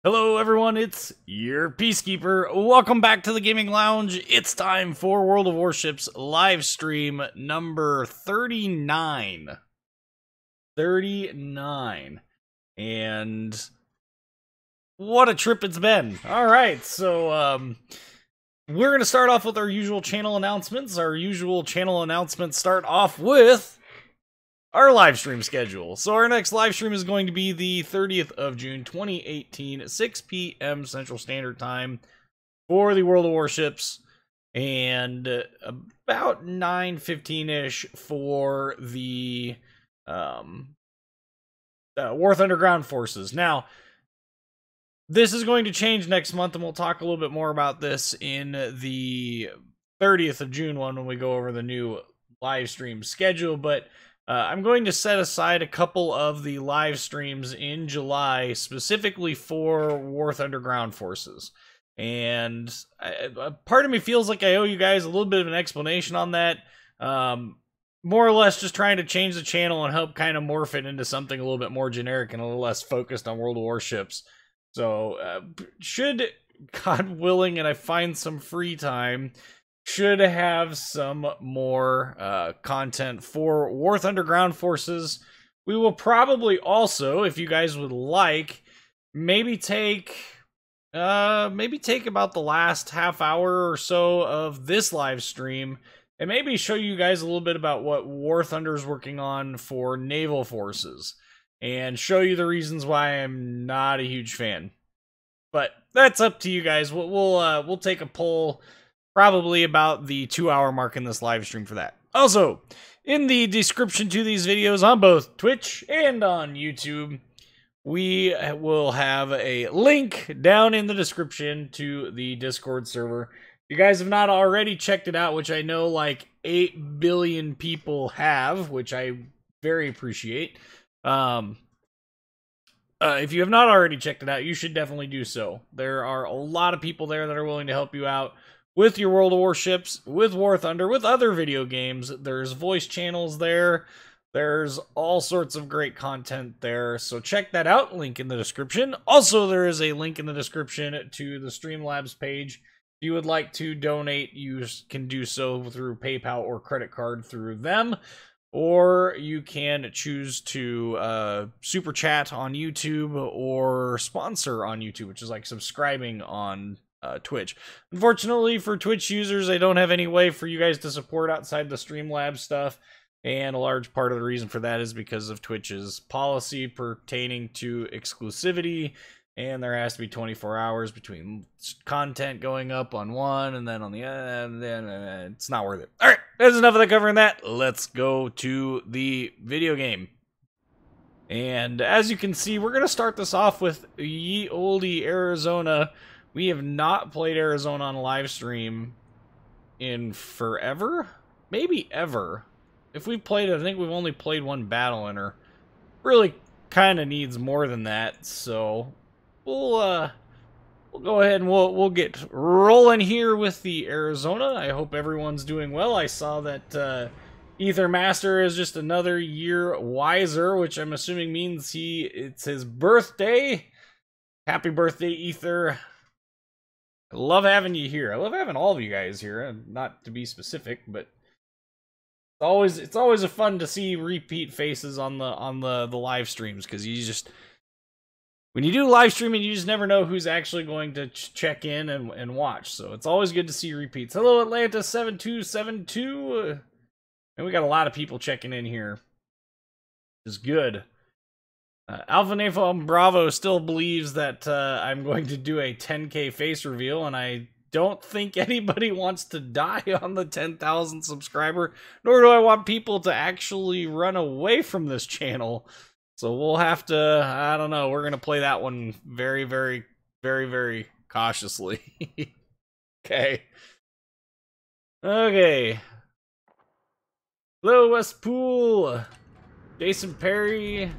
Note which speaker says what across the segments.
Speaker 1: Hello everyone, it's UrPeaceKeeper. Welcome back to the Gaming Lounge. It's time for World of Warships live stream number 39. 39. And what a trip it's been. Alright, so we're going to start off with our usual channel announcements. Our usual channel announcements start off with our live stream schedule. So our next live stream is going to be the 30th of June, 2018, at 6 p.m. Central Standard Time for the World of Warships, and about 9:15-ish for the War Thunder Ground Forces. Now, this is going to change next month, and we'll talk a little bit more about this in the 30th of June one when we go over the new live stream schedule, but I'm going to set aside a couple of the live streams in July specifically for War Thunder Ground Forces. And part of me feels like I owe you guys a little bit of an explanation on that. More or less just trying to change the channel and help kind of morph it into something a little bit more generic and a little less focused on World of Warships. So, should, God willing, and I find some free time, should have some more content for War Thunder Ground Forces. We will probably also, if you guys would like, maybe take about the last half hour or so of this live stream and maybe show you guys a little bit about what War Thunder's working on for naval forces and show you the reasons why I'm not a huge fan. But that's up to you guys. We'll take a poll probably about the 2-hour mark in this live stream for that. Also, in the description to these videos on both Twitch and on YouTube, we will have a link down in the description to the Discord server. If you guys have not already checked it out, which I know like 8 billion people have, which I very appreciate. If you have not already checked it out, you should definitely do so. There are a lot of people there that are willing to help you out with your World of Warships, with War Thunder, with other video games. There's voice channels there. There's all sorts of great content there. So check that out. Link in the description. Also, there is a link in the description to the Streamlabs page. If you would like to donate, you can do so through PayPal or credit card through them. Or you can choose to super chat on YouTube or sponsor on YouTube, which is like subscribing on Twitch. Unfortunately for Twitch users, I don't have any way for you guys to support outside the Streamlabs stuff, and a large part of the reason for that is because of Twitch's policy pertaining to exclusivity, and there has to be 24 hours between content going up on one and then on the other, and then it's not worth it. Alright, there's enough of that covering that. Let's go to the video game. And as you can see, we're going to start this off with ye olde Arizona. We have not played Arizona on a live stream in forever? Maybe ever. If we've played it, I think we've only played one battle in her. Really kind of needs more than that, so we'll go ahead and we'll get rolling here with the Arizona. I hope everyone's doing well. I saw that Ether Master is just another year wiser, which I'm assuming means it's his birthday. Happy birthday, Ether. I love having you here. I love having all of you guys here, not to be specific, but it's always a fun to see repeat faces on the live streams, because you just, when you do live streaming, you just never know who's actually going to check in and watch. So it's always good to see repeats. Hello, Atlanta 7272. And we got a lot of people checking in here. It's good. Alpha Napalm Bravo still believes that I'm going to do a 10K face reveal, and I don't think anybody wants to die on the 10,000 subscriber, nor do I want people to actually run away from this channel. So we'll have to, I don't know, we're going to play that one very, very, very, very cautiously. Okay. Okay. Hello, Westpool. Jason Perry.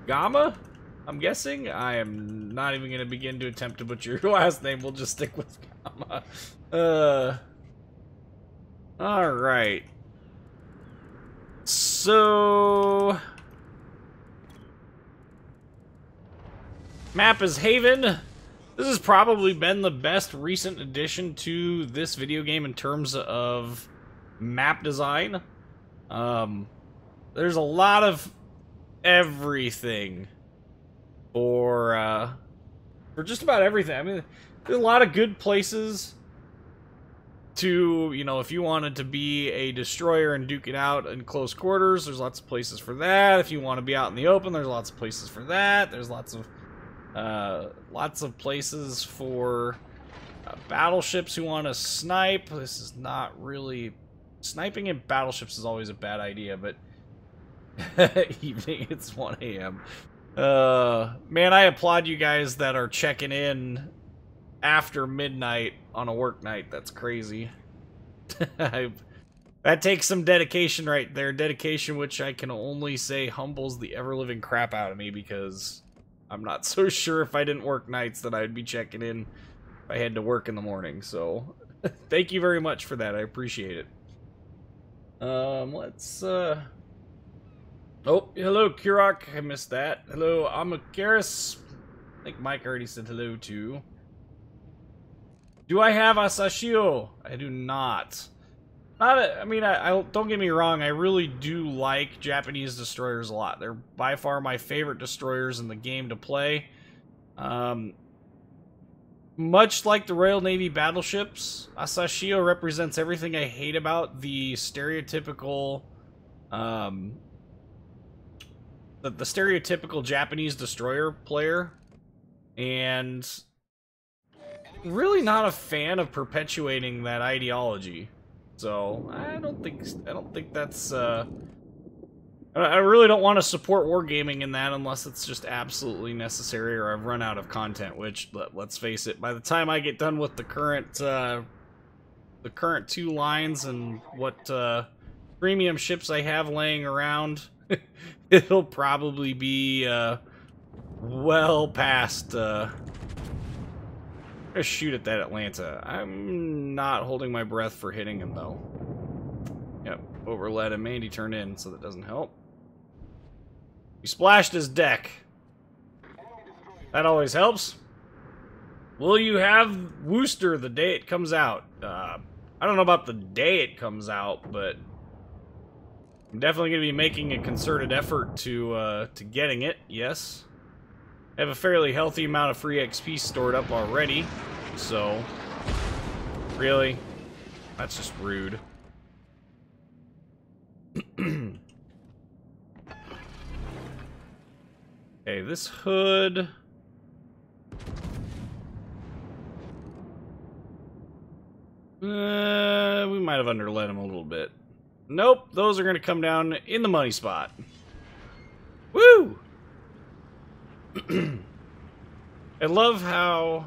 Speaker 1: Gamma? I'm guessing? I am not even going to begin to attempt to butcher your last name. We'll just stick with Gamma. Alright. So Map is Haven. This has probably been the best recent addition to this video game in terms of map design. There's a lot of everything for just about everything. I mean, there's a lot of good places to, you know, if you wanted to be a destroyer and duke it out in close quarters, there's lots of places for that. If you want to be out in the open, there's lots of places for that. There's lots of places for battleships who want to snipe. This is not really... Sniping in battleships is always a bad idea, but... Evening, it's 1 a.m. Man, I applaud you guys that are checking in after midnight on a work night. That's crazy. That takes some dedication right there. Dedication which I can only say humbles the ever-living crap out of me, because I'm not so sure if I didn't work nights that I'd be checking in if I had to work in the morning. So, thank you very much for that. I appreciate it. Let's, Oh, hello, Kurok. I missed that. Hello, Amakaris. I think Mike already said hello, too. Do I have Asashio? I do not. I mean, don't get me wrong, I really do like Japanese destroyers a lot. They're by far my favorite destroyers in the game to play. Much like the Royal Navy battleships, Asashio represents everything I hate about the stereotypical, the stereotypical Japanese destroyer player, and really not a fan of perpetuating that ideology. So I don't think that's I really don't want to support wargaming in that unless it's just absolutely necessary or I've run out of content, which, let's face it, by the time I get done with the current 2 lines and what premium ships I have laying around, it'll probably be well past I'm gonna shoot at that Atlanta. I'm not holding my breath for hitting him, though. Yep, overled him, and he turned in, so that doesn't help. He splashed his deck. That always helps. Will you have Wooster the day it comes out? I don't know about the day it comes out, but I'm definitely going to be making a concerted effort to getting it, yes. I have a fairly healthy amount of free XP stored up already, so... Really? That's just rude. Okay, this hood... we might have underlet him a little bit. Nope, those are going to come down in the money spot. Woo! I love how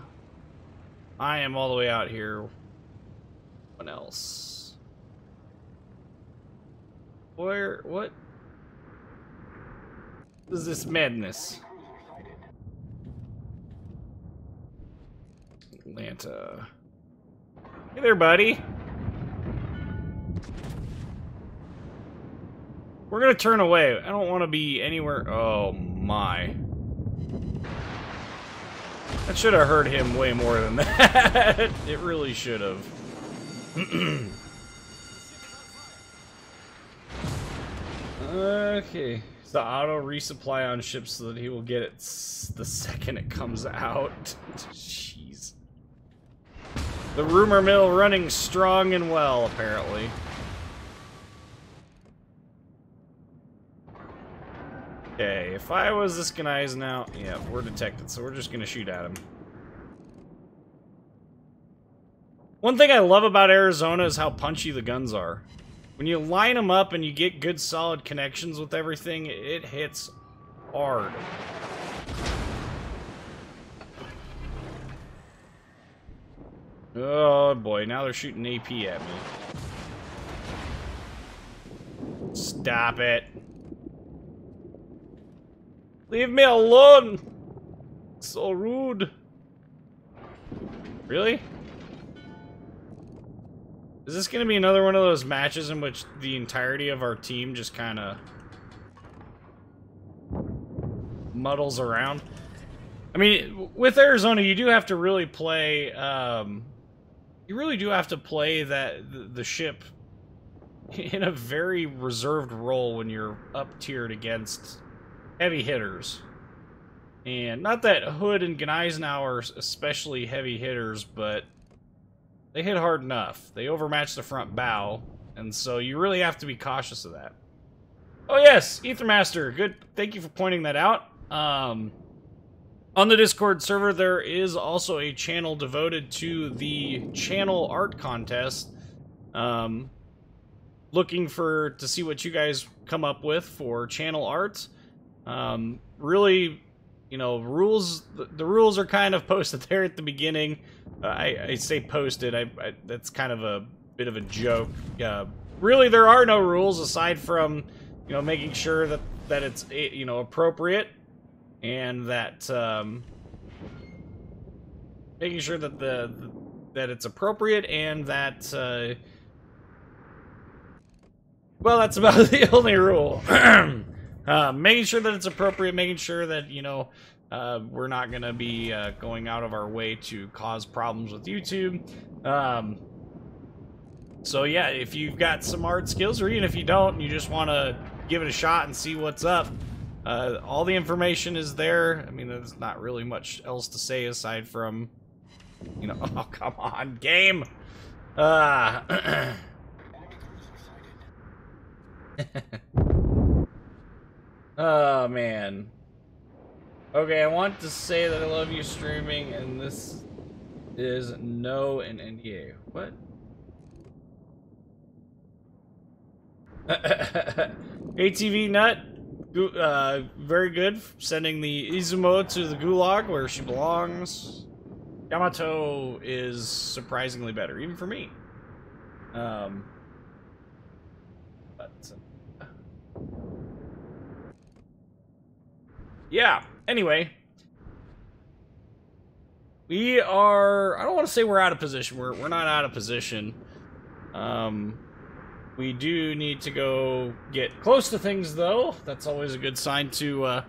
Speaker 1: I am all the way out here. What else? Where? What? What is this madness? Atlanta. Hey there, buddy. We're gonna turn away. I don't want to be anywhere. Oh my. That should have hurt him way more than that. It really should have. Okay. It's the auto resupply on ships so that he will get it the second it comes out. Jeez. The rumor mill running strong and well, apparently. Okay, if I was this guy's now... Yeah, we're detected, so we're just gonna shoot at him. One thing I love about Arizona is how punchy the guns are. When you line them up and you get good solid connections with everything, it hits hard. Oh boy, now they're shooting AP at me. Stop it. Leave me alone! So rude. Really? Is this gonna be another one of those matches in which the entirety of our team just kinda muddles around? I mean, with Arizona, you do have to really play. You really do have to play the ship in a very reserved role when you're up tiered against heavy hitters. And not that Hood and Gneisenau are especially heavy hitters, but they hit hard enough. They overmatch the front bow, and so you really have to be cautious of that. Oh yes, Ethermaster, good. Thank you for pointing that out. On the Discord server, there is also a channel devoted to the channel art contest. Looking to see what you guys come up with for channel art. Really, you know, the rules are kind of posted there at the beginning. I say posted, that's kind of a bit of a joke. Really, there are no rules aside from, you know, making sure that it's, you know, appropriate, and that making sure that that it's appropriate, and that well, that's about the only rule. Making sure that it's appropriate, making sure that, you know, we're not gonna be going out of our way to cause problems with YouTube. So yeah, if you've got some art skills, or even if you don't, and you just want to give it a shot and see what's up, all the information is there. I mean, there's not really much else to say aside from, you know, oh, come on, game! Oh, man. Okay, I want to say that I love you streaming, and this is no an NDA. What? ATV Nut, very good. Sending the Izumo to the gulag where she belongs. Yamato is surprisingly better, even for me. Yeah, anyway. We are... I don't want to say we're out of position. We're not out of position. We do need to go get close to things, though. That's always a good sign to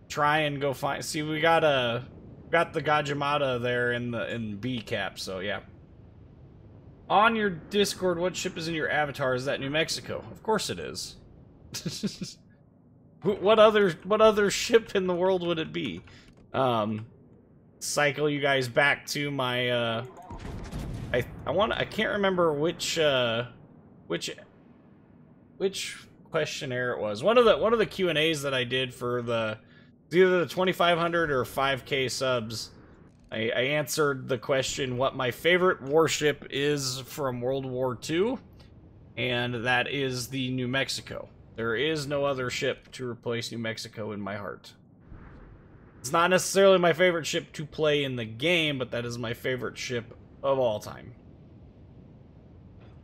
Speaker 1: try and go find... See, we got the Gajimata there in B cap, so yeah. On your Discord, what ship is in your avatar? Is that New Mexico? Of course it is. What other ship in the world would it be? Cycle you guys back to my I can't remember which questionnaire it was. One of the Q&As that I did for either the 2,500 or 5K subs. I answered the question what my favorite warship is from World War II, and that is the New Mexico. There is no other ship to replace New Mexico in my heart. It's not necessarily my favorite ship to play in the game, but that is my favorite ship of all time.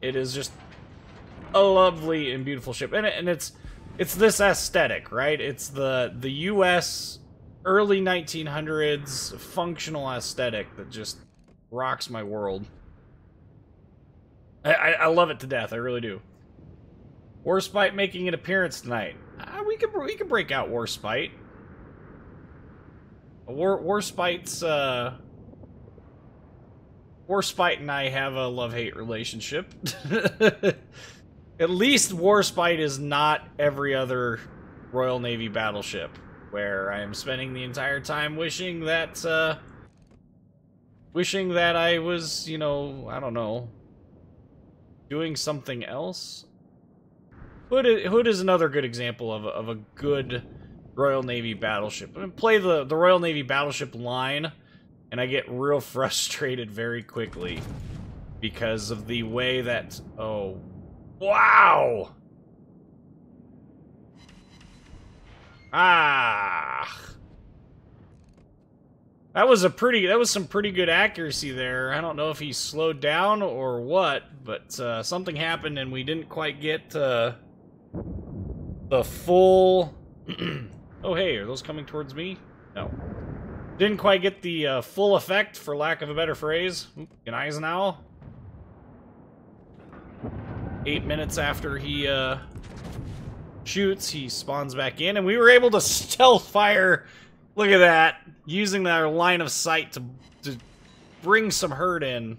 Speaker 1: It is just a lovely and beautiful ship, and it's this aesthetic, right? It's the US early 1900s functional aesthetic that just rocks my world. I love it to death. I really do. Warspite making an appearance tonight. We could break out Warspite. Warspite and I have a love-hate relationship. At least Warspite is not every other Royal Navy battleship, where I am spending the entire time wishing that I was, you know, I don't know, doing something else. Hood is another good example of a good Royal Navy battleship. I play the Royal Navy battleship line, and I get real frustrated very quickly because of the way that... Oh, wow! Ah! That was some pretty good accuracy there. I don't know if he slowed down or what, but something happened and we didn't quite get the full... Oh, hey, are those coming towards me? No. Didn't quite get the full effect, for lack of a better phrase. An Eisenhower. 8 minutes after he shoots, he spawns back in, and we were able to stealth fire Look at that. Using their line of sight to bring some hurt in.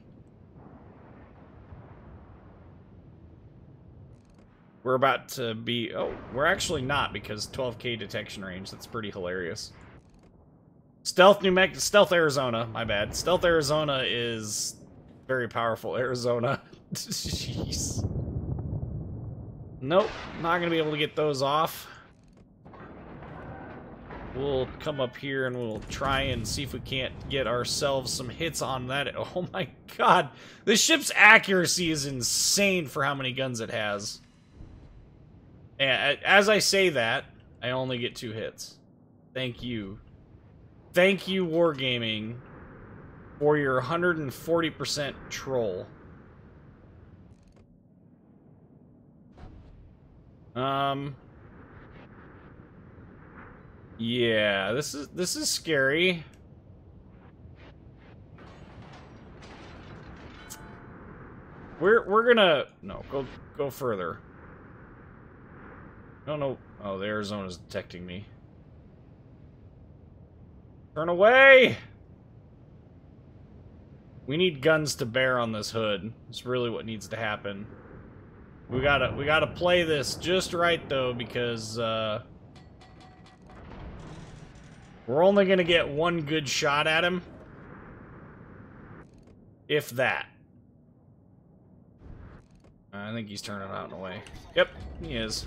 Speaker 1: We're about to be... Oh, we're actually not, because 12K detection range. That's pretty hilarious. Stealth Arizona. My bad. Stealth Arizona is very powerful Arizona. Jeez. Nope. Not going to be able to get those off. We'll come up here and we'll try and see if we can't get ourselves some hits on that. Oh my god. This ship's accuracy is insane for how many guns it has. And as I say that, I only get 2 hits. Thank you. Thank you, Wargaming, for your 140% troll. Yeah, this is scary. We're gonna go further. No. Oh, the Arizona's detecting me. Turn away! We need guns to bear on this hood. It's really what needs to happen. We gotta play this just right though, because we're only gonna get one good shot at him. If that. I think he's turning out and away. Yep, he is.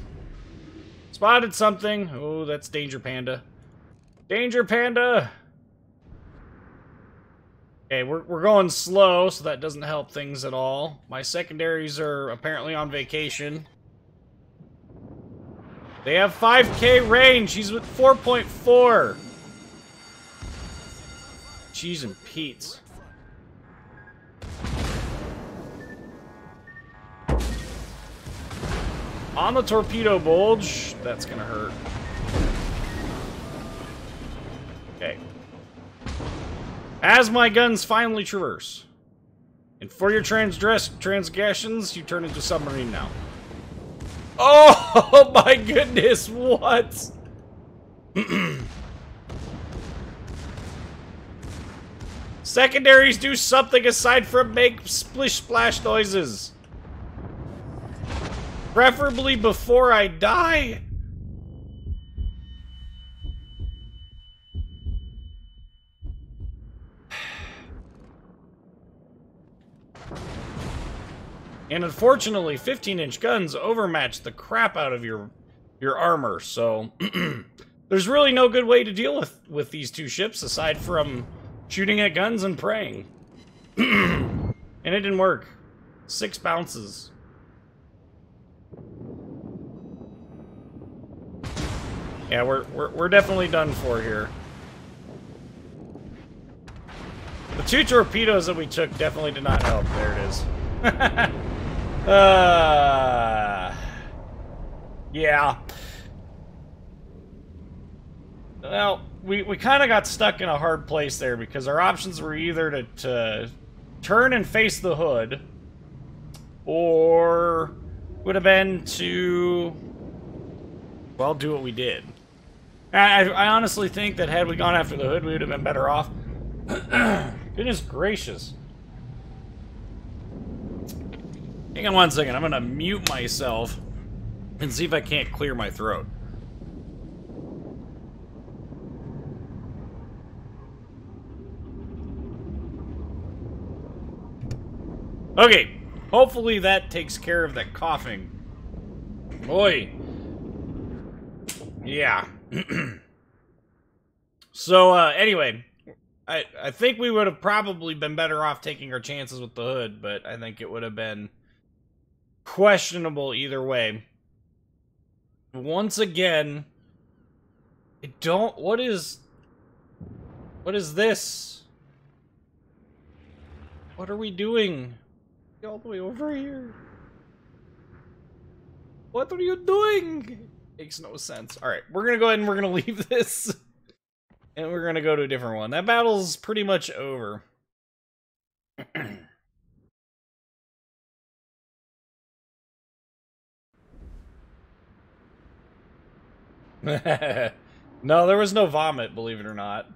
Speaker 1: Spotted something. Oh, that's Danger Panda. Danger Panda! Okay, we're going slow, so that doesn't help things at all. My secondaries are apparently on vacation. They have 5K range. He's with 4.4. Cheese and Pete's. On the torpedo bulge. That's gonna hurt. Okay. As my guns finally traverse. And for your transgressions, you turn into submarine now. Oh my goodness, what? Secondaries do something aside from make splish splash noises. Preferably before I die. And unfortunately, 15-inch guns overmatch the crap out of your armor, so there's really no good way to deal with these two ships aside from shooting at guns and praying. And it didn't work. 6 bounces. Yeah, we're definitely done for here. The 2 torpedoes that we took definitely did not help. There it is. Yeah. Well, we kind of got stuck in a hard place there because our options were either to turn and face the hood, or would have been to, well, do what we did. I honestly think that had we gone after the hood, we would have been better off. Goodness gracious. Hang on one second, I'm gonna mute myself and see if I can't clear my throat. Okay, hopefully that takes care of that coughing. Boy. Yeah. So, anyway, I think we would have probably been better off taking our chances with the hood, but I think it would have been questionable either way. Once again, what is this? What are we doing? All the way over here. What are you doing? Makes no sense. Alright, we're gonna go ahead and we're gonna leave this. And we're gonna go to a different one. That battle's pretty much over. No, there was no vomit, believe it or not.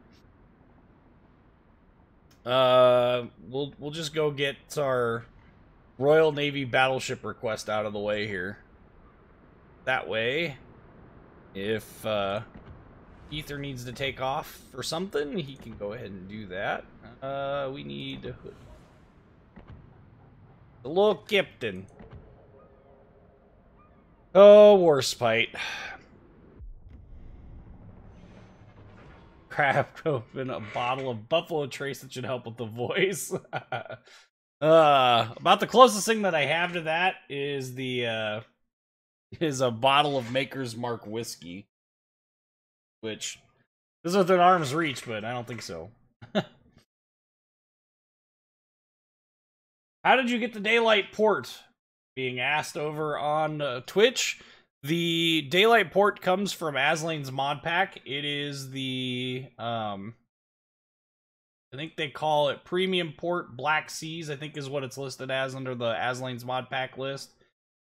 Speaker 1: We'll just go get our Royal Navy battleship request out of the way here. That way, if Ether needs to take off for something, he can go ahead and do that. We need the little captain. Oh, Warspite. Craft open a bottle of Buffalo Trace that should help with the voice. About the closest thing that I have to that is the is a bottle of Maker's Mark whiskey, which is within arm's reach, but I don't think so. How did you get the daylight port? Being asked over on Twitch. The daylight port comes from Aslane's mod pack. It is the I think they call it Premium Port Black Seas, I think is what it's listed as under the Aslane's mod pack list.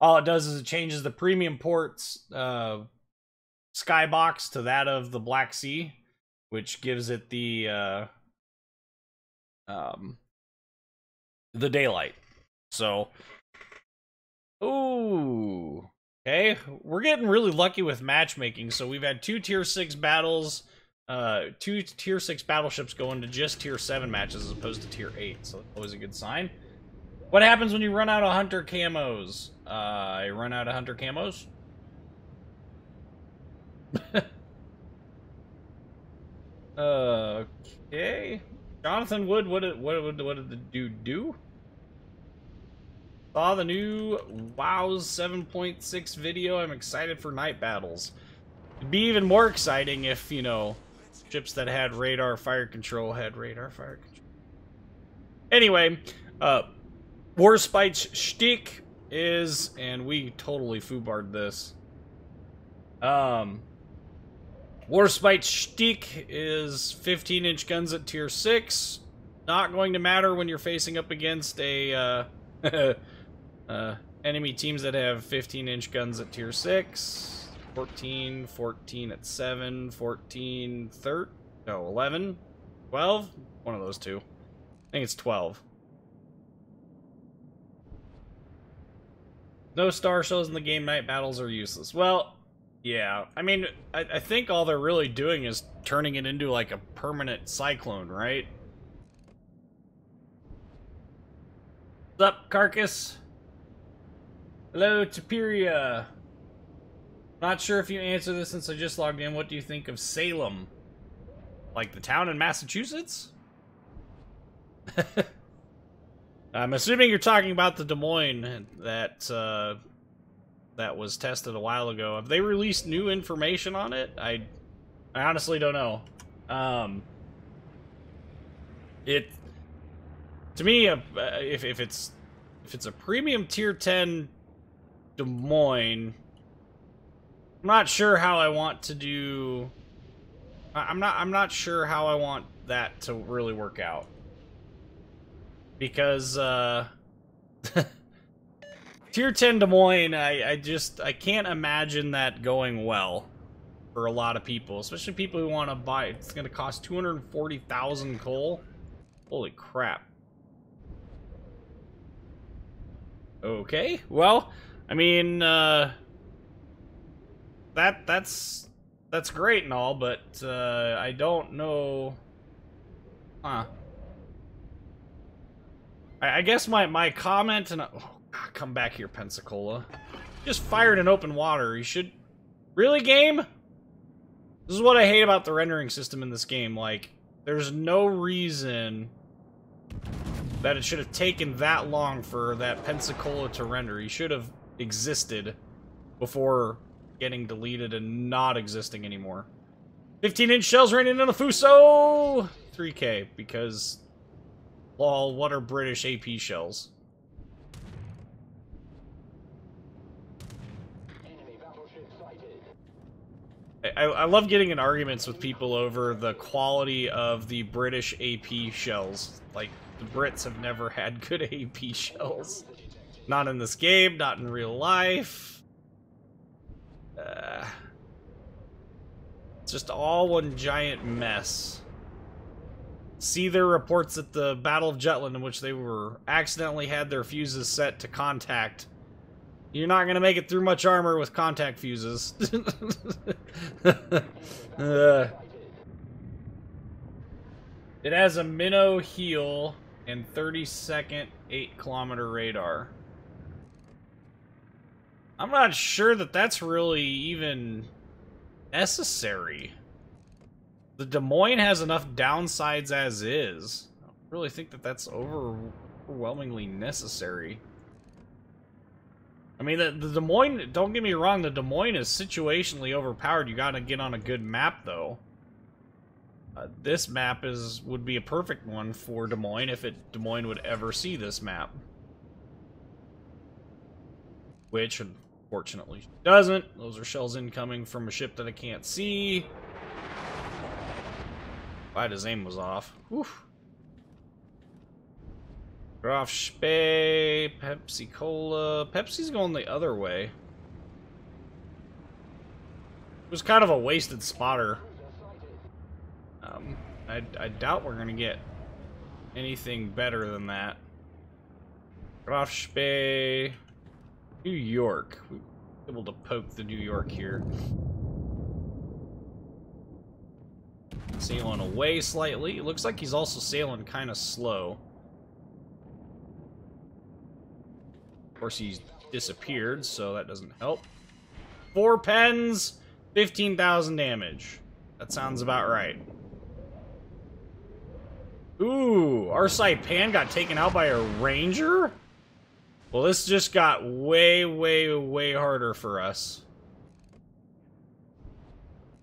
Speaker 1: All it does is it changes the Premium Port's skybox to that of the Black Sea, which gives it the daylight. So, ooh, okay, we're getting really lucky with matchmaking. So we've had 2 tier 6 battles, 2 tier 6 battleships go into just tier 7 matches as opposed to tier 8. So that's always a good sign. What happens when you run out of hunter camos? I run out of hunter camos. Okay. Jonathan Wood, what did the dude do? Saw the new WoW's 7.6 video. I'm excited for night battles. It'd be even more exciting if, you know, ships that had radar fire control had radar fire control. Anyway, Warspite's shtick is, and we totally foobarred this. Warspite's shtick is 15-inch guns at tier 6. Not going to matter when you're facing up against a enemy teams that have 15-inch guns at tier 6. 14, 14 at 7, 14, 13, no, 11, 12? One of those two. I think it's 12. No star shows in the game, night battles are useless. Well, yeah. I mean, I think all they're really doing is turning it into like a permanent cyclone, right? What's up, Carcass? Hello, Taperia. Not sure if you answer this since I just logged in. What do you think of Salem? Like the town in Massachusetts? I'm assuming you're talking about the Des Moines that that was tested a while ago. Have they released new information on it? I honestly don't know. To me, if it's a premium tier 10 Des Moines, I'm not sure how I want to do. I'm not sure how I want that to really work out. Because, tier 10 Des Moines, I can't imagine that going well for a lot of people. Especially people who want to buy it. It's going to cost 240,000 coal. Holy crap. Okay, well, I mean, that's great and all, but, I don't know... Huh. I guess my comment and... Oh, God, come back here, Pensacola. Just fired in open water. You should... Really, game? This is what I hate about the rendering system in this game. Like, there's no reason that it should have taken that long for that Pensacola to render. He should have existed before getting deleted and not existing anymore. 15-inch shells raining in the Fuso! 3K, because... Lol, what are British AP shells? I love getting in arguments with people over the quality of the British AP shells. Like, the Brits have never had good AP shells. Not in this game, not in real life. It's just all one giant mess. See their reports at the Battle of Jutland in which they were accidentally had their fuses set to contact. You're not gonna make it through much armor with contact fuses. It has a minnow heel and 30-second 8-kilometer radar. I'm not sure that that's really even necessary. The Des Moines has enough downsides as is. I don't really think that that's overwhelmingly necessary. I mean, the Des Moines, don't get me wrong, the Des Moines is situationally overpowered. You gotta get on a good map, though. This map would be a perfect one for Des Moines if Des Moines would ever see this map. Which, unfortunately, doesn't. Those are shells incoming from a ship that I can't see. Glad his aim was off. Whew. Graf Spee, Pepsi Cola. Pepsi's going the other way. It was kind of a wasted spotter. I doubt we're gonna get anything better than that. Graf Spee, New York. We were able to poke the New York here. Sailing away slightly. It looks like he's also sailing kind of slow. Of course, he's disappeared, so that doesn't help. 4 pens, 15,000 damage. That sounds about right. Ooh, our Saipan got taken out by a ranger? Well, this just got way, way, way harder for us.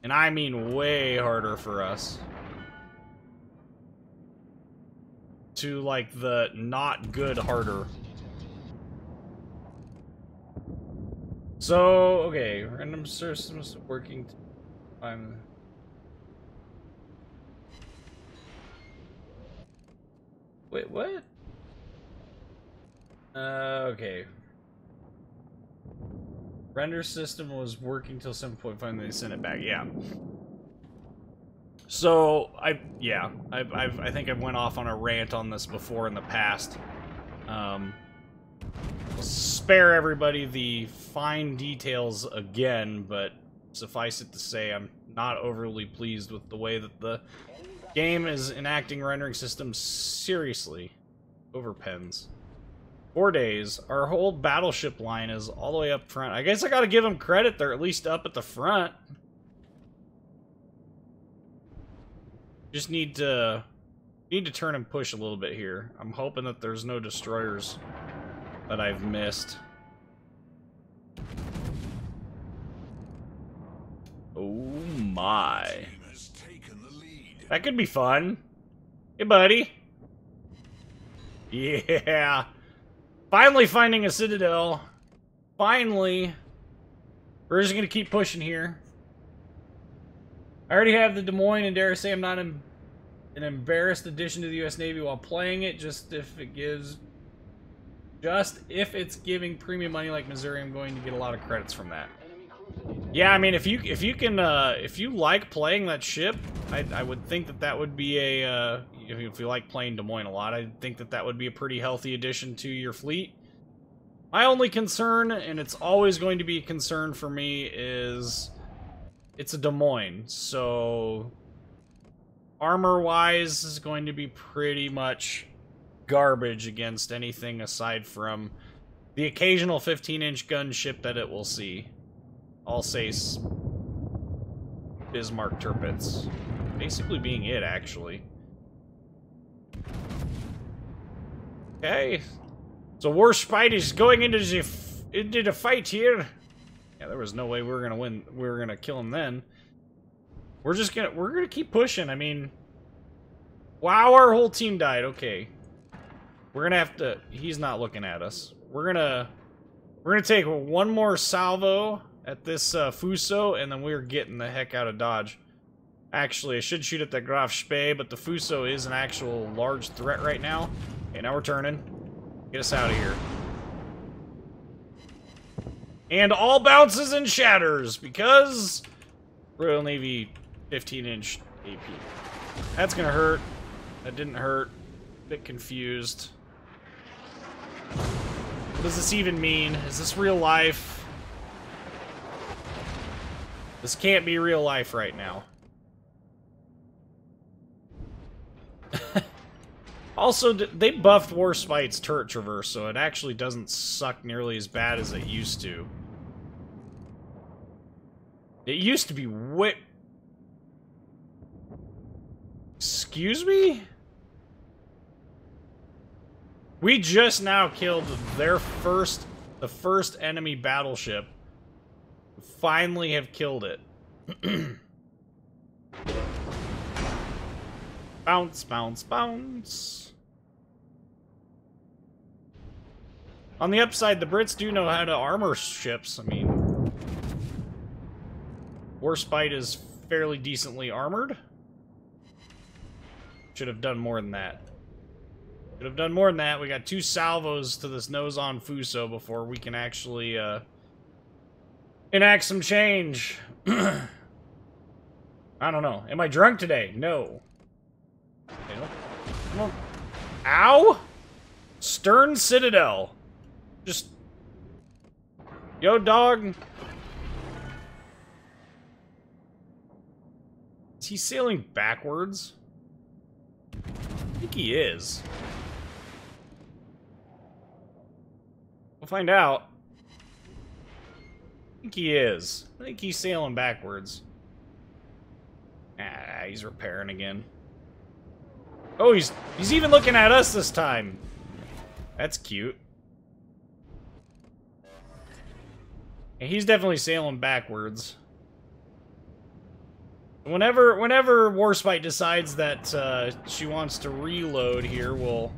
Speaker 1: And I mean way harder for us. To, like, the not good harder. So, okay, random systems working to find... Wait, what? Okay. Render system was working till 7.5 and they sent it back. Yeah. So I think I went off on a rant on this before in the past. Spare everybody the fine details again, but suffice it to say, I'm not overly pleased with the way that the game is enacting rendering systems seriously. Overpens. 4 days. Our whole battleship line is all the way up front. I guess I gotta give them credit. They're at least up at the front. Just need to turn and push a little bit here. I'm hoping that there's no destroyers that I've missed. Oh my. That could be fun. Hey, buddy. Yeah. Finally finding a citadel. Finally. We're just gonna keep pushing here. I already have the Des Moines and dare say I'm not an embarrassed addition to the U.S. Navy while playing it. Just if it's giving premium money like Missouri, I'm going to get a lot of credits from that. Yeah, I mean, if you like playing that ship, I would think that would be a if you like playing Des Moines a lot, I think that would be a pretty healthy addition to your fleet. My only concern, and it's always going to be a concern for me, is it's a Des Moines, so armor-wise is going to be pretty much garbage against anything aside from the occasional 15-inch gunship that it will see. I'll say Bismarck Tirpitz. Basically being it, actually. Okay. So Warships is going into the fight here. Yeah, there was no way we were gonna win. We were gonna kill him then. We're gonna keep pushing. I mean, wow, our whole team died. Okay. We're gonna have to. He's not looking at us. We're gonna take one more salvo at this Fuso, and then we're getting the heck out of Dodge. Actually, I should shoot at that Graf Spee, but the Fuso is an actual large threat right now. Okay, now we're turning. Get us out of here. And all bounces and shatters, because Royal Navy 15-inch AP. That's gonna hurt. That didn't hurt. A bit confused. What does this even mean? Is this real life? This can't be real life right now. Also, they buffed Warspite's turret traverse, so it actually doesn't suck nearly as bad as it used to. It used to be way... Excuse me? We just now killed the first enemy battleship. Finally have killed it. Bounce, bounce, bounce. On the upside, the Brits do know how to armor ships. I mean, Warspite is fairly decently armored. Should have done more than that. Should have done more than that. We got 2 salvos to this nose-on Fuso before we can actually enact some change. I don't know. Am I drunk today? No. I don't. Ow! Stern Citadel. Just... Yo, dog. Is he sailing backwards? I think he is. We'll find out. I think he is. I think he's sailing backwards. Ah, he's repairing again. Oh, he's even looking at us this time. That's cute. Yeah, he's definitely sailing backwards. Whenever Warspite decides that she wants to reload here, we'll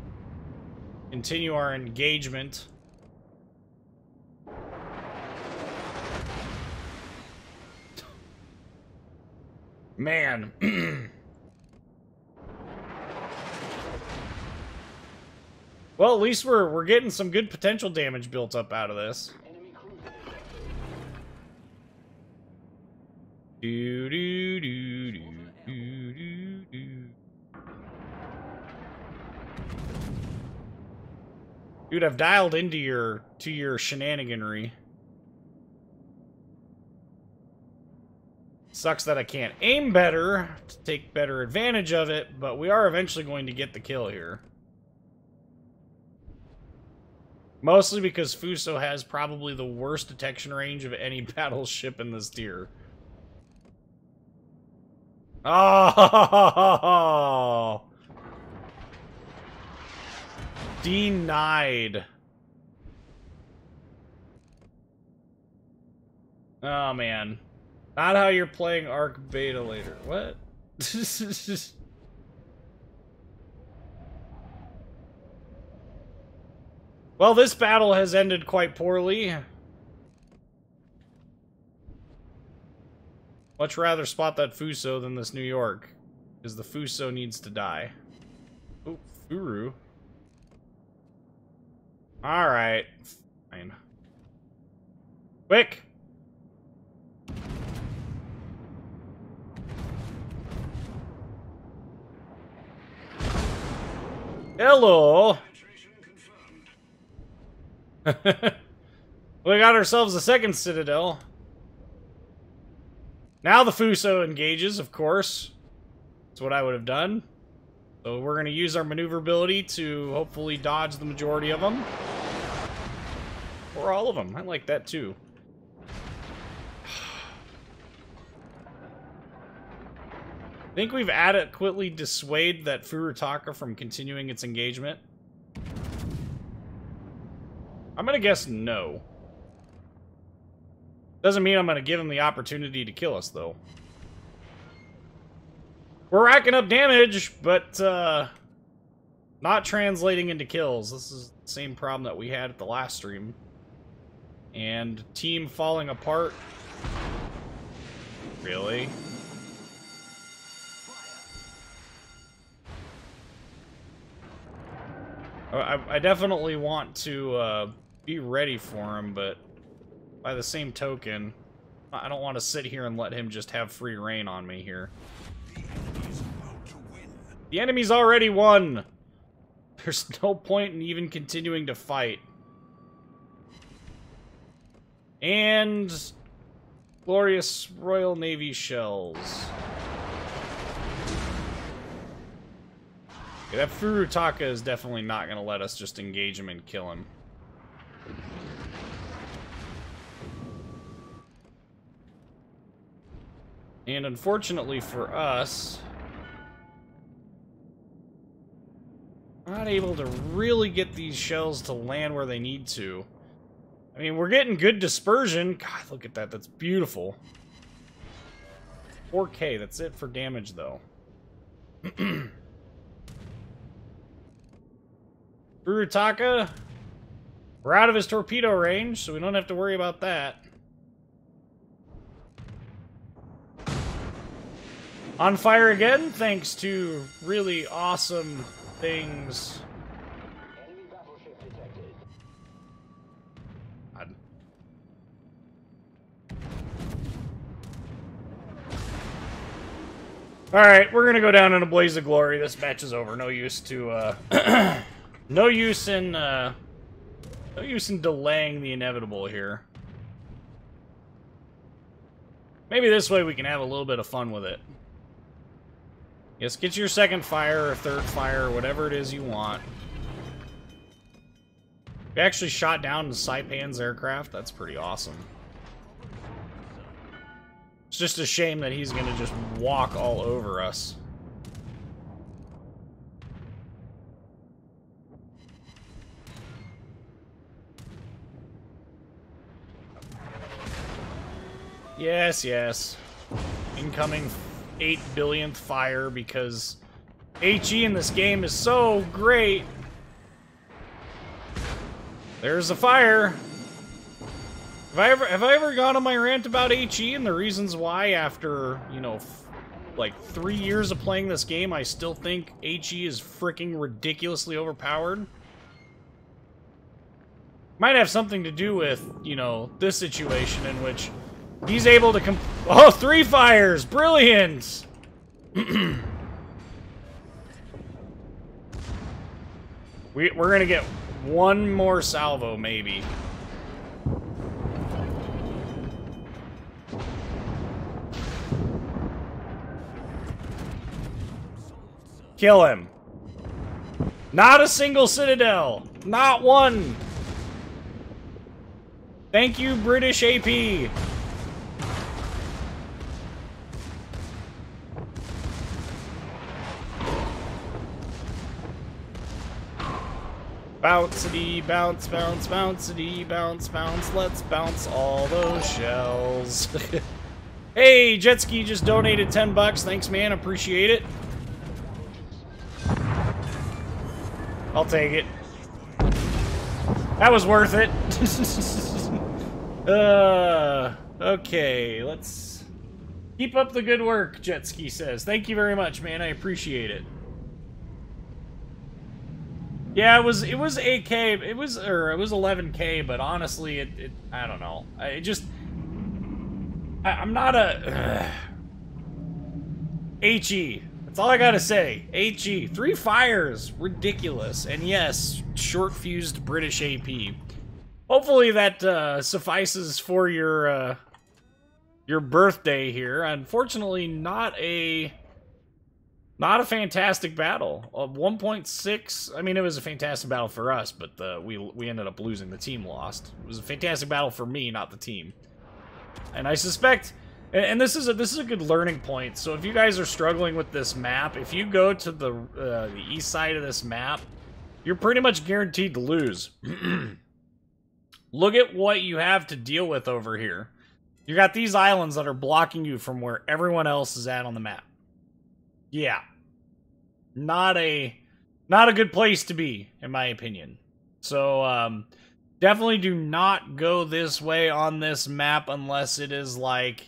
Speaker 1: continue our engagement. Man. Well, at least we're getting some good potential damage built up out of this. Do do do do do do do. Dude, I've dialed into your shenaniganry. Sucks that I can't aim better to take better advantage of it, but we are eventually going to get the kill here. Mostly because Fuso has probably the worst detection range of any battleship in this tier. Oh! Denied. Oh, man. Not how you're playing Arc Beta later. What? Well, this battle has ended quite poorly. Much rather spot that Fuso than this New York, because the Fuso needs to die. Oh, Furu. Alright. Fine. Quick! Hello! We got ourselves a second Citadel. Now the Fuso engages, of course. That's what I would have done. So we're going to use our maneuverability to hopefully dodge the majority of them. Or all of them. I like that too. Think we've adequately dissuaded that Furutaka from continuing its engagement? I'm gonna guess no. Doesn't mean I'm gonna give him the opportunity to kill us, though. We're racking up damage, but, not translating into kills. This is the same problem that we had at the last stream. And team falling apart. Really? I definitely want to be ready for him, but by the same token, I don't want to sit here and let him just have free reign on me here. The enemy's already won! There's no point in even continuing to fight. And... glorious Royal Navy shells. Okay, that Furutaka is definitely not going to let us just engage him and kill him. And unfortunately for us, we're not able to really get these shells to land where they need to. I mean, we're getting good dispersion. God, look at that. That's beautiful. 4K. That's it for damage, though. Furutaka, we're out of his torpedo range, so we don't have to worry about that. On fire again, thanks to really awesome things.
Speaker 2: Enemy battleship detected.
Speaker 1: Alright, we're gonna go down in a blaze of glory. This match is over. No use to, no use in delaying the inevitable here. Maybe this way we can have a little bit of fun with it. Yes, get your second fire or third fire, or whatever it is you want. We actually shot down Saipan's aircraft. That's pretty awesome. It's just a shame that he's gonna just walk all over us. Yes, yes. Incoming 8 billionth fire because HE in this game is so great. There's a fire. Have I ever gone on my rant about HE and the reasons why after, you know, like 3 years of playing this game, I still think HE is freaking ridiculously overpowered? Might have something to do with, you know, this situation in which he's able to oh, 3 fires! Brilliant! We're gonna get one more salvo, maybe. Kill him. Not a single citadel. Not one. Thank you, British AP. Bouncity, bounce, bounce, bouncity, bounce, bounce. Let's bounce all those shells. Hey, Jetski just donated 10 bucks. Thanks, man. Appreciate it. I'll take it. That was worth it. Okay, let's keep up the good work, Jetski says. Thank you very much, man. I appreciate it. Yeah, it was 8K. It was 11K, but honestly, I don't know. I'm not a HE. That's all I gotta say. HE. 3 fires. Ridiculous. And yes, short-fused British AP. Hopefully that suffices for your birthday here. Unfortunately, not a fantastic battle. 1.6. I mean, it was a fantastic battle for us, but we ended up losing. The team lost. It was a fantastic battle for me, not the team. And I suspect, and this is a good learning point. So if you guys are struggling with this map, if you go to the east side of this map, you're pretty much guaranteed to lose. Look at what you have to deal with over here. You got these islands that are blocking you from where everyone else is at on the map. Yeah. Not a good place to be, in my opinion. So, definitely do not go this way on this map unless it is, like,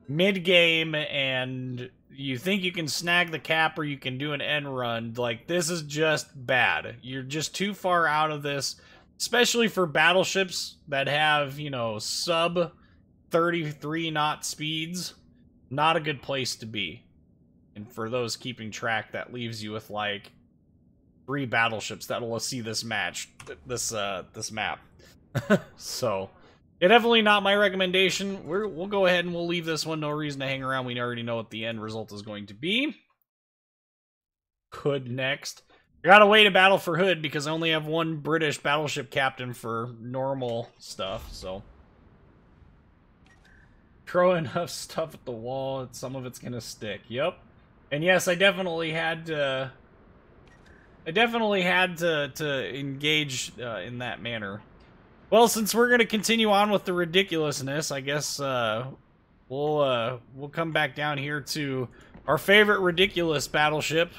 Speaker 1: mid-game and you think you can snag the cap or you can do an end run. Like, this is just bad. You're just too far out of this, especially for battleships that have, you know, sub 33 knot speeds, not a good place to be. And for those keeping track, that leaves you with like 3 battleships that'll see this match, this map. So, yeah, definitely not my recommendation. We'll go ahead and we'll leave this one. No reason to hang around. We already know what the end result is going to be. Hood next. I gotta wait a battle for Hood because I only have 1 British battleship captain for normal stuff, so. Throw enough stuff at the wall, and some of it's gonna stick. Yep. And yes, I definitely had to... to engage in that manner. Well, since we're gonna continue on with the ridiculousness, I guess we'll come back down here to our favorite ridiculous battleship.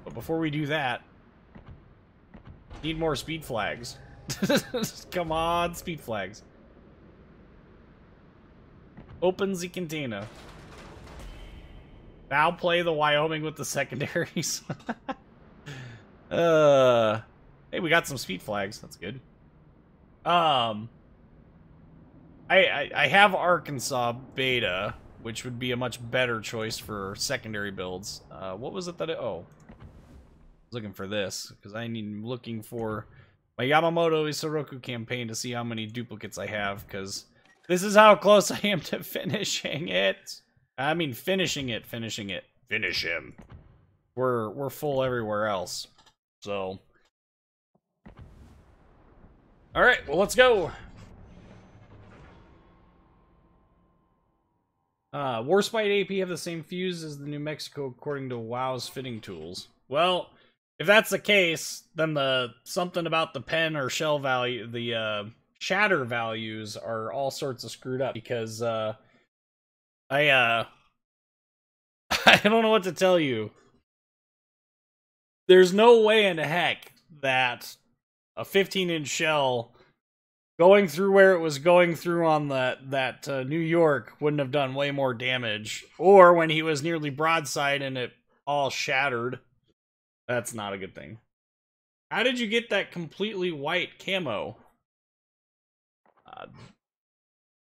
Speaker 1: But before we do that, need more speed flags. Come on, speed flags. Open the container. Now play the Wyoming with the secondaries. Hey, we got some speed flags. That's good. I have Arkansas beta, which would be a much better choice for secondary builds. What was it that oh. Looking for this because looking for my Yamamoto Isoroku campaign to see how many duplicates I have, because this is how close I am to finishing it. I mean, finishing it. Finish him. We're full everywhere else. So, all right, well, let's go. Warspite AP have the same fuse as the New Mexico according to WoW's fitting tools. Well, if that's the case, then something about the pen or shell value, the shatter values are all sorts of screwed up, because I don't know what to tell you. There's no way in the heck that a 15-inch shell going through where it was going through on that New York wouldn't have done way more damage, or when he was nearly broadside and it all shattered. That's not a good thing. How did you get that completely white camo?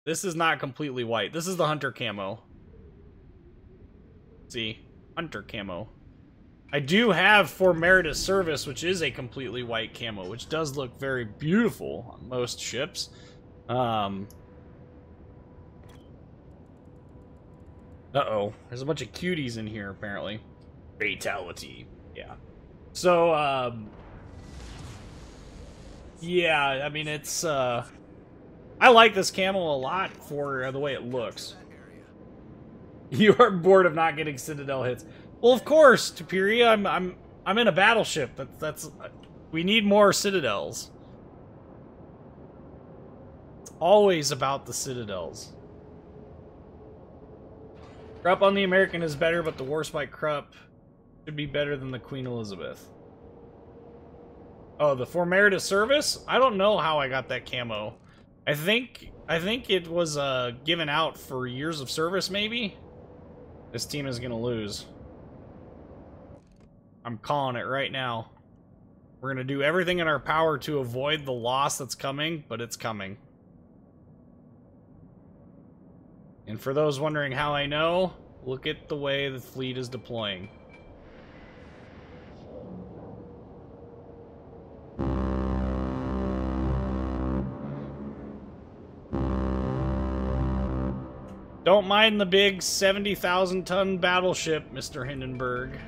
Speaker 1: This is not completely white. This is the Hunter camo. See? Hunter camo. I do have For Meritus Service, which is a completely white camo, which does look very beautiful on most ships. Uh-oh. There's a bunch of cuties in here, apparently. Fatality. Yeah. So, yeah, I mean, it's, I like this camo a lot for the way it looks. You are bored of not getting Citadel hits. Well, of course, Tuperia, I'm in a battleship. That's we need more Citadels. It's always about the Citadels. Krupp on the American is better, but the Warspite Krupp should be better than the Queen Elizabeth. Oh, the For Meritus Service? I don't know how I got that camo. I think it was given out for years of service, maybe? This team is gonna lose. I'm calling it right now. We're gonna do everything in our power to avoid the loss that's coming, but it's coming. And for those wondering how I know, look at the way the fleet is deploying. Don't mind the big 70,000-ton battleship, Mr. Hindenburg.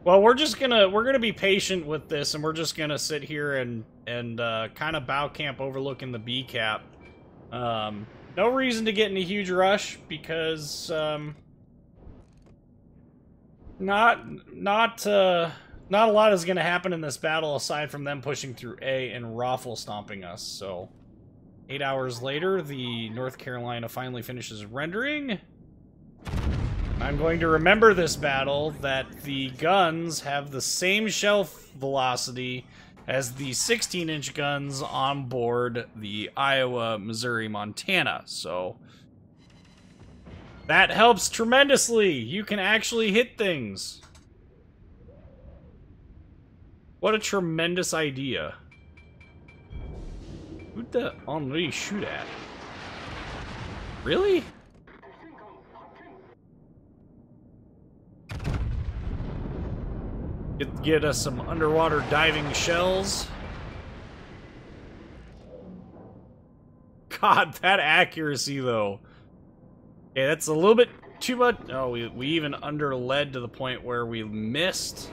Speaker 1: Well, we're gonna be patient with this, and we're just gonna sit here and kind of bow camp overlooking the B cap. No reason to get in a huge rush, because not a lot is gonna happen in this battle aside from them pushing through A and raffle stomping us. So 8 hours later, the North Carolina finally finishes rendering. I'm going to remember this battle that the guns have the same shell velocity as the 16-inch guns on board the Iowa, Missouri, Montana. So that helps tremendously. You can actually hit things. What a tremendous idea. Who'd the Henri shoot at? Really? Get us some underwater diving shells. God, that accuracy, though. Okay, that's a little bit too much. Oh, we even underled to the point where we missed.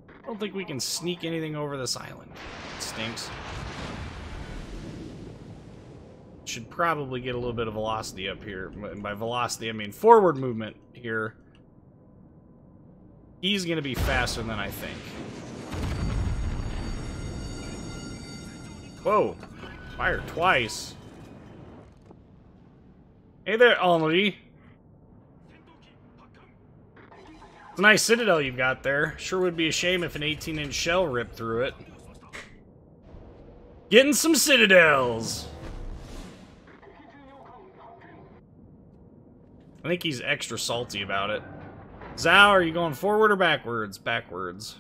Speaker 1: I don't think we can sneak anything over this island. It stinks. Should probably get a little bit of velocity up here. And by velocity, I mean forward movement here. He's going to be faster than I think. Whoa. Fire twice. Hey there, Henri. It's a nice citadel you've got there. Sure would be a shame if an 18-inch shell ripped through it. Getting some citadels! I think he's extra salty about it. Zhao, are you going forward or backwards? Backwards.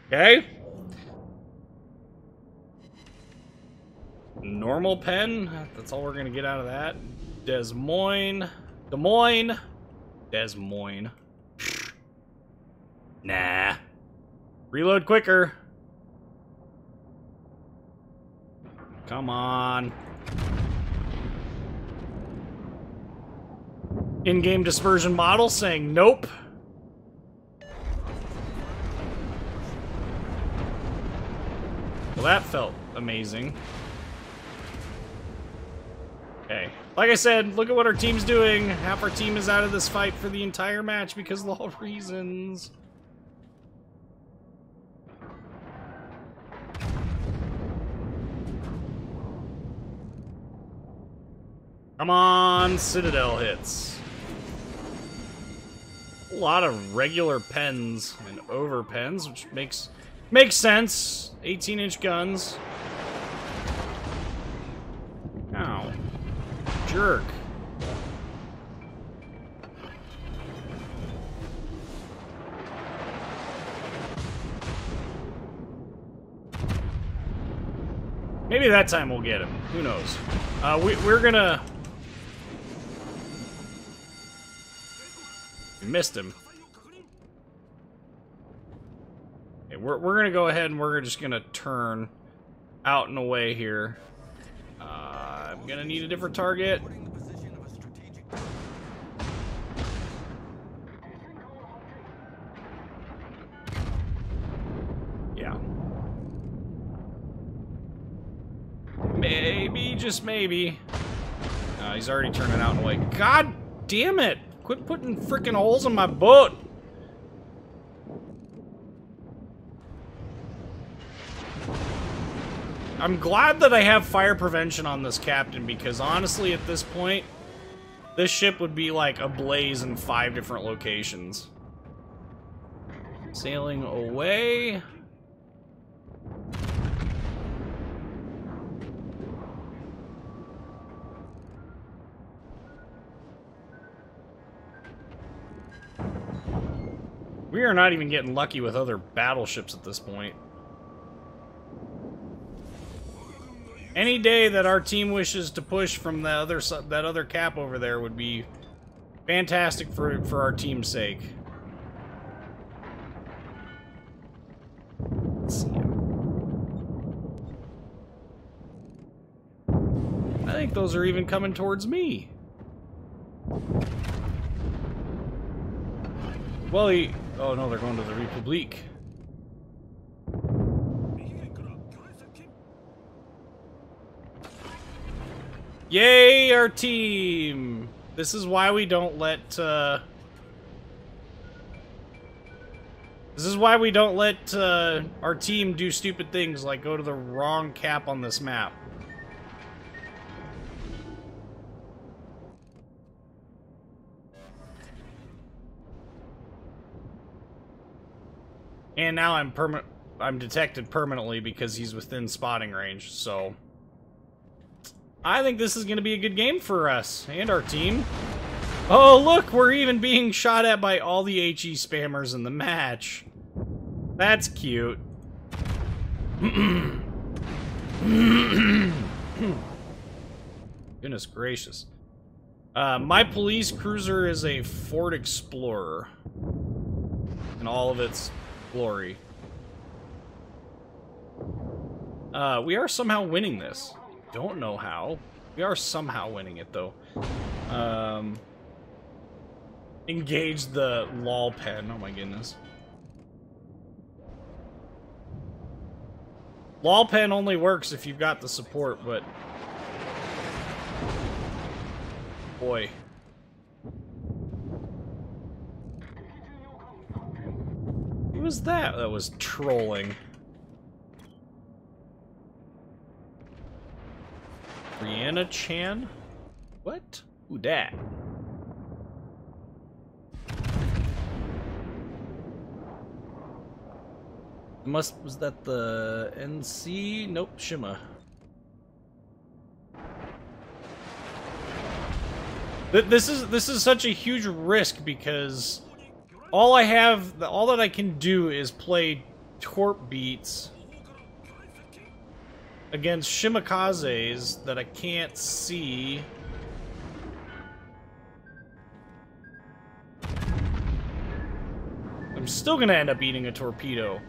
Speaker 1: Okay. Normal pen. That's all we're gonna get out of that. Des Moines. Nah. Reload quicker. Come on. In-game dispersion model saying nope. Well, that felt amazing. Okay. Like I said, look at what our team's doing. Half our team is out of this fight for the entire match because of all reasons. Come on, Citadel hits. A lot of regular pens and over pens, which makes sense. 18-inch guns. Ow. Jerk. Maybe that time we'll get him. Who knows? We're gonna... We missed him. Okay, we're gonna go ahead and we're just gonna turn out and away here. I'm gonna need a different target. Yeah. Maybe, just maybe. He's already turning out and away. God damn it! Quit putting frickin' holes in my boat! I'm glad that I have fire prevention on this captain, because honestly, at this point, this ship would be like ablaze in 5 different locations. Sailing away. We are not even getting lucky with other battleships at this point. Any day that our team wishes to push from that other cap over there would be fantastic for our team's sake. Let's see. I think those are even coming towards me. Well, oh no, they're going to the Republique. Yay, our team! This is why we don't let, This is why we don't let, our team do stupid things like go to the wrong cap on this map. And now I'm detected permanently because he's within spotting range, so... I think this is going to be a good game for us and our team. Oh, look, we're even being shot at by all the HE spammers in the match. That's cute. Goodness gracious. My police cruiser is a Ford Explorer in all of its glory. We are somehow winning this. Don't know how. We are somehow winning it, though. Engage the lol pen. Oh my goodness. Lol pen only works if you've got the support, but... boy. Who was that that was trolling? Brianna Chan? What? Who dat? Was that the NC? Nope, Shima. This is such a huge risk because all that I can do is play torp beats against shimikazes that I can't see. I'm still gonna end up eating a torpedo.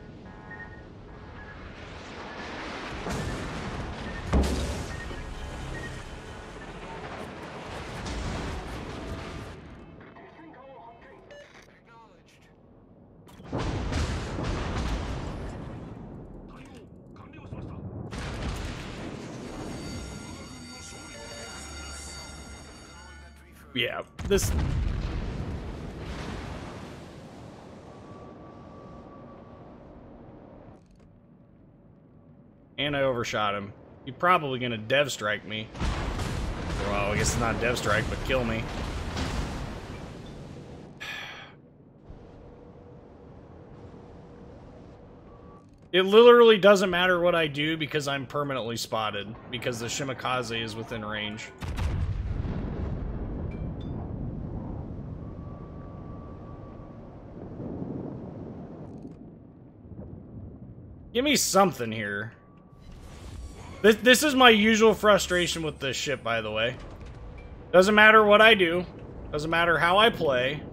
Speaker 1: Yeah, this... and I overshot him. He's probably gonna dev strike me. Well, I guess it's not dev strike, but kill me. It literally doesn't matter what I do because I'm permanently spotted, because the shimikaze is within range. Give me something here. This is my usual frustration with this ship, by the way. Doesn't matter what I do. Doesn't matter how I play.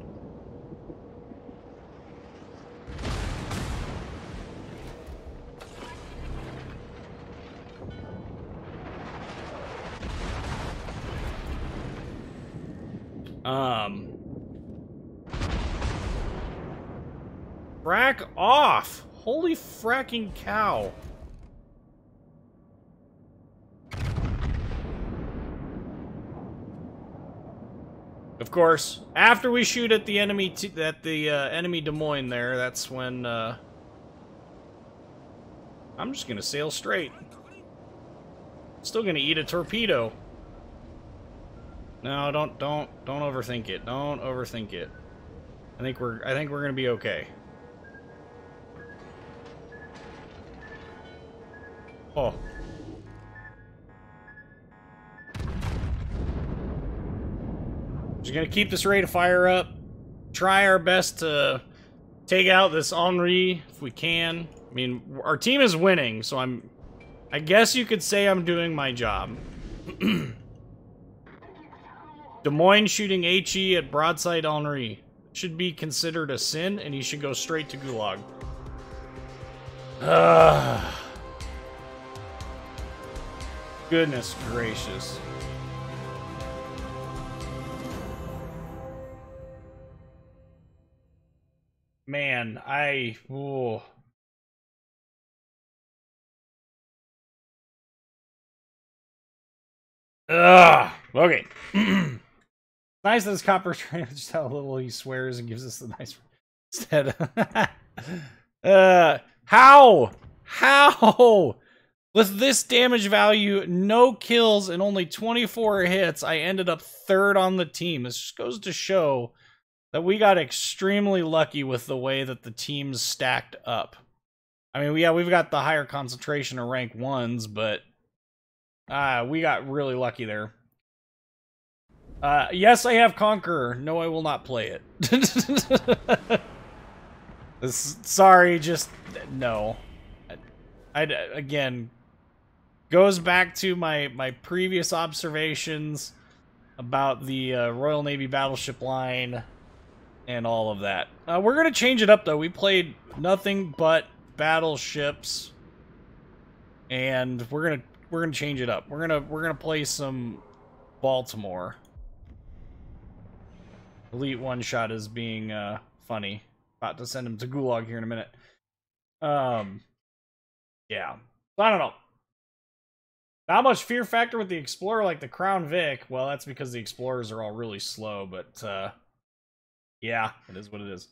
Speaker 1: Frack off! Holy fracking cow. Of course, after we shoot at the enemy enemy Des Moines there, that's when I'm just gonna sail straight. Still gonna eat a torpedo. No, don't overthink it. Don't overthink it. I think we're gonna be okay. Oh. Just gonna keep this rate of fire up. Try our best to take out this Henri if we can. I mean, our team is winning, so I guess you could say I'm doing my job. Des Moines shooting HE at broadside Henri. Should be considered a sin, and he should go straight to Gulag. Goodness gracious. Man, ooh. Okay. Nice that this copper train just how little he swears and gives us the nice instead. How? With this damage value, no kills, and only 24 hits, I ended up third on the team. This just goes to show that we got extremely lucky with the way that the teams stacked up. I mean, yeah, we've got the higher concentration of rank 1s, but We got really lucky there. Yes, I have Conqueror. No, I will not play it. Sorry, just no. Again, goes back to my previous observations about the Royal Navy battleship line and all of that. We're gonna change it up though. We played nothing but battleships, and we're gonna change it up. We're gonna play some Baltimore. Elite one shot is being funny. About to send him to Gulag here in a minute. Yeah. So I don't know. Not much fear factor with the Explorer like the Crown Vic. Well, that's because the Explorers are all really slow, but yeah, it is what it is.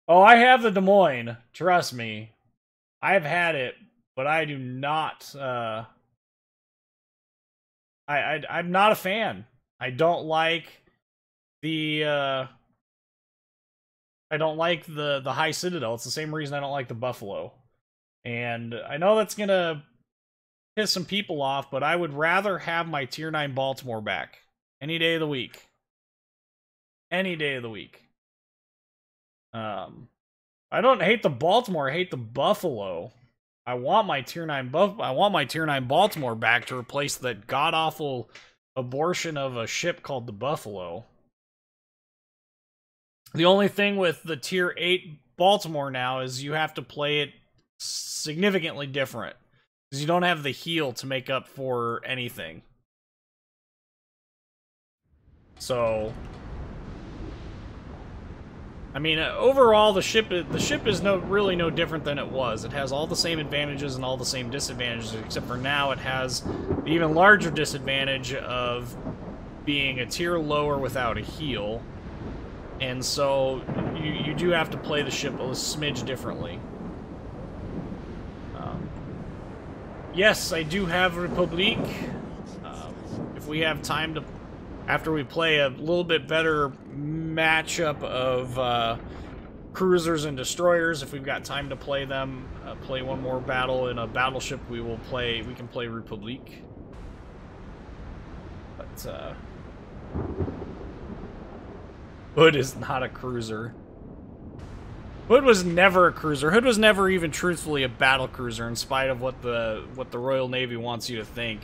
Speaker 1: Oh, I have the Des Moines. Trust me. I've had it, but I do not I'm not a fan. I don't like the High Citadel. It's the same reason I don't like the Buffalo. And I know that's gonna piss some people off, but I would rather have my Tier 9 Baltimore back. Any day of the week. Any day of the week. I don't hate the Baltimore, I hate the Buffalo. I want my Tier 9 Baltimore back to replace that god-awful abortion of a ship called the Buffalo. The only thing with the Tier 8 Baltimore now is you have to play it significantly different. Because you don't have the heel to make up for anything. So, I mean, overall, the ship is really no different than it was. It has all the same advantages and all the same disadvantages, except for now it has the even larger disadvantage of being a tier lower without a heel. And so, you do have to play the ship a smidge differently. Yes, I do have Republique. If we have time to, after we play a little bit better matchup of cruisers and destroyers, if we've got time to play them, play one more battle in a battleship, we can play Republique. But Hood is not a cruiser. Hood was never a cruiser. Hood was never even truthfully a battle cruiser, in spite of what the Royal Navy wants you to think.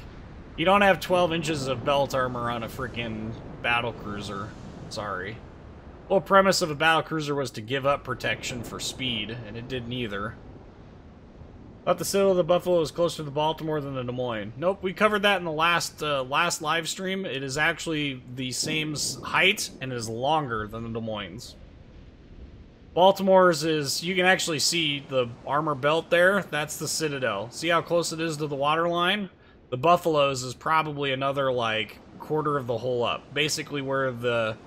Speaker 1: You don't have 12 inches of belt armor on a freaking battle cruiser. Sorry. The whole premise of a battle cruiser was to give up protection for speed, and it didn't either. Thought the Citadel of the Buffalo is closer to the Baltimore than the Des Moines. Nope, we covered that in the last live stream. It is actually the same height and is longer than the Des Moines. Baltimore's is, you can actually see the armor belt there. That's the Citadel. See how close it is to the waterline? The Buffalo's is probably another, like, quarter of the hole up. Basically where the,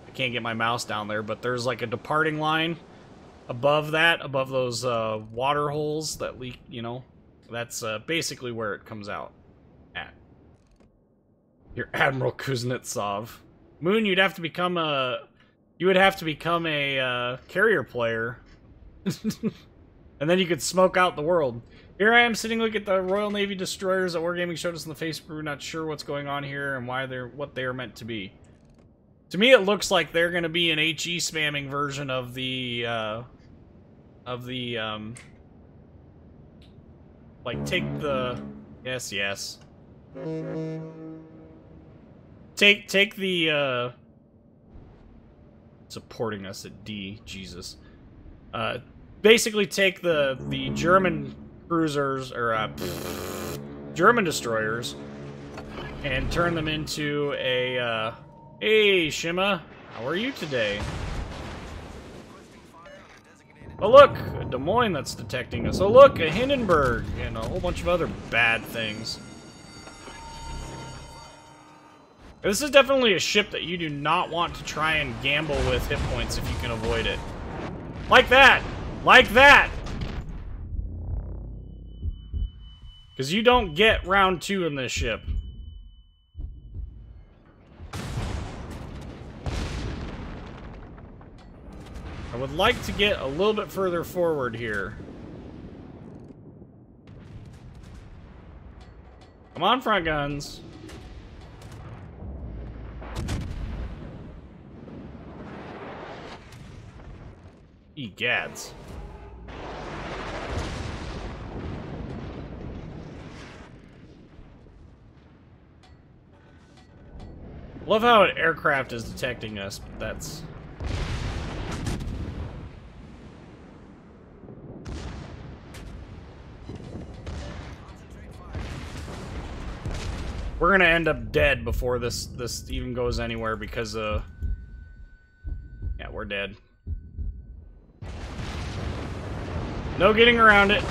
Speaker 1: I can't get my mouse down there, but there's like a departing line above that, above those water holes that leak, you know. That's basically where it comes out at. Your Admiral Kuznetsov. Moon, you'd have to become a... You would have to become a carrier player. And then you could smoke out the world. Here I am sitting looking at the Royal Navy destroyers that Wargaming showed us in the Facebook. We're not sure what's going on here and what they are meant to be. To me, it looks like they're going to be an HE spamming version of the like, take the... Yes. Take the, supporting us at D, Jesus. Basically take the German cruisers, or, German destroyers, and turn them into a, hey, Shima, how are you today? Oh look, a Des Moines that's detecting us. Oh look, a Hindenburg, and a whole bunch of other bad things. This is definitely a ship that you do not want to try and gamble with hit points if you can avoid it. Like that! Like that! Because you don't get round 2 in this ship. I would like to get a little bit further forward here. Come on, front guns. Egads. Love how an aircraft is detecting us, but that's... We're gonna end up dead before this even goes anywhere because yeah, we're dead. No getting around it.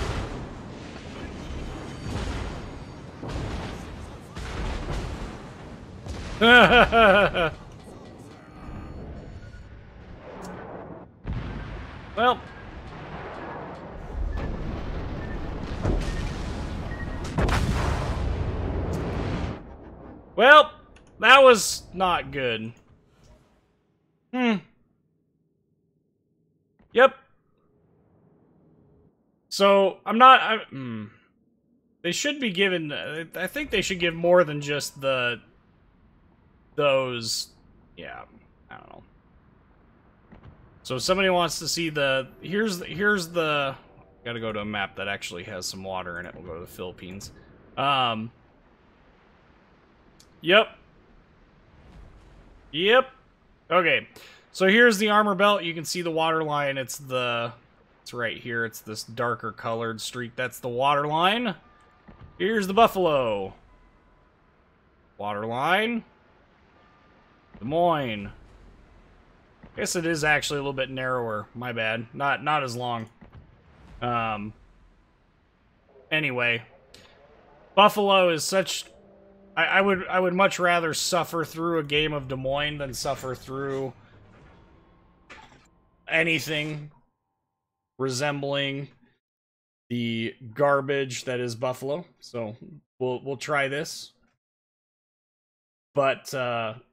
Speaker 1: Well. Well, that was not good. Yep. So, they should be given... I think they should give more than just those... Yeah, I don't know. So if somebody wants to see the... Here's the... Gotta go to a map that actually has some water in it. We'll go to the Philippines. Yep. Yep. Okay. So here's the armor belt. You can see the water line. It's right here. It's this darker colored streak. That's the water line. Here's the buffalo. Water line. Des Moines. I guess it is actually a little bit narrower. My bad. Not as long. Anyway. Buffalo is such... I would much rather suffer through a game of Des Moines than suffer through anything resembling the garbage that is Buffalo. So we'll try this. But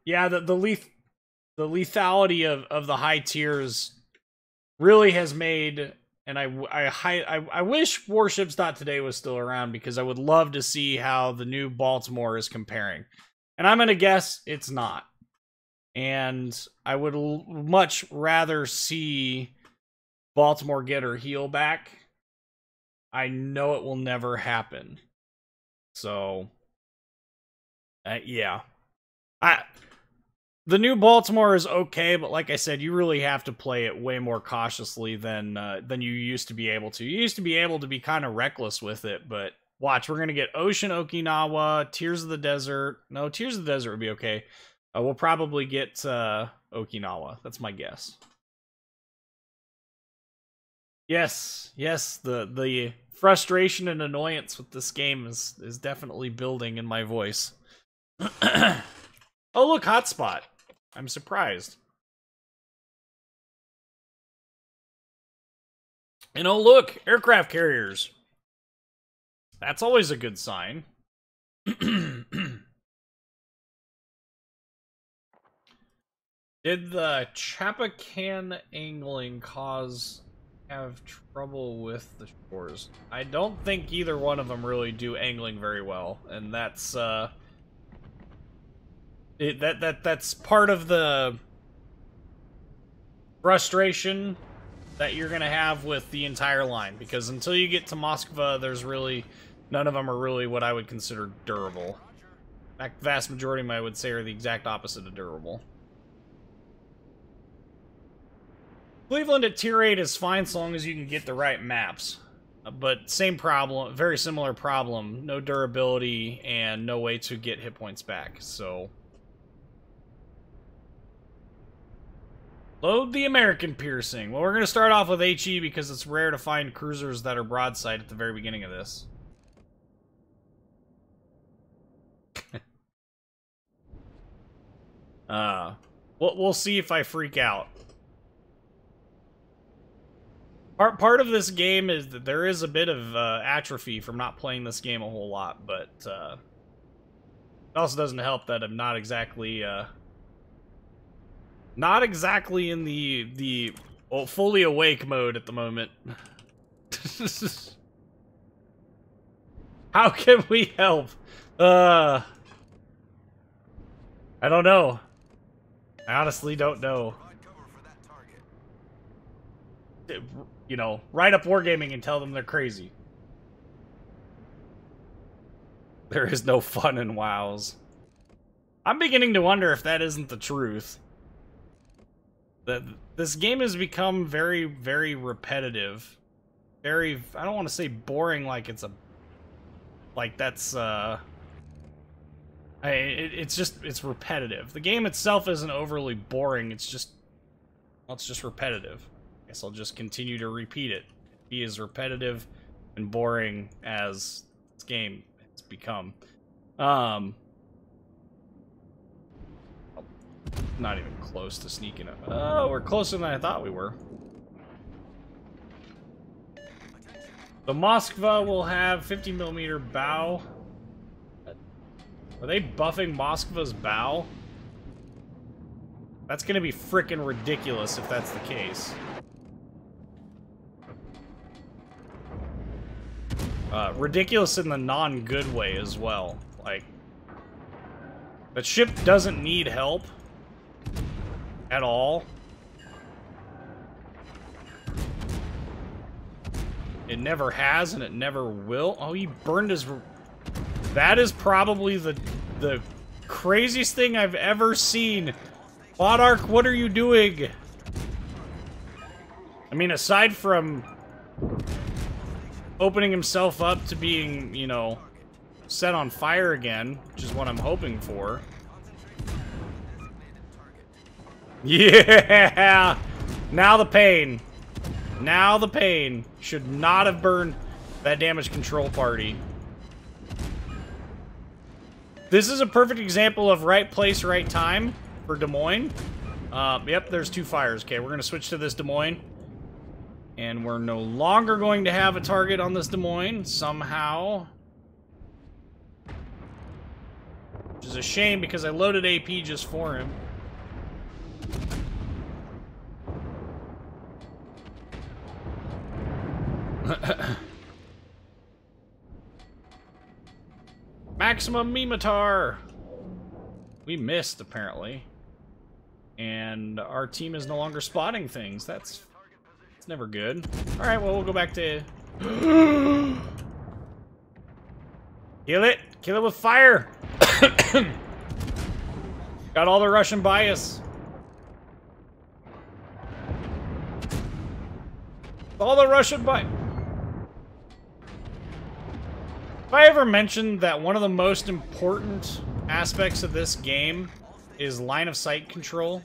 Speaker 1: yeah, the lethality of the high tiers really has made, and I wish Warships.today was still around because I would love to see how the new Baltimore is comparing. And I'm gonna guess it's not. And I would much rather see Baltimore get her heel back. I know it will never happen. So, yeah. The new Baltimore is okay, but like I said, you really have to play it way more cautiously than you used to be able to. You used to be able to be kind of reckless with it, but watch, we're going to get Ocean Okinawa, Tears of the Desert. No, Tears of the Desert would be okay. We'll probably get Okinawa. That's my guess. Yes, the frustration and annoyance with this game is definitely building in my voice. Oh, look, hotspot. I'm surprised. And oh, look, aircraft carriers. That's always a good sign. Did the Chapacan angling have trouble with the shores? I don't think either one of them really do angling very well, and that's that's part of the frustration that you're gonna have with the entire line, because until you get to Moskva, there's really none of them are really what I would consider durable. In fact, the vast majority of them I would say are the exact opposite of durable. Cleveland at tier 8 is fine so long as you can get the right maps. But same problem, very similar problem. No durability and no way to get hit points back, so... Load the American piercing. Well, we're going to start off with HE because it's rare to find cruisers that are broadside at the very beginning of this. We'll see if I freak out. Part of this game is that there is a bit of atrophy from not playing this game a whole lot, but it also doesn't help that I'm not exactly in the fully awake mode at the moment. How can we help? I don't know. I honestly don't know. You know, write up Wargaming and tell them they're crazy. There is no fun in WoWs. I'm beginning to wonder if that isn't the truth. That this game has become very, very repetitive. Very, I don't want to say boring like it's a... Like that's, it's just, it's repetitive. The game itself isn't overly boring, it's just... Well, it's just repetitive. I guess I'll just continue to repeat it. Be as repetitive and boring as this game has become. Not even close to sneaking up. Oh, we're closer than I thought we were. The Moskva will have 50mm bow. Are they buffing Moskva's bow? That's gonna be frickin' ridiculous if that's the case. Ridiculous in the non-good way as well. Like, the ship doesn't need help at all. It never has, and it never will. Oh, he burned his... That is probably the craziest thing I've ever seen. Bodark, what are you doing? I mean, aside from opening himself up to being, you know, set on fire again, which is what I'm hoping for. Yeah! Now the pain. Now the pain. Should not have burned that damage control party. This is a perfect example of right place, right time for Des Moines. Yep, there's two fires. Okay, we're going to switch to this Des Moines. And we're no longer going to have a target on this Des Moines, somehow. Which is a shame, because I loaded AP just for him. Maximum Mimitar! We missed, apparently. And our team is no longer spotting things. That's never good. Alright, well, we'll go back to... Kill it! Kill it with fire! Got all the Russian bias. All the Russian bias. Have I ever mentioned that one of the most important aspects of this game is line of sight control?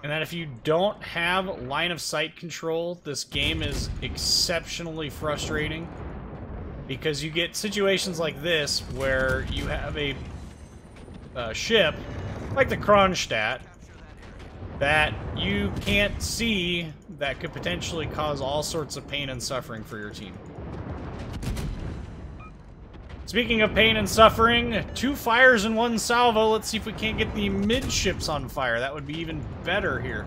Speaker 1: And that if you don't have line of sight control, this game is exceptionally frustrating. Because you get situations like this, where you have a ship, like the Kronstadt, that you can't see, that could potentially cause all sorts of pain and suffering for your team. Speaking of pain and suffering, 2 fires in 1 salvo. Let's see if we can't get the midships on fire. That would be even better here.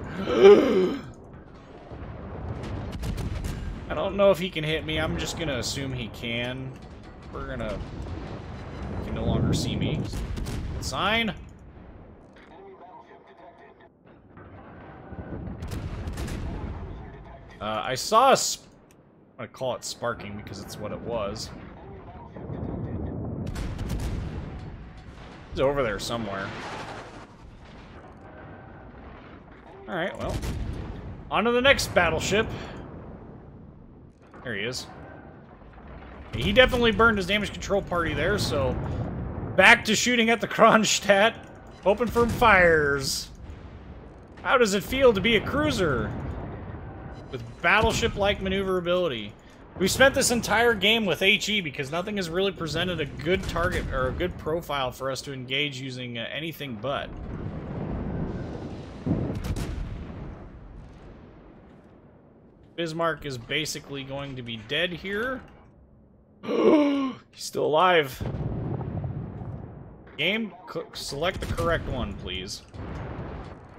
Speaker 1: I don't know if he can hit me. I'm just gonna assume he can. We're gonna... He can no longer see me. Sign. I saw a... I'm gonna call it sparking because it's what it was. He's over there somewhere. Alright, well. On to the next battleship. There he is. He definitely burned his damage control party there, so... Back to shooting at the Kronstadt. Open for fires. How does it feel to be a cruiser? With battleship-like maneuverability. We spent this entire game with HE because nothing has really presented a good target or a good profile for us to engage using anything but. Bismarck is basically going to be dead here. He's still alive. Game, select the correct one, please.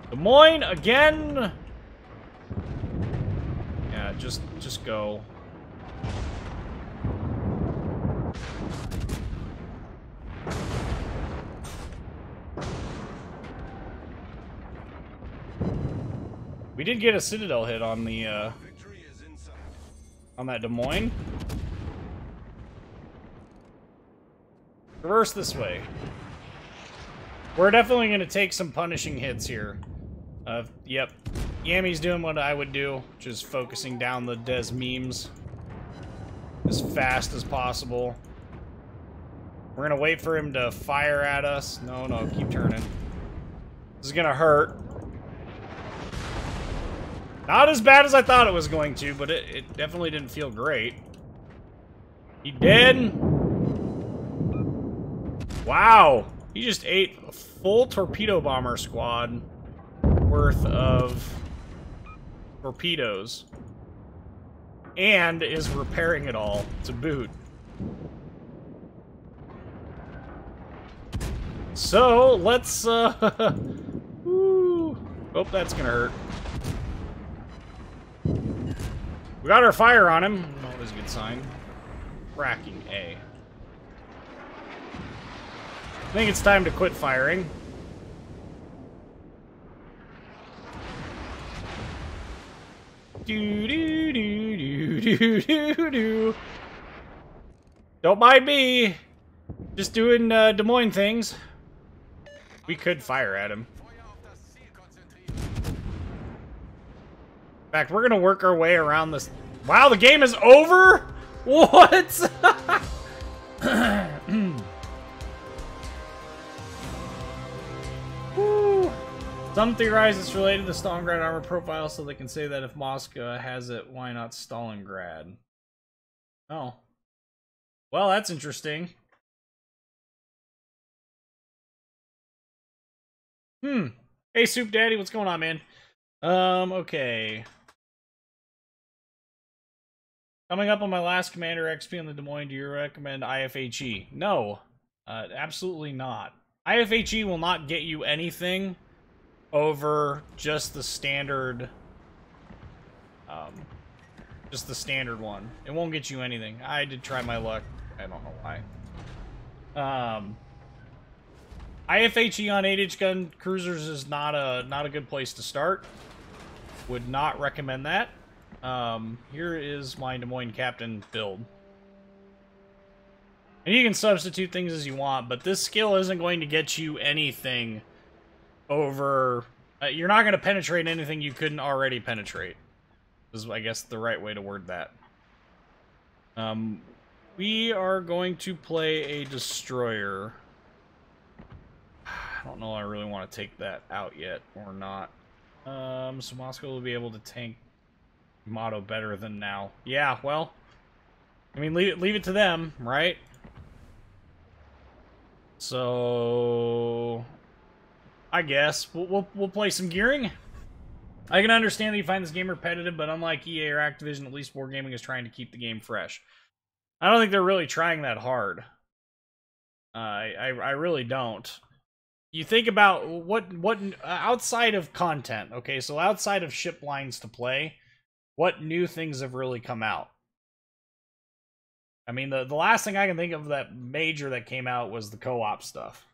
Speaker 1: Des Moines again. Yeah, just did get a Citadel hit on the, on that Des Moines. Reverse this way. We're definitely going to take some punishing hits here. Yep. Yammy's doing what I would do, which is focusing down the Des memes as fast as possible. We're going to wait for him to fire at us. No, no, keep turning. This is going to hurt. Not as bad as I thought it was going to, but it definitely didn't feel great. He did. Wow. He just ate a full torpedo bomber squad worth of torpedoes. And is repairing it all to boot. So, let's, woo. Oh, that's gonna hurt. We got our fire on him. Always a good sign. Fracking A. I think it's time to quit firing. Do do do do do do do. Don't mind me. Just doing Des Moines things. We could fire at him. In fact, we're gonna work our way around this. Wow, the game is over? What? Some theorize it's related to Stalingrad armor profile, so they can say that if Moscow has it, why not Stalingrad? Oh. Well, that's interesting. Hey, Soup Daddy, what's going on, man? Okay. Coming up on my last Commander XP on the Des Moines, do you recommend IFHE? No. Absolutely not. IFHE will not get you anything over just the standard one. It won't get you anything. I did try my luck. I don't know why. IFHE on 8-inch gun cruisers is not a good place to start. Would not recommend that. Here is my Des Moines Captain build. And you can substitute things as you want, but this skill isn't going to get you anything over... you're not going to penetrate anything you couldn't already penetrate. Is, I guess, the right way to word that. We are going to play a destroyer. I don't know I really want to take that out yet, or not. So Moscow will be able to tank Motto better than now. Yeah, well... I mean, leave it to them, right? So... I guess. We'll play some gearing. I can understand that you find this game repetitive, but unlike EA or Activision, at least Wargaming is trying to keep the game fresh. I don't think they're really trying that hard. I really don't. You think about what outside of content, okay, so outside of ship lines to play, what new things have really come out? I mean, the last thing I can think of that major that came out was the co-op stuff.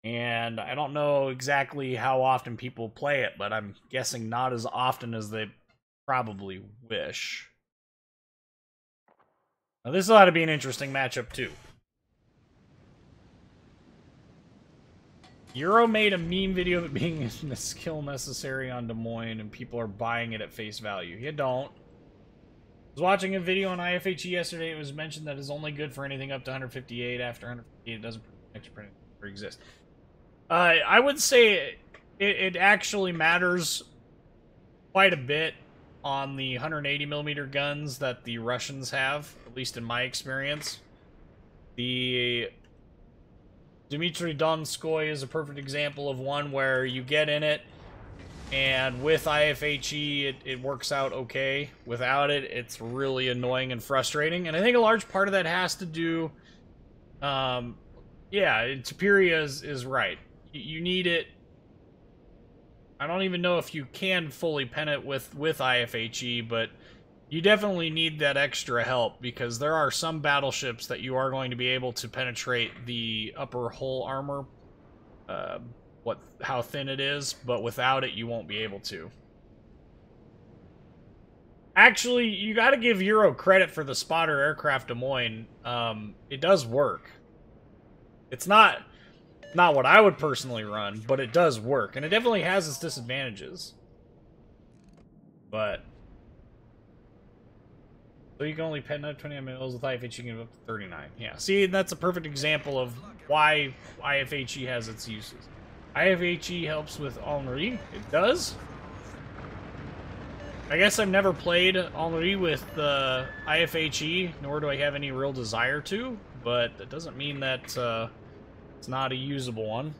Speaker 1: And I don't know exactly how often people play it, but I'm guessing not as often as they probably wish. Now, this ought to be an interesting matchup, too. Euro made a meme video of it being a skill necessary on Des Moines, and people are buying it at face value. You don't. I was watching a video on IFHE yesterday. It was mentioned that it's only good for anything up to 158. After 158, it doesn't exist. I would say it actually matters quite a bit on the 180mm guns that the Russians have, at least in my experience. The Dmitry Donskoy is a perfect example of one where you get in it, and with IFHE, it works out okay. Without it, it's really annoying and frustrating. And I think a large part of that has to do... yeah, Superior is right. You need it. I don't even know if you can fully pen it with IFHE, but you definitely need that extra help, because there are some battleships that you are going to be able to penetrate the upper hull armor, how thin it is, but without it you won't be able to. Actually, you got to give Euro credit for the spotter aircraft Des Moines. It does work. It's not what I would personally run, but it does work, and it definitely has its disadvantages. But so you can only pet another 29 mils with IFHE, you can get up to 39. Yeah, see, that's a perfect example of why IFHE has its uses. IFHE helps with Henri. It does. I guess I've never played Henri with IFHE, nor do I have any real desire to, but that doesn't mean that it's not a usable one.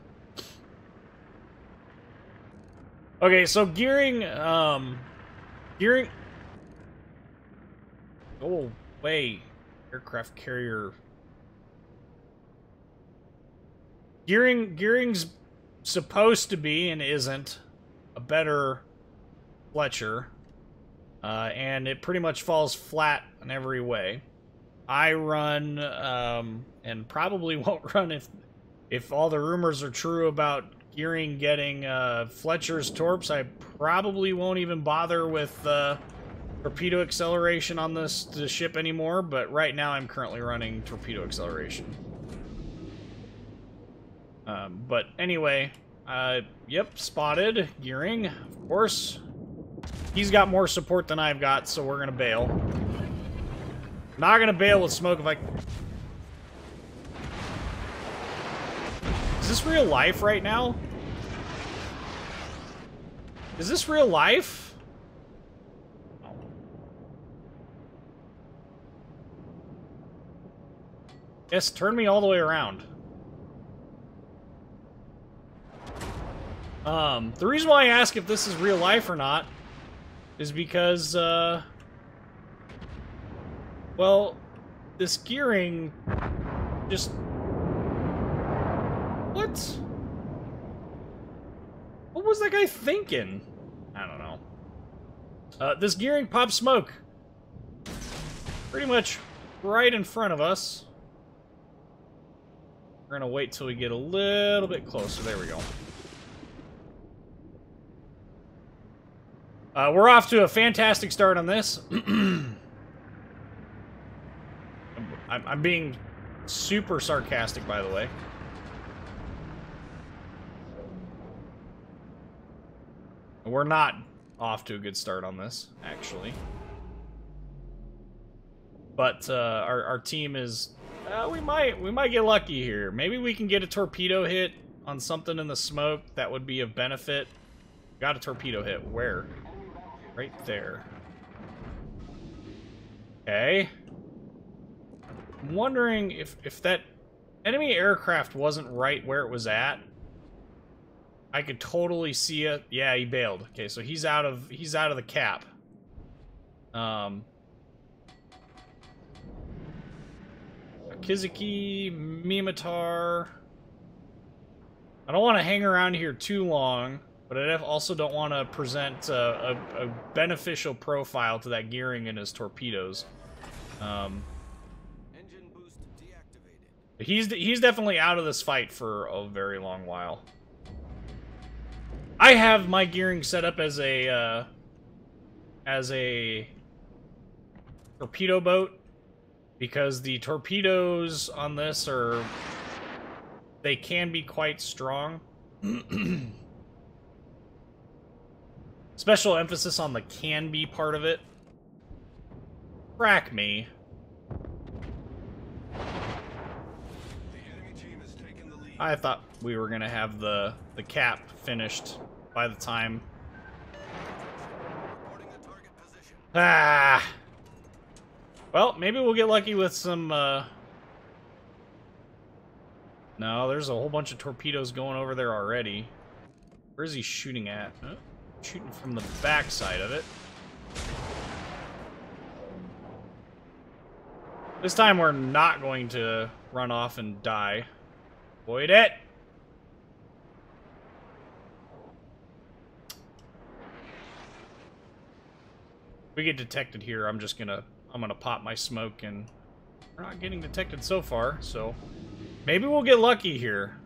Speaker 1: Okay, so gearing, Go away, aircraft carrier. Gearing's supposed to be, and isn't, a better Fletcher. And it pretty much falls flat in every way. I run, and probably won't run if all the rumors are true about Gearing getting Fletcher's torps. I probably won't even bother with torpedo acceleration on the ship anymore, but right now I'm currently running torpedo acceleration. But anyway, yep, spotted. Gearing, of course. He's got more support than I've got, so we're gonna bail. Not gonna bail with smoke if I... Is this real life right now? Is this real life? Oh. Yes, turn me all the way around. The reason why I ask if this is real life or not is because, well, this gearing just... What? What was that guy thinking? I don't know. This gearing pops smoke. Pretty much right in front of us. We're gonna wait till we get a little bit closer. There we go. We're off to a fantastic start on this. I'm being super sarcastic, by the way. We're not off to a good start on this, actually. But our team is... we might get lucky here. Maybe we can get a torpedo hit on something in the smoke that would be of benefit. Got a torpedo hit. Where? Right there. Okay. I'm wondering if that enemy aircraft wasn't right where it was at. I could totally see it. Yeah, he bailed. Okay, so he's out of the cap. Kizaki, Mimitar. I don't want to hang around here too long, but I also don't want to present a beneficial profile to that gearing in his torpedoes.
Speaker 3: Engine boost deactivated.
Speaker 1: He's definitely out of this fight for a very long while. I have my gearing set up as a torpedo boat because the torpedoes on this they can be quite strong. Special emphasis on the can be part of it. Crack me. I thought we were gonna have the cap finished by the time. Ah. Well, maybe we'll get lucky with some. No, there's a whole bunch of torpedoes going over there already. Where is he shooting at? Shooting from the back side of it. This time we're not going to run off and die. Avoid it! If we get detected here, I'm gonna pop my smoke, and we're not getting detected so far, so maybe we'll get lucky here.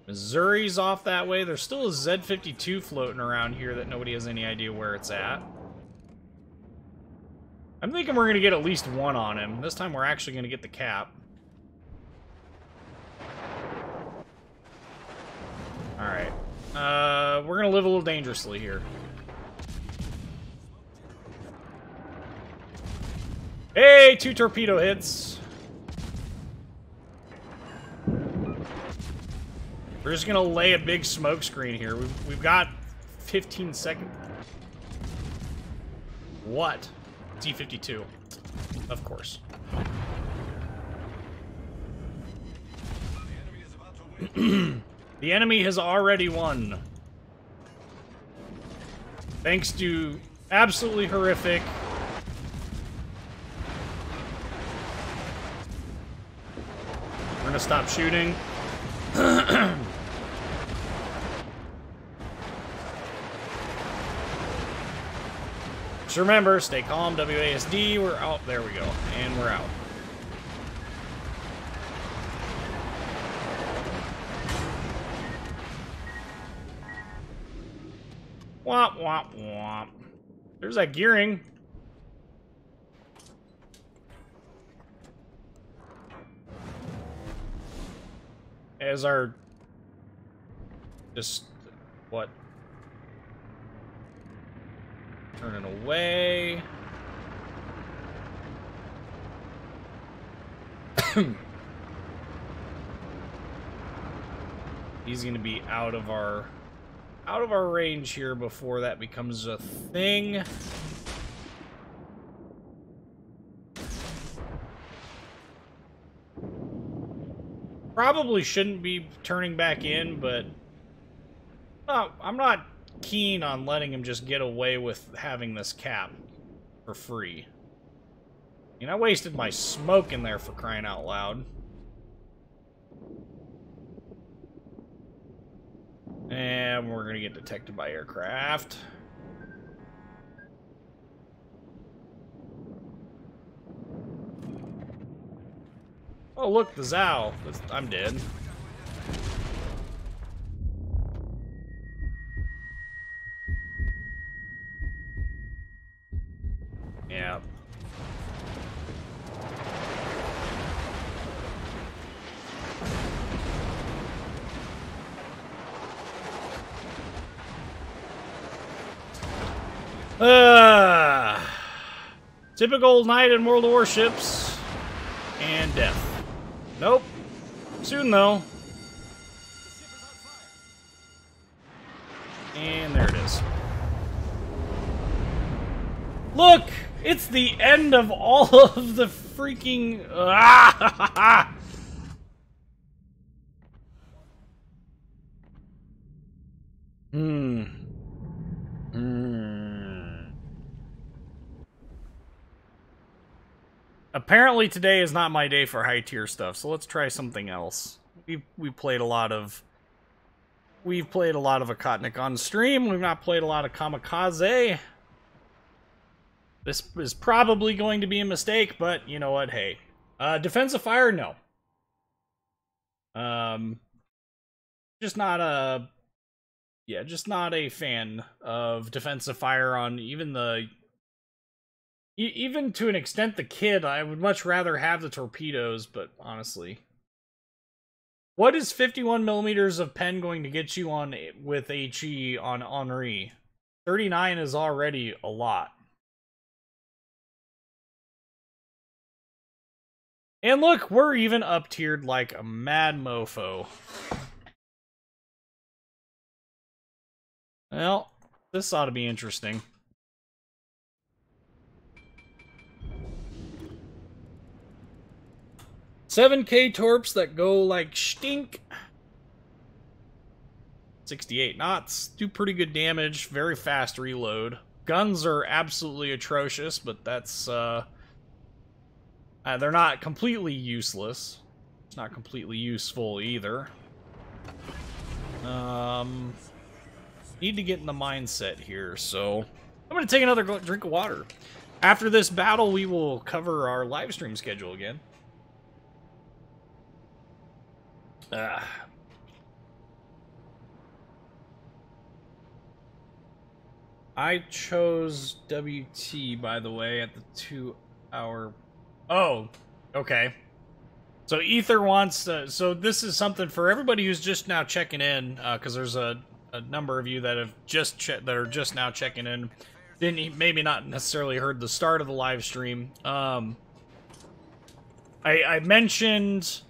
Speaker 1: Missouri's off that way. There's still a Z-52 floating around here that nobody has any idea where it's at. I'm thinking we're going to get at least one on him. This time we're actually going to get the cap. Alright. We're going to live a little dangerously here. Hey, 2 torpedo hits. We're just gonna lay a big smoke screen here. We've got 15 seconds. What? T-52. Of course. The enemy has already won. Thanks to absolutely horrific. We're gonna stop shooting. Just remember, stay calm, WASD, we're out, there we go, and we're out. Womp, womp, womp. There's that gearing. As our... Just... What? Turning away. He's gonna be out of our range here before that becomes a thing. Probably shouldn't be turning back in, but I'm not keen on letting him just get away with having this cap for free. I mean, I wasted my smoke in there, for crying out loud. And we're gonna get detected by aircraft. Oh, look, the Zao. I'm dead. Yeah. Typical night in World of Warships. And death. Nope. Soon, though. And there it is. Look! It's the end of all of the freaking... Apparently today is not my day for high tier stuff, so let's try something else. We've played a lot of Akotnik on stream. We've not played a lot of Kamikaze. This is probably going to be a mistake, but you know what? Hey, defensive fire, no. Just not a fan of defensive fire on even to an extent the kid. I would much rather have the torpedoes, but honestly, what is 51 millimeters of pen going to get you on with HE on Henri? 39 is already a lot. And look, we're even up-tiered like a mad mofo. Well, this ought to be interesting. 7K torps that go like stink. 68 knots, do pretty good damage, very fast reload. Guns are absolutely atrocious, but that's, they're not completely useless. It's not completely useful either. Need to get in the mindset here, so I'm gonna take another drink of water. After this battle, we will cover our live stream schedule again. I chose WT, by the way, at the 2-hour... Oh, okay. So Ether wants to... So this is something for everybody who's just now checking in, because there's a number of you that have that are just now checking in. Maybe not necessarily heard the start of the live stream. I mentioned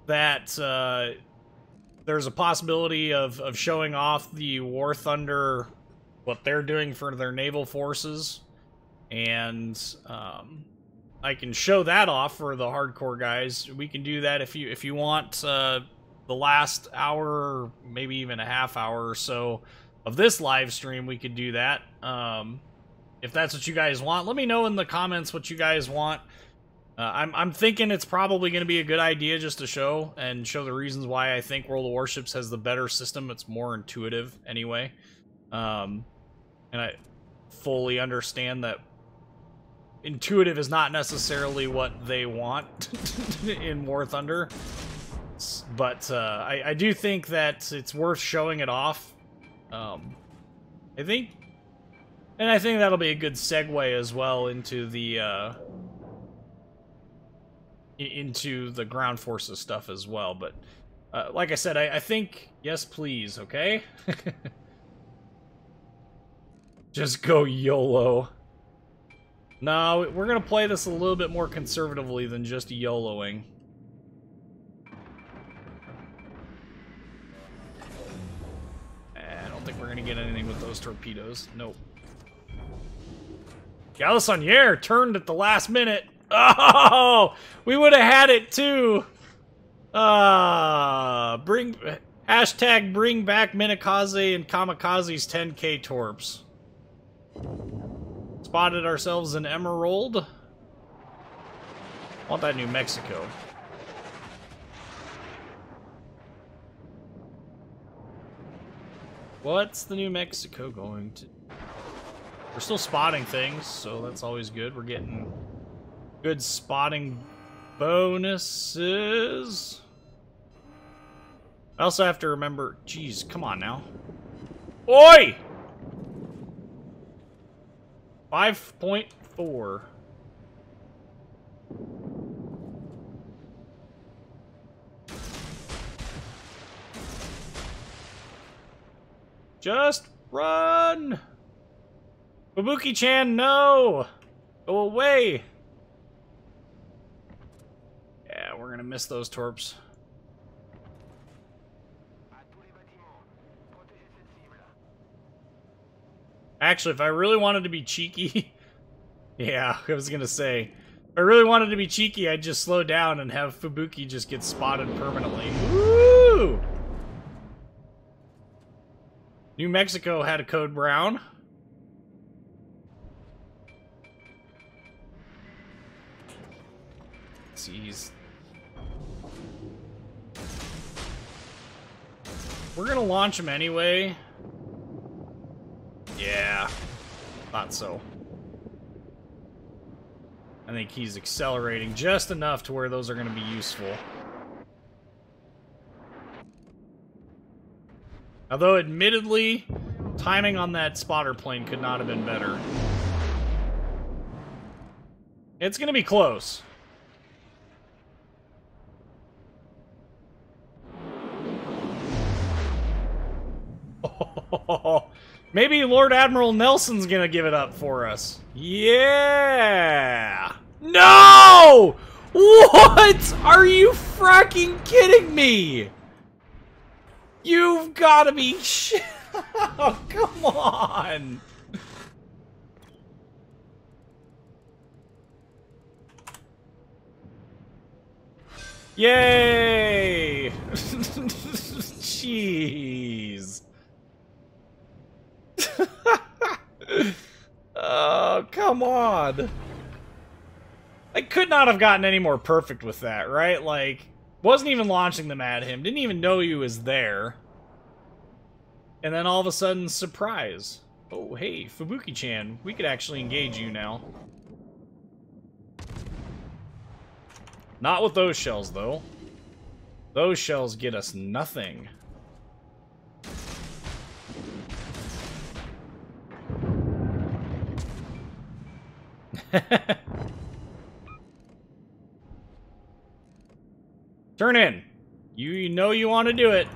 Speaker 1: that there's a possibility of showing off the War Thunder, what they're doing for their naval forces, and I can show that off for the hardcore guys. We can do that if you want the last hour, maybe even a half hour or so of this live stream. We could do that if that's what you guys want. Let me know in the comments what you guys want. I'm thinking it's probably going to be a good idea just to show the reasons why I think World of Warships has the better system. It's more intuitive anyway. And I fully understand that intuitive is not necessarily what they want in War Thunder. But I do think that it's worth showing it off. I think that'll be a good segue as well into the ground forces stuff as well. But like I said, I think yes, please, okay? Just go YOLO. No, we're gonna play this a little bit more conservatively than just YOLOing. I don't think we're gonna get anything with those torpedoes. Nope. Galissoniere turned at the last minute. Oh, we would have had it too. Hashtag bring back Minakaze and Kamikaze's 10K torps. Spotted ourselves an Emerald. Want that New Mexico. What's the New Mexico going to... We're still spotting things, so that's always good. We're getting good spotting bonuses. I also have to remember... Geez, come on now. Oi! 5.4. Just run! Fubuki-chan, no! Go away! Yeah, we're gonna miss those torps. Actually, if I really wanted to be cheeky... yeah, I was gonna say. If I really wanted to be cheeky, I'd just slow down and have Fubuki just get spotted permanently. Woo! New Mexico had a code brown. Jeez. We're gonna launch him anyway. Yeah, thought so. I think he's accelerating just enough to where those are going to be useful. Although, admittedly, timing on that spotter plane could not have been better. It's going to be close. Maybe Lord Admiral Nelson's gonna give it up for us. Yeah! No! What? Are you fracking kidding me? You've gotta be shit. Oh, come on. Yay! Jeez. Oh, come on. I could not have gotten any more perfect with that, right? Like, wasn't even launching them at him. Didn't even know he was there. And then all of a sudden, surprise. Oh, hey, Fubuki-chan. We could actually engage you now. Not with those shells, though. Those shells get us nothing. Turn in. You know you want to do it.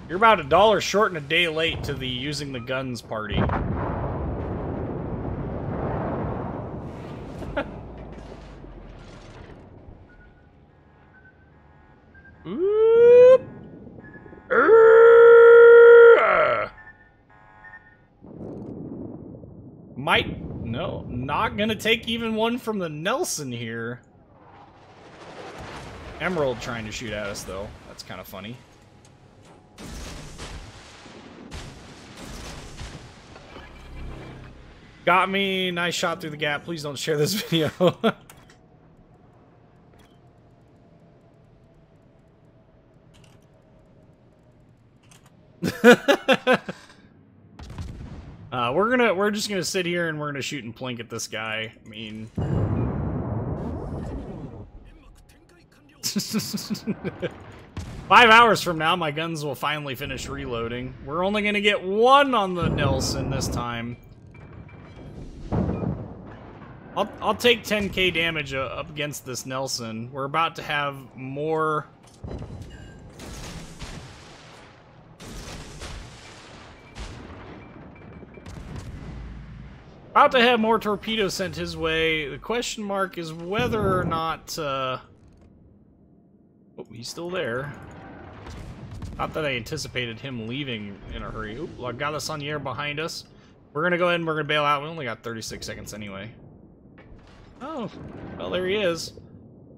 Speaker 1: You're about $1 short and a day late to the using the guns party. Oop. No, not gonna take even one from the Nelson here. Emerald trying to shoot at us, though. That's kind of funny. Got me. Nice shot through the gap. Please don't share this video. We're just gonna sit here and we're gonna shoot and plink at this guy. I mean, 5 hours from now, my guns will finally finish reloading. We're only gonna get one on the Nelson this time. I'll take 10k damage up against this Nelson. We're about to have more. About to have more torpedoes sent his way. The question mark is whether or not, oh, he's still there. Not that I anticipated him leaving in a hurry. Oop, I got us on the air behind us. We're gonna go ahead and we're gonna bail out. We only got 36 seconds anyway. Oh, well, there he is.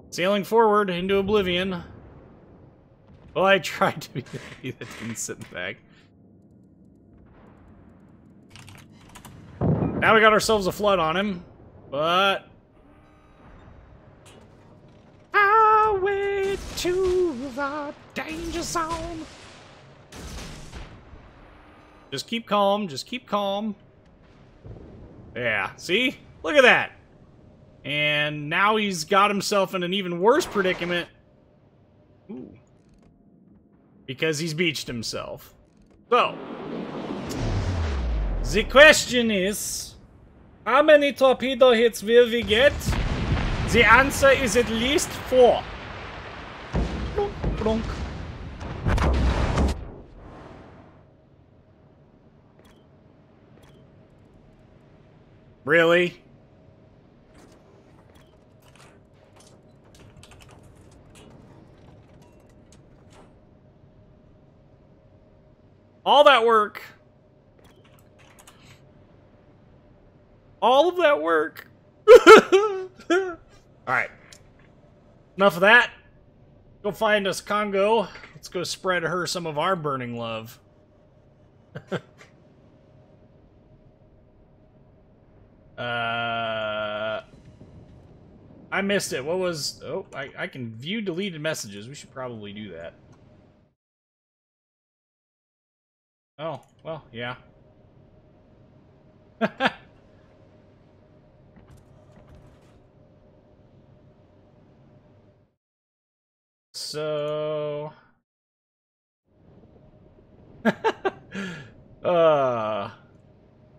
Speaker 1: Sailing forward into oblivion. Well, I tried to be the that didn't sit in the bag. Now we got ourselves a flood on him, but highway to the danger zone. Just keep calm, just keep calm. Yeah, see? Look at that. And now he's got himself in an even worse predicament. Ooh. Because he's beached himself. So, the question is, how many torpedo hits will we get? The answer is at least 4. Plonk, plonk. Really? All that work. All of that work. Alright. Enough of that. Go find us Congo. Let's go spread her some of our burning love. I missed it. What was... Oh, I can view deleted messages. We should probably do that. Oh, well, yeah. So...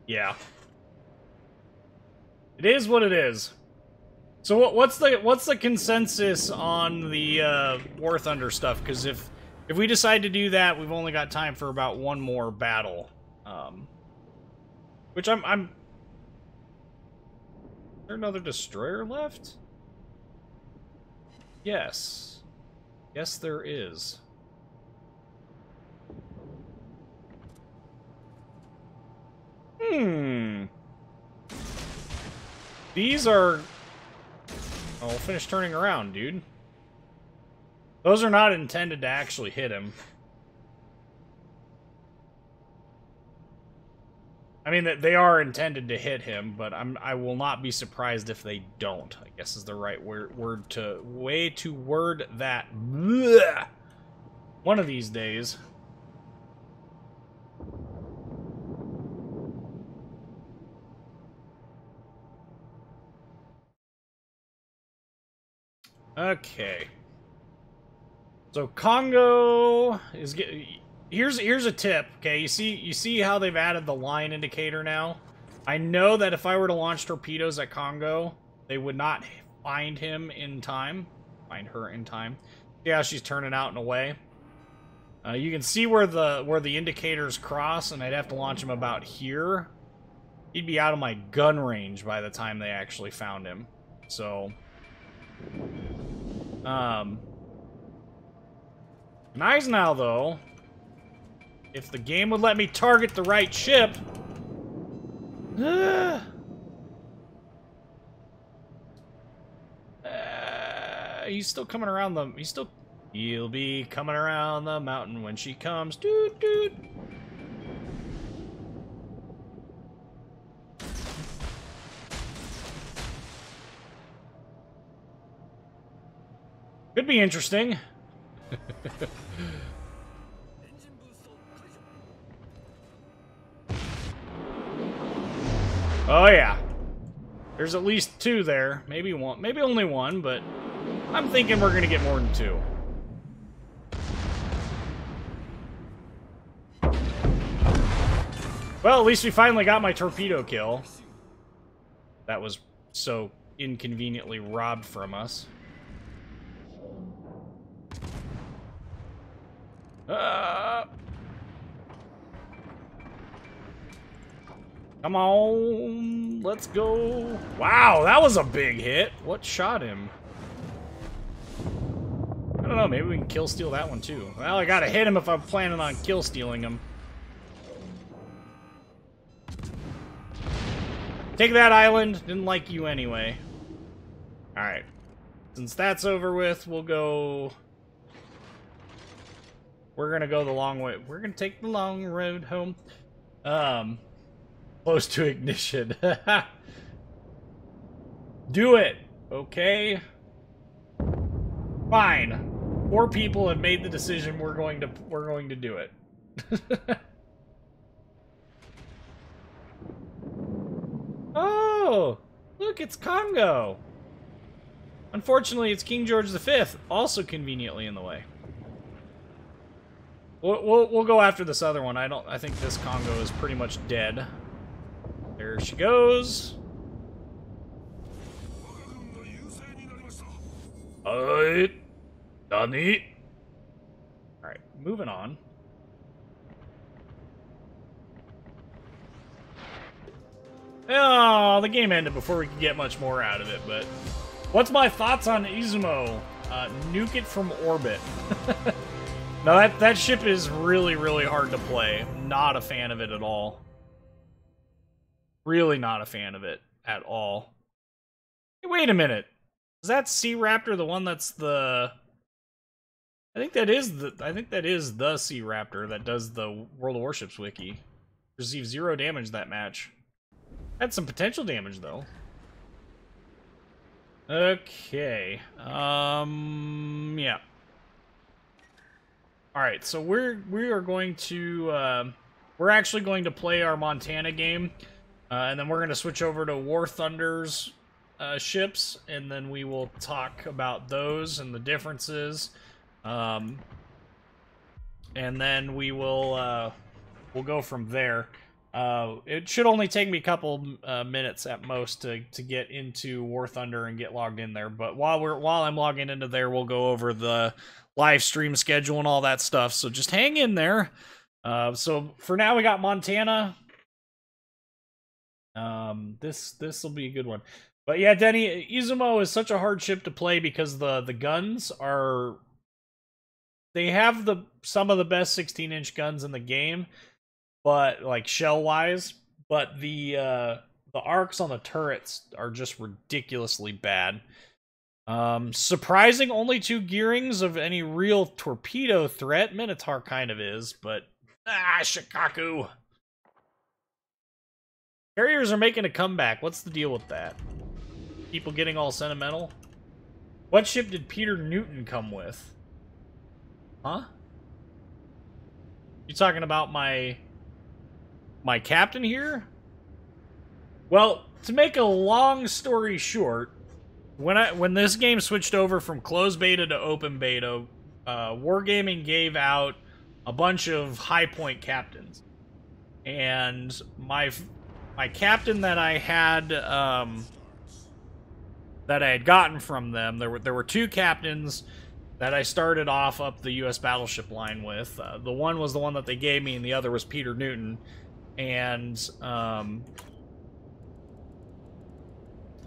Speaker 1: yeah. It is what it is. So what's the consensus on the War Thunder stuff? Because if we decide to do that, we've only got time for about one more battle. Which I'm... Is there another destroyer left? Yes. Yes, there is. These are... Oh, we'll finish turning around, dude. Those are not intended to actually hit him. I mean, they are intended to hit him, but I will not be surprised if they don't, I guess is the right way to word that. Blech. One of these days. Okay. So Congo is here's a tip, okay? You see how they've added the line indicator now? I know that if I were to launch torpedoes at Congo, they would not find him in time. Find her in time. Yeah, she's turning out and away. You can see where the indicators cross, and I'd have to launch him about here. He'd be out of my gun range by the time they actually found him. So, nice now, though. If the game would let me target the right ship... he's still coming around the... He'll be coming around the mountain when she comes. Doot, doot. Could be interesting. Oh yeah. There's at least 2 there. Maybe one. Maybe only 1, but I'm thinking we're gonna get more than 2. Well, at least we finally got my torpedo kill. That was so inconveniently robbed from us. Come on, let's go. Wow, that was a big hit. What shot him? I don't know, maybe we can kill steal that one too. Well, I gotta hit him if I'm planning on kill stealing him. Take that island. Didn't like you anyway. Alright. Since that's over with, we'll go... We're gonna go the long way. We're gonna take the long road home. Close to ignition. Do it! Okay? Fine. 4 people have made the decision we're going to do it. Oh! Look, it's Congo! Unfortunately, it's King George V, also conveniently in the way. We'll go after this other one. I think this Congo is pretty much dead. There she goes. Alright. Done. Alright, moving on. Oh, the game ended before we could get much more out of it, but... What's my thoughts on Izumo? Nuke it from orbit. No, that ship is really, really hard to play. Not a fan of it at all. Really not a fan of it at all. Hey, wait a minute. Is that Sea Raptor the one that's the... I think that is the Sea Raptor that does the World of Warships wiki. Received 0 damage that match. Had some potential damage though. Okay. Yeah. Alright, so we are going to we're actually going to play our Montana game. And then we're going to switch over to War Thunder's ships, and then we will talk about those and the differences. And then we will we'll go from there. It should only take me a couple minutes at most to get into War Thunder and get logged in there. But while I'm logging into there, we'll go over the live stream schedule and all that stuff. So just hang in there. So for now, we got Montana. This will be a good one. But yeah, Denny, Izumo is such a hard ship to play because the guns are... They have some of the best 16-inch guns in the game, but like shell-wise, but the arcs on the turrets are just ridiculously bad. Surprising only 2 gearings of any real torpedo threat. Minotaur kind of is, but Shikaku. Carriers are making a comeback. What's the deal with that? People getting all sentimental? What ship did Peter Newton come with? Huh? You talking about my captain here? Well, to make a long story short, when this game switched over from closed beta to open beta, Wargaming gave out a bunch of high point captains, and my captain that I had gotten from them. There were two captains that I started off up the U.S. battleship line with. The one was the one that they gave me, and the other was Peter Newton. And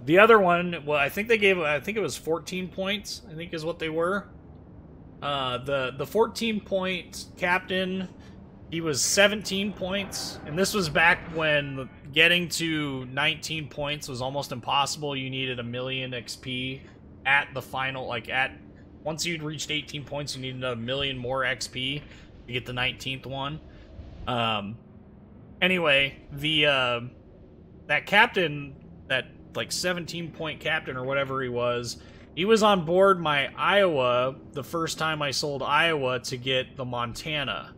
Speaker 1: the other one, well, I think it was 14 points, I think is what they were. The 14-point captain, he was 17 points, and this was back when getting to 19 points was almost impossible. You needed 1,000,000 XP at the final, once you'd reached 18 points, you needed 1,000,000 more XP to get the 19th one. Anyway, that captain, that 17-point captain or whatever he was on board my Iowa the first time I sold Iowa to get the Montana.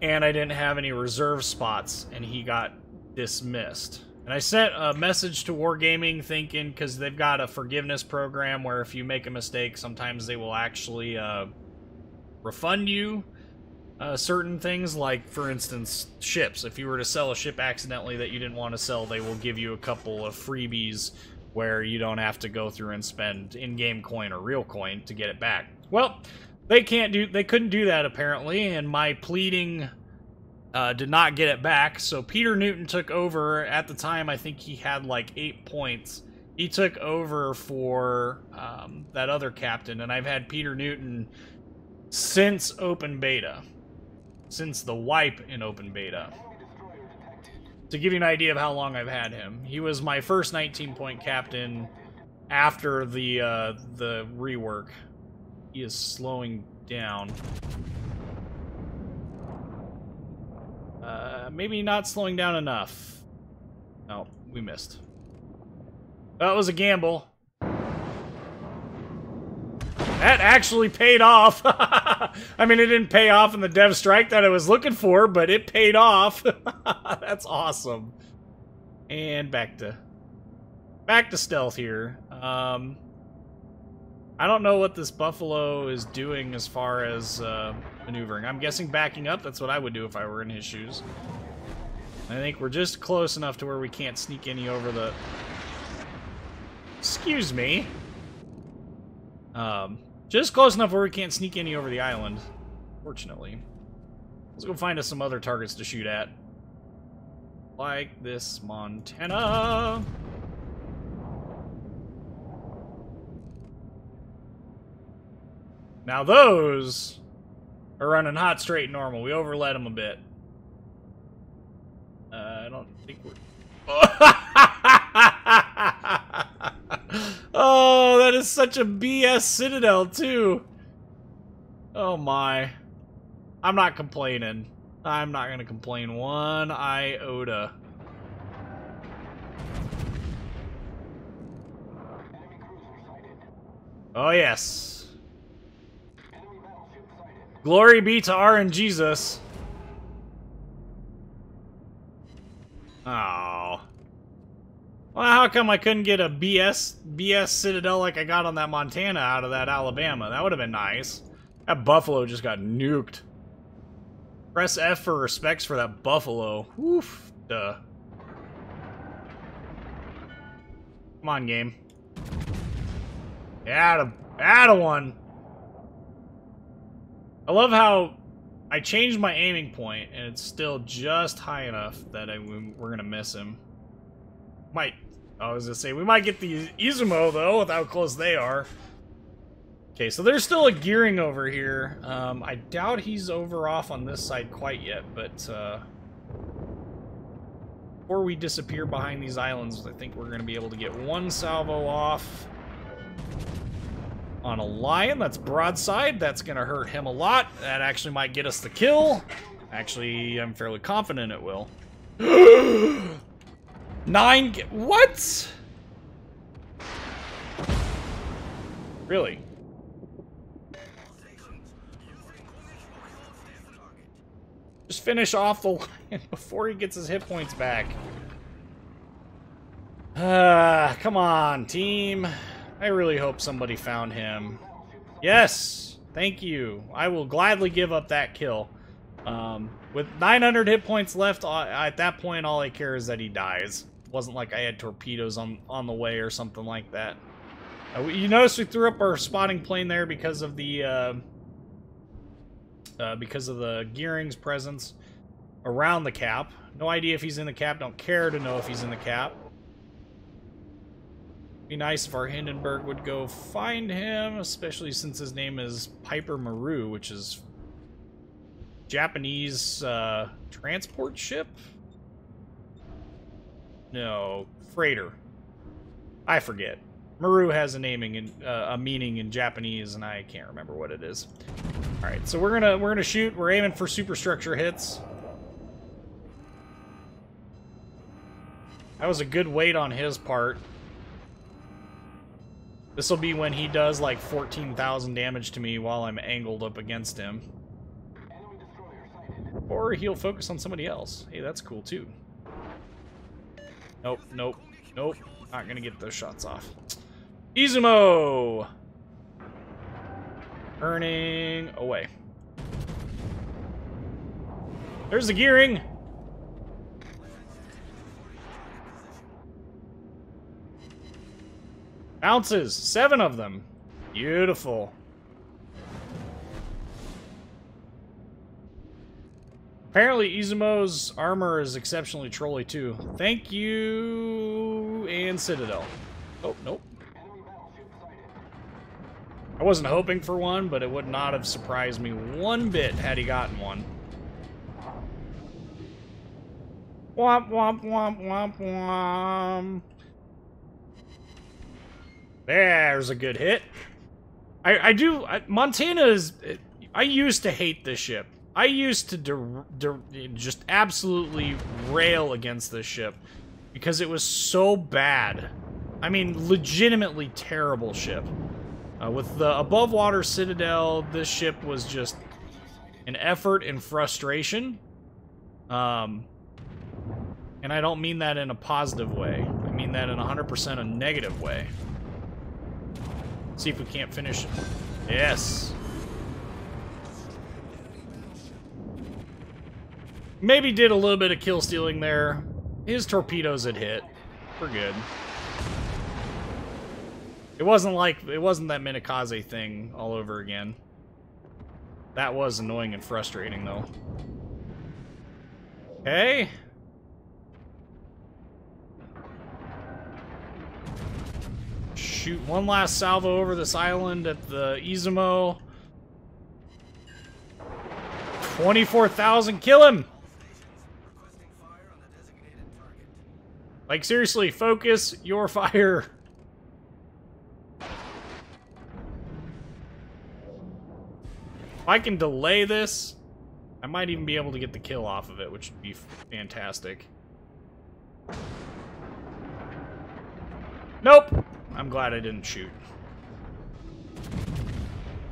Speaker 1: And I didn't have any reserve spots, and he got dismissed. And I sent a message to Wargaming thinking, because they've got a forgiveness program where if you make a mistake, sometimes they will actually refund you certain things, like, for instance, ships. If you were to sell a ship accidentally that you didn't want to sell, they will give you a couple of freebies where you don't have to go through and spend in-game coin or real coin to get it back. Well, they couldn't do that apparently, and my pleading did not get it back, so Peter Newton took over. At the time, I think he had 8 points. He took over for that other captain, and I've had Peter Newton since open beta. Since the wipe in open beta. To give you an idea of how long I've had him. He was my first 19-point captain after the rework. He is slowing down. Maybe not slowing down enough. No, we missed. That was a gamble. That actually paid off. I mean, it didn't pay off in the dev strike that I was looking for, but it paid off. That's awesome. And back to stealth here. I don't know what this Buffalo is doing as far as maneuvering. I'm guessing backing up. That's what I would do if I were in his shoes. I think we're just close enough to where we can't sneak any over the... Excuse me. Just close enough where we can't sneak any over the island. Fortunately. Let's go find us some other targets to shoot at. Like this Montana. Now those are running hot, straight, normal. We overlet them a bit. I don't think we're... Oh, that is such a BS Citadel, too. Oh, my. I'm not complaining. I'm not going to complain one iota. Oh, yes. Glory be to RNGesus. Oh. Well, how come I couldn't get a BS Citadel like I got on that Montana out of that Alabama? That would have been nice. That Buffalo just got nuked. Press F for respects for that Buffalo. Oof. Duh. Come on, game. Atta one. I love how I changed my aiming point, and it's still just high enough that we're going to miss him. I was going to say, we might get the Izumo, though, with how close they are. Okay, so there's still a gearing over here. I doubt he's over off on this side quite yet, but before we disappear behind these islands, I think we're going to be able to get one salvo off on a Lion. That's broadside. That's going to hurt him a lot. That actually might get us the kill. Actually, I'm fairly confident it will. 9... What? Really? Just finish off the Lion before he gets his hit points back. Come on, team. I really hope somebody found him. Yes! Thank you. I will gladly give up that kill. With 900 hit points left, at that point, all I care is that he dies. It wasn't like I had torpedoes on the way or something like that. You notice we threw up our spotting plane there because of the Gearing's presence around the cap. No idea if he's in the cap. Don't care to know if he's in the cap. Be nice if our Hindenburg would go find him, especially since his name is Piper Maru, which is Japanese transport ship? No, freighter. I forget. Maru has a naming in a meaning in Japanese, and I can't remember what it is. All right, so we're gonna shoot. We're aiming for superstructure hits. That was a good weight on his part. This will be when he does like 14,000 damage to me while I'm angled up against him. Or he'll focus on somebody else. Hey, that's cool too. Nope, nope, nope. Not gonna get those shots off. Izumo! Turning away. There's the gearing! Bounces! 7 of them. Beautiful. Apparently, Izumo's armor is exceptionally trolly, too. Thank you, and Citadel. Oh, nope. I wasn't hoping for one, but it would not have surprised me one bit had he gotten one. Womp, womp, womp, womp, womp. There's a good hit. Montana is... I used to hate this ship. I used to just absolutely rail against this ship because it was so bad. I mean, legitimately terrible ship. With the above water Citadel, this ship was just an effort and frustration. And I don't mean that in a positive way. I mean that in 100% a negative way. See if we can't finish it. Yes. Maybe did a little bit of kill stealing there. His torpedoes had hit. We're good. It wasn't that Minakaze thing all over again. That was annoying and frustrating though. Okay. Shoot one last salvo over this island at the Izumo. 24,000, kill him! Like, seriously, focus your fire. If I can delay this, I might even be able to get the kill off of it, which would be fantastic. Nope! I'm glad I didn't shoot.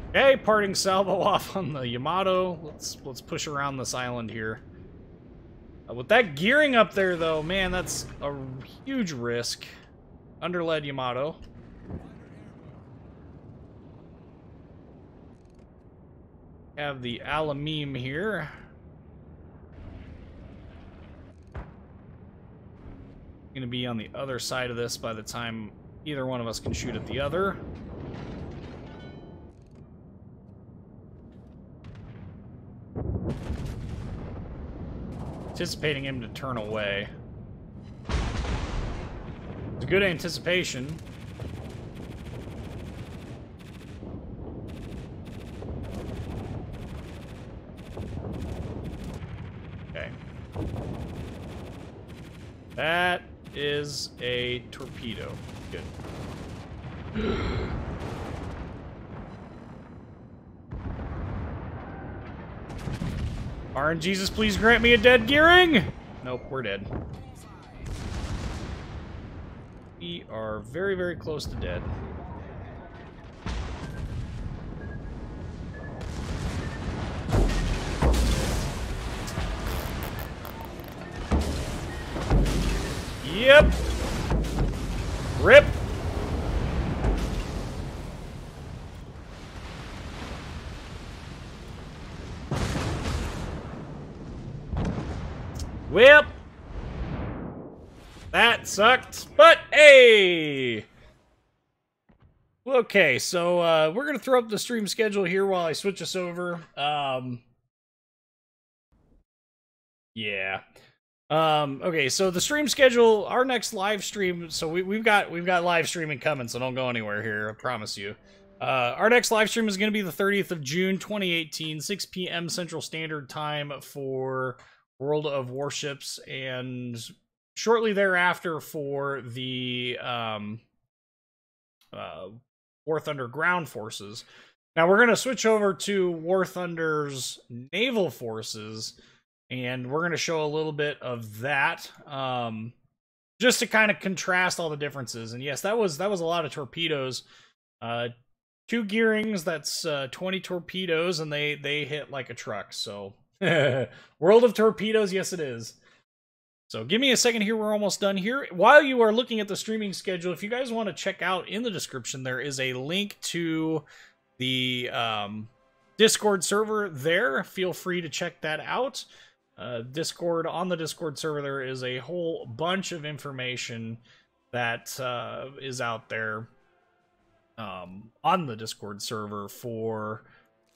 Speaker 1: Okay, parting salvo off on the Yamato. Let's push around this island here. With that gearing up there, though, man, that's a huge risk. Underlead Yamato. Have the Alamim here. Gonna be on the other side of this by the time either one of us can shoot at the other. Anticipating him to turn away. It's a good anticipation. Okay. That is a torpedo. Good. RNGesus, please grant me a dead gearing! Nope, we're dead. We are very, very close to dead. Yep! Rip! sucked, but hey! Okay, so we're going to throw up the stream schedule here while I switch us over. Yeah. Okay, so the stream schedule, our next live stream, so we've got live streaming coming, so don't go anywhere here, I promise you. Our next live stream is going to be the 30th of June, 2018, 6 p.m. Central Standard Time for World of Warships, and shortly thereafter for the War Thunder Ground Forces. Now we're going to switch over to War Thunder's Naval Forces, and we're going to show a little bit of that, just to kind of contrast all the differences. And yes, that was a lot of torpedoes. 2 gearings, that's 20 torpedoes, and they hit like a truck. So, World of Torpedoes, yes it is. So give me a second here, we're almost done here. While you are looking at the streaming schedule, if you guys want to check out, in the description there is a link to the Discord server there. Feel free to check that out. Discord, on the Discord server there is a whole bunch of information that is out there on the Discord server for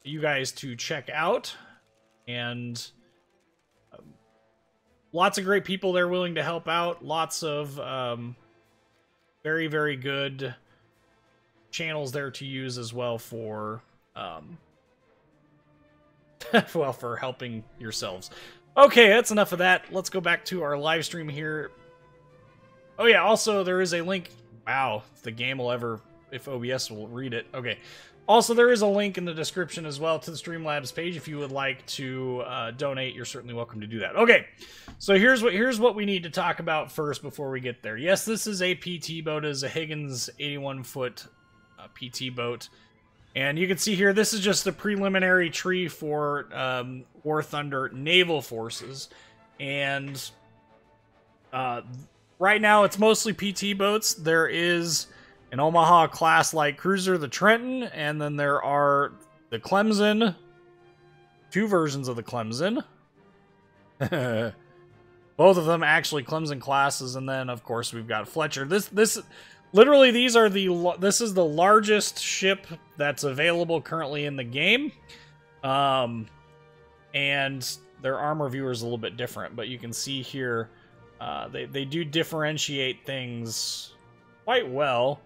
Speaker 1: you guys to check out, and lots of great people there willing to help out. Lots of very, very good channels there to use as well for well, for helping yourselves. Okay, that's enough of that. Let's go back to our live stream here. Oh yeah, also there is a link. Wow, if the game will ever, if OBS will read it. Okay. Also, there is a link in the description as well to the Streamlabs page. If you would like to donate, you're certainly welcome to do that. Okay, so here's what we need to talk about first before we get there. Yes, this is a PT boat. It is a Higgins 81-foot PT boat. And you can see here, this is just a preliminary tree for War Thunder Naval Forces. And right now, it's mostly PT boats. There is an Omaha class light cruiser, the Trenton, and then there are the Clemson, 2 versions of the Clemson. Both of them actually Clemson classes, and then of course we've got Fletcher. This literally, this is the largest ship that's available currently in the game, and their armor viewer is a little bit different, but you can see here they do differentiate things quite well.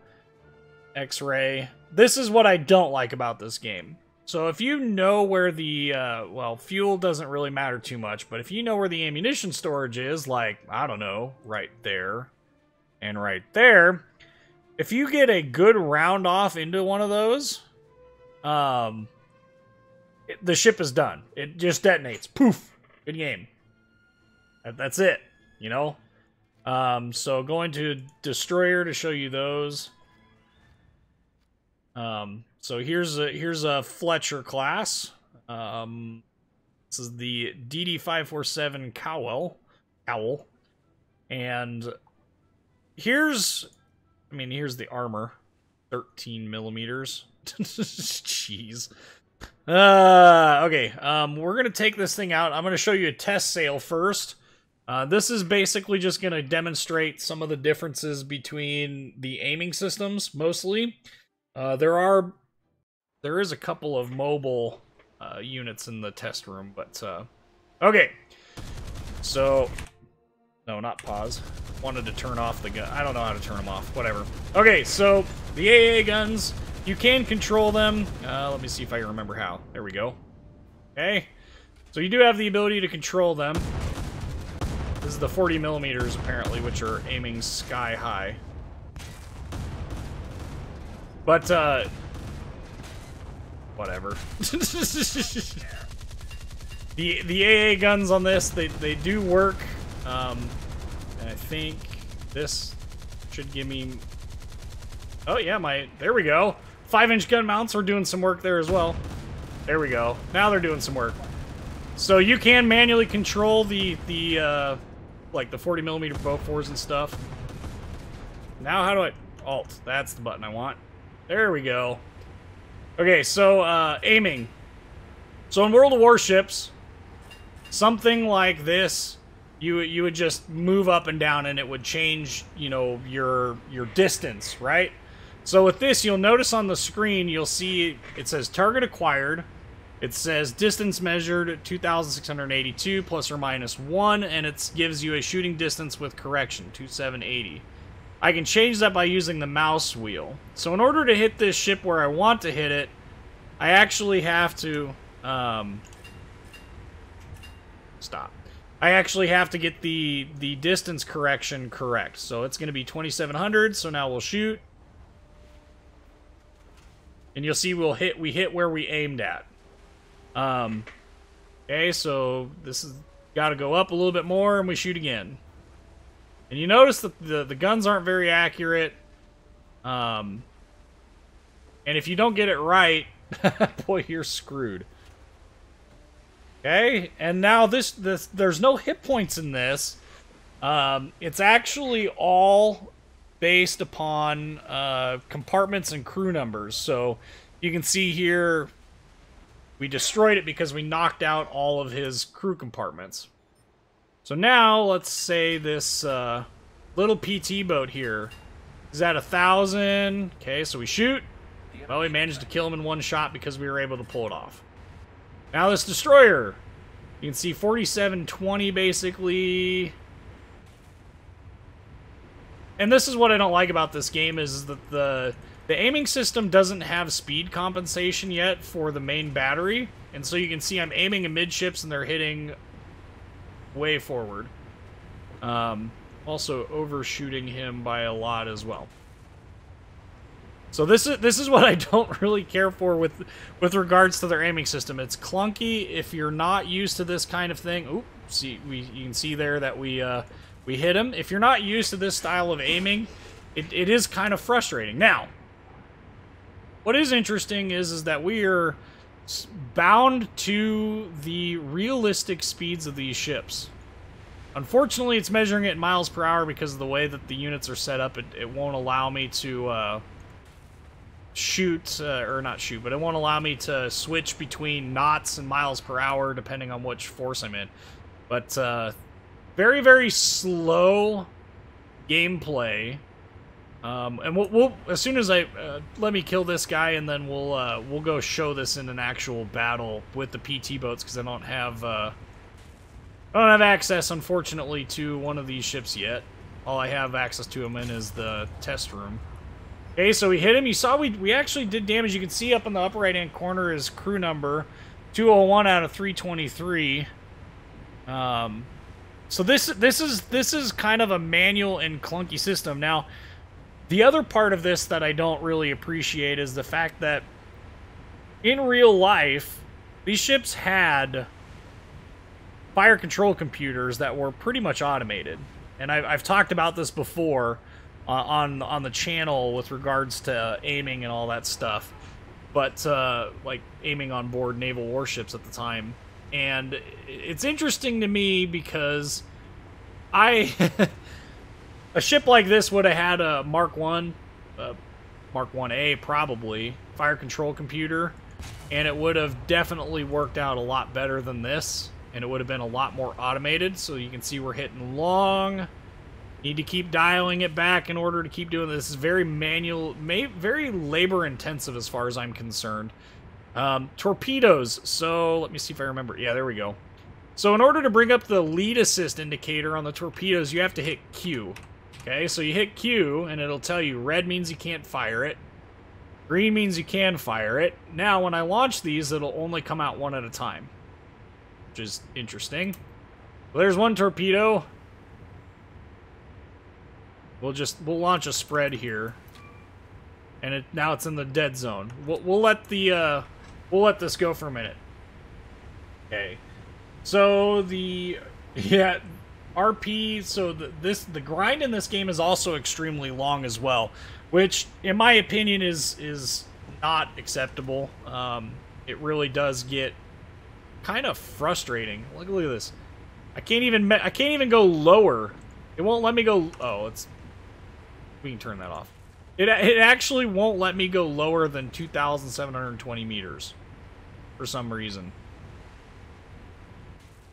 Speaker 1: X-ray. This is what I don't like about this game. So if you know where the, well, fuel doesn't really matter too much, but if you know where the ammunition storage is, like, I don't know, right there and right there, if you get a good round off into one of those, the ship is done. It just detonates. Poof. Good game. That's it, you know? So going to Destroyer to show you those. So here's a Fletcher class. This is the DD-547 Cowl, and here's the armor, 13 millimeters. Jeez. Okay. We're gonna take this thing out. I'm gonna show you a test sail first. This is basically just gonna demonstrate some of the differences between the aiming systems, mostly. There is a couple of mobile units in the test room, but okay. So, no, not pause. Wanted to turn off the gun. I don't know how to turn them off. Whatever. Okay, so the Aaa Guns, you can control them. Let me see if I remember how. There we go. Okay, so you do have the ability to control them. This is the 40 millimeters apparently, which are aiming sky high. But, whatever. The Aaa Guns on this, they do work. And I think this should give me... Oh, yeah, there we go. 5-inch gun mounts are doing some work there as well. There we go. Now they're doing some work. So you can manually control like the 40 millimeter Bofors and stuff. Now how do I... Alt. That's the button I want. There we go. Okay, so, aiming. So in World of Warships, something like this you would just move up and down, and it would change, you know, your distance, right? So with this, you'll notice on the screen, you'll see it says target acquired. It says distance measured 2,682 plus or minus 1, and it gives you a shooting distance with correction, 2,780. I can change that by using the mouse wheel. So in order to hit this ship where I want to hit it, I actually have to... stop. I actually have to get the distance correction correct. So it's going to be 2,700, so now we'll shoot. And you'll see we hit where we aimed at. Okay, so this is got to go up a little bit more, and we shoot again. And you notice that the guns aren't very accurate. And if you don't get it right, boy, you're screwed. Okay, and now there's no hit points in this. It's actually all based upon compartments and crew numbers. So you can see here, we destroyed it because we knocked out all of his crew compartments. So now, let's say this little PT boat here is at 1,000. Okay, so we shoot. Well, we managed to kill him in one shot because we were able to pull it off. Now this destroyer, you can see 4720 basically. And this is what I don't like about this game, is that the aiming system doesn't have speed compensation yet for the main battery. And so you can see I'm aiming amidships and they're hitting way forward. Also overshooting him by a lot as well. So this is what I don't really care for with regards to their aiming system. It's clunky if you're not used to this kind of thing. Oop, see, you can see there that we hit him. If you're not used to this style of aiming, it is kind of frustrating. Now, what is interesting is that we are bound to the realistic speeds of these ships. Unfortunately, it's measuring it in miles per hour because of the way that the units are set up. It won't allow me to shoot, or not shoot, but it won't allow me to switch between knots and miles per hour depending on which force I'm in. But very, very slow gameplay. And we'll as soon as I let me kill this guy, and then we'll go show this in an actual battle with the PT boats, because I don't have access, unfortunately, to one of these ships yet. All I have access to him in is the test room. Okay, so we hit him. You saw we actually did damage. You can see up in the upper right-hand corner is crew number 201 out of 323. So this is kind of a manual and clunky system. Now, the other part of this that I don't really appreciate is the fact that in real life, these ships had fire control computers that were pretty much automated. And I've talked about this before on the channel with regards to aiming and all that stuff. But, like, aiming on board naval warships at the time. And it's interesting to me because a ship like this would have had a Mark 1, Mark 1A probably, fire control computer, and it would have definitely worked out a lot better than this, and it would have been a lot more automated. So you can see we're hitting long. Need to keep dialing it back in order to keep doing this. This is very manual, very labor intensive as far as I'm concerned. Torpedoes. So let me see if I remember. Yeah, there we go. So in order to bring up the lead assist indicator on the torpedoes, you have to hit Q. Okay, so you hit Q, and it'll tell you red means you can't fire it. Green means you can fire it. Now, when I launch these, it'll only come out one at a time, which is interesting. Well, there's one torpedo. We'll launch a spread here, and now it's in the dead zone. We'll let this go for a minute. Okay, so RP. So the grind in this game is also extremely long as well, which in my opinion is not acceptable. It really does get kind of frustrating. Look at this. I can't even go lower. It won't let me go. Oh, we can turn that off. It actually won't let me go lower than 2,720 meters for some reason.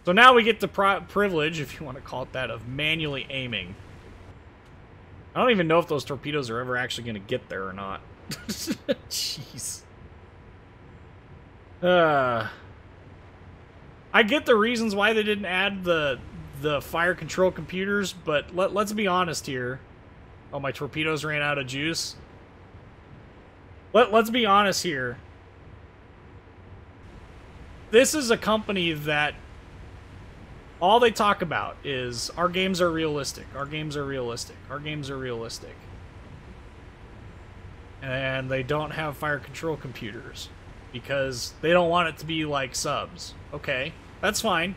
Speaker 1: So now we get the privilege, if you want to call it that, of manually aiming. I don't even know if those torpedoes are ever actually going to get there or not. Jeez. I get the reasons why they didn't add the fire control computers, but let's be honest here. Oh, my torpedoes ran out of juice. Let's be honest here. This is a company that all they talk about is our games are realistic, our games are realistic, our games are realistic. And they don't have fire control computers because they don't want it to be like subs. Okay, that's fine.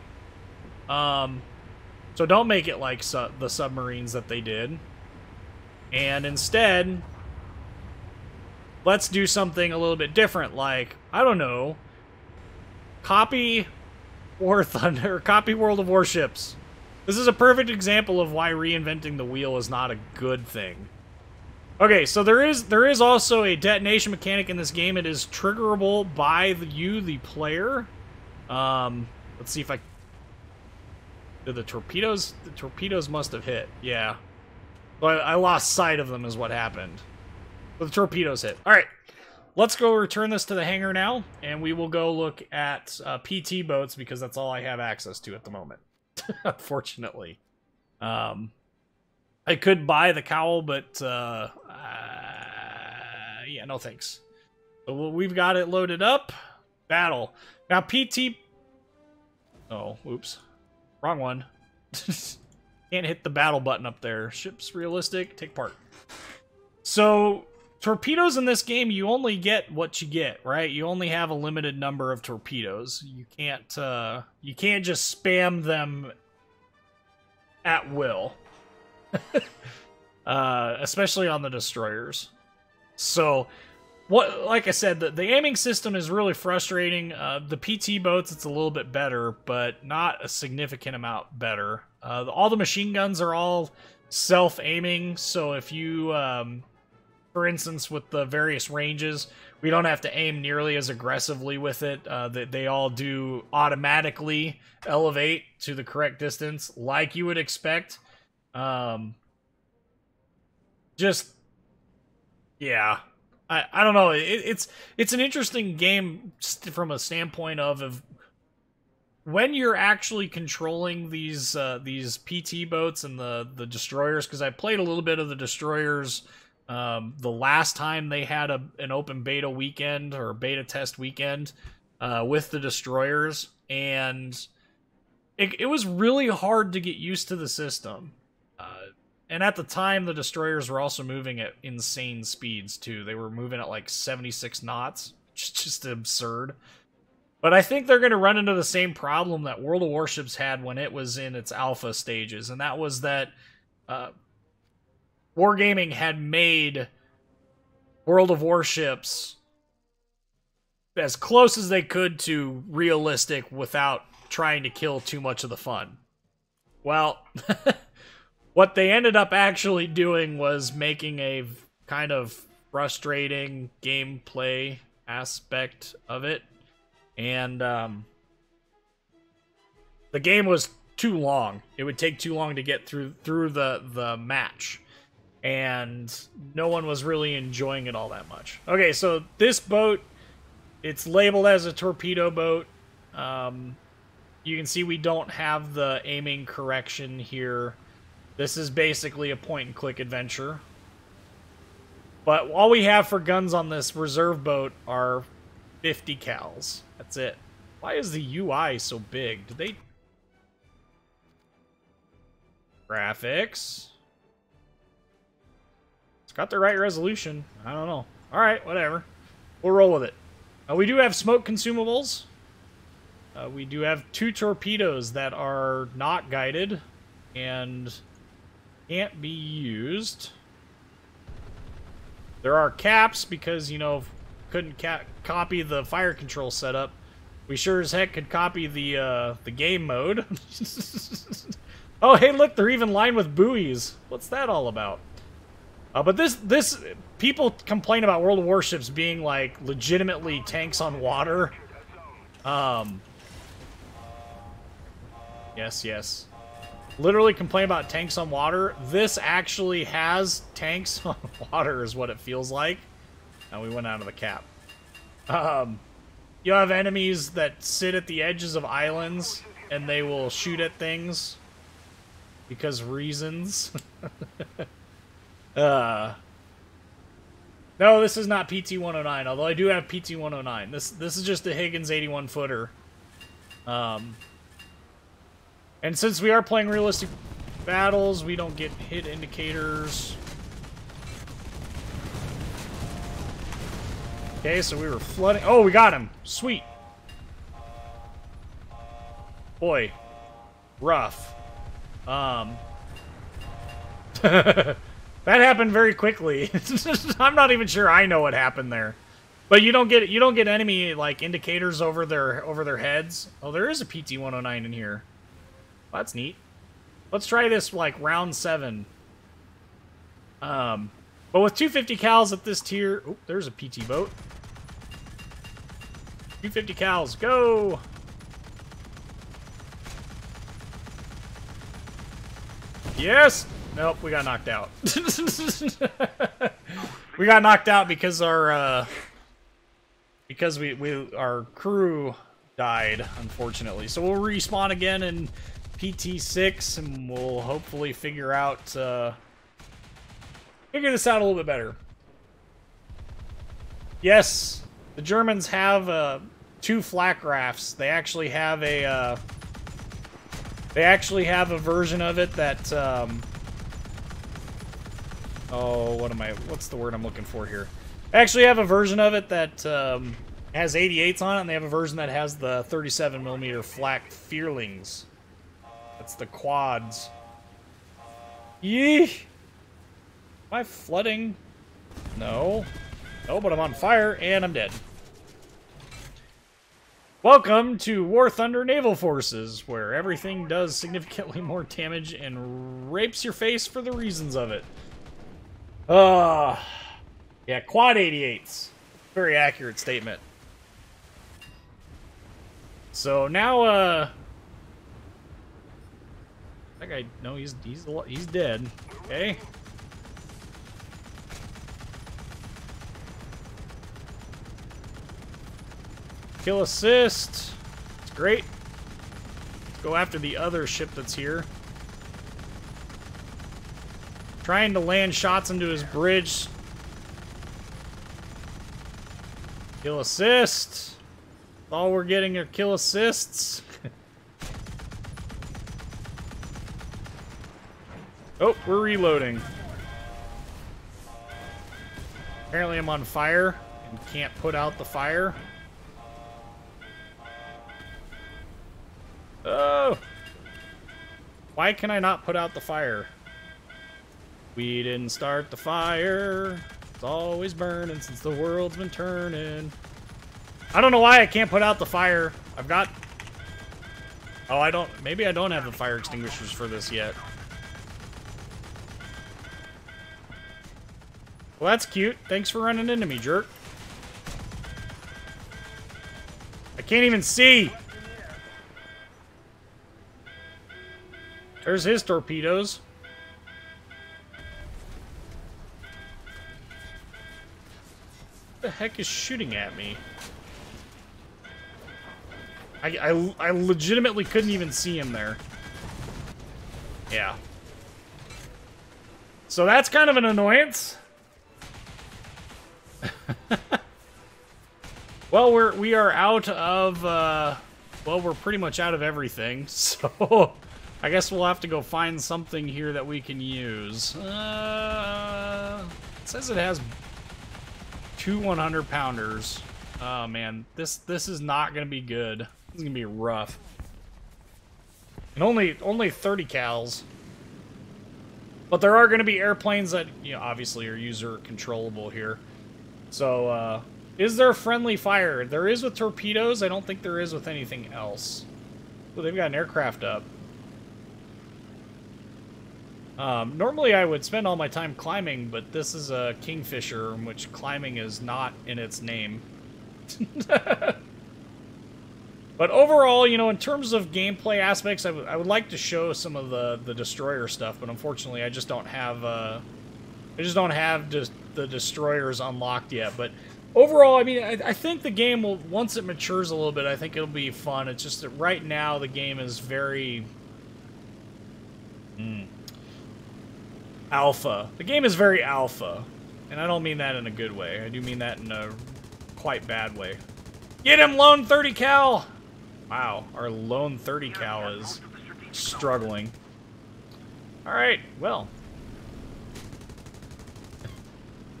Speaker 1: So don't make it like the submarines that they did. And instead, let's do something a little bit different, like, I don't know, copy War Thunder, copy World of Warships. This is a perfect example of why reinventing the wheel is not a good thing. Okay, so there is also a detonation mechanic in this game. It is triggerable by the player. Let's see if I... Did the torpedoes... The torpedoes must have hit, yeah. But I lost sight of them is what happened. But the torpedoes hit. Alright, let's go return this to the hangar now, and we will go look at PT boats, because that's all I have access to at the moment. Unfortunately. I could buy the cowl, but yeah, no thanks. So we've got it loaded up. Battle. Now PT... Oh, oops. Wrong one. Can't hit the battle button up there. Ships realistic, take part. So, torpedoes in this game, you only get what you get, right? You only have a limited number of torpedoes. You can't just spam them at will. Especially on the destroyers. So, like I said, the aiming system is really frustrating. The PT boats, it's a little bit better, but not a significant amount better. All the machine guns are all self-aiming, so if you, for instance, with the various ranges, we don't have to aim nearly as aggressively with it. They all do automatically elevate to the correct distance, like you would expect. Just, yeah. I don't know. It's an interesting game from a standpoint of when you're actually controlling these PT boats and the destroyers. Because I played a little bit of the destroyers the last time they had an open beta weekend or beta test weekend with the destroyers, and it was really hard to get used to the system. And at the time, the destroyers were also moving at insane speeds, too. They were moving at, like, 76 knots. Just absurd. But I think they're going to run into the same problem that World of Warships had when it was in its alpha stages. And that was that Wargaming had made World of Warships as close as they could to realistic without trying to kill too much of the fun. Well... What they ended up actually doing was making a kind of frustrating gameplay aspect of it. And the game was too long. It would take too long to get through the match. And no one was really enjoying it all that much. Okay, so this boat, it's labeled as a torpedo boat. You can see we don't have the aiming correction here. This is basically a point-and-click adventure. But all we have for guns on this reserve boat are 50 cals. That's it. Why is the UI so big? Did they... Graphics. It's got the right resolution. I don't know. Alright, whatever. We'll roll with it. We do have smoke consumables. We do have 2 torpedoes that are not guided. And... can't be used. There are caps because, you know, couldn't copy the fire control setup. We sure as heck could copy the game mode. Oh, hey, look, they're even lined with buoys. What's that all about? But this people complain about World of Warships being like legitimately tanks on water. Yes, yes. Literally complain about tanks on water. This actually has tanks on water is what it feels like. And we went out of the cap. You have enemies that sit at the edges of islands and they will shoot at things because reasons. No, this is not PT-109, although I do have PT-109. This is just a Higgins 81 footer. And since we are playing realistic battles, we don't get hit indicators. Okay, so we were flooding. Oh, we got him. Sweet. Boy. Rough. That happened very quickly. I'm not even sure I know what happened there. But you don't get enemy like indicators over their heads. Oh, there is a PT-109 in here. Well, that's neat. Let's try this like round 7. But with 250 cals at this tier, oh, there's a PT boat. 250 cals, go! Yes! Nope, we got knocked out. We got knocked out because our our crew died, unfortunately. So we'll respawn again in PT6 and we'll hopefully figure this out a little bit better. Yes, the Germans have 2 flak rafts. They actually have a version of it that oh, what's the word I'm looking for here? They actually have a version of it that has 88s on it, and they have a version that has the 37mm flak Fearlings. That's the quads. Yee! Am I flooding? No. No, but I'm on fire, and I'm dead. Welcome to War Thunder Naval Forces, where everything does significantly more damage and rapes your face for the reasons of it. Yeah, quad 88s. Very accurate statement. So now, that guy, no, he's dead. Okay. Kill assist. It's great. Let's go after the other ship that's here. Trying to land shots into his bridge. Kill assist. All we're getting are kill assists. Oh, we're reloading. Apparently I'm on fire and can't put out the fire. Oh! Why can I not put out the fire? We didn't start the fire. It's always burning since the world's been turning. I don't know why I can't put out the fire. I've got... Oh, I don't... Maybe I don't have the fire extinguishers for this yet. Well, that's cute. Thanks for running into me, jerk. I can't even see! There's his torpedoes. What the heck is shooting at me? I legitimately couldn't even see him there. Yeah. So that's kind of an annoyance. Well, we are out of well, we're pretty much out of everything, so I guess we'll have to go find something here that we can use. It says it has 2 100-pounders. Oh man, this is not gonna be good. This is gonna be rough. And only 30 cals. But there are gonna be airplanes that, you know, obviously are user controllable here. So is there friendly fire? There is with torpedoes. I don't think there is with anything else. Oh, they've got an aircraft up. Normally I would spend all my time climbing, but this is a Kingfisher, in which climbing is not in its name. But overall, you know, in terms of gameplay aspects, I would like to show some of the destroyer stuff, but unfortunately, I just don't have the destroyers unlocked yet. But overall, I mean, I think the game will, once it matures a little bit, I think it'll be fun. It's just that right now the game is very alpha. The game is very alpha, and I don't mean that in a good way. I do mean that in a quite bad way. Get him, lone 30 cal. Wow, our lone 30 cal is struggling. All right, well.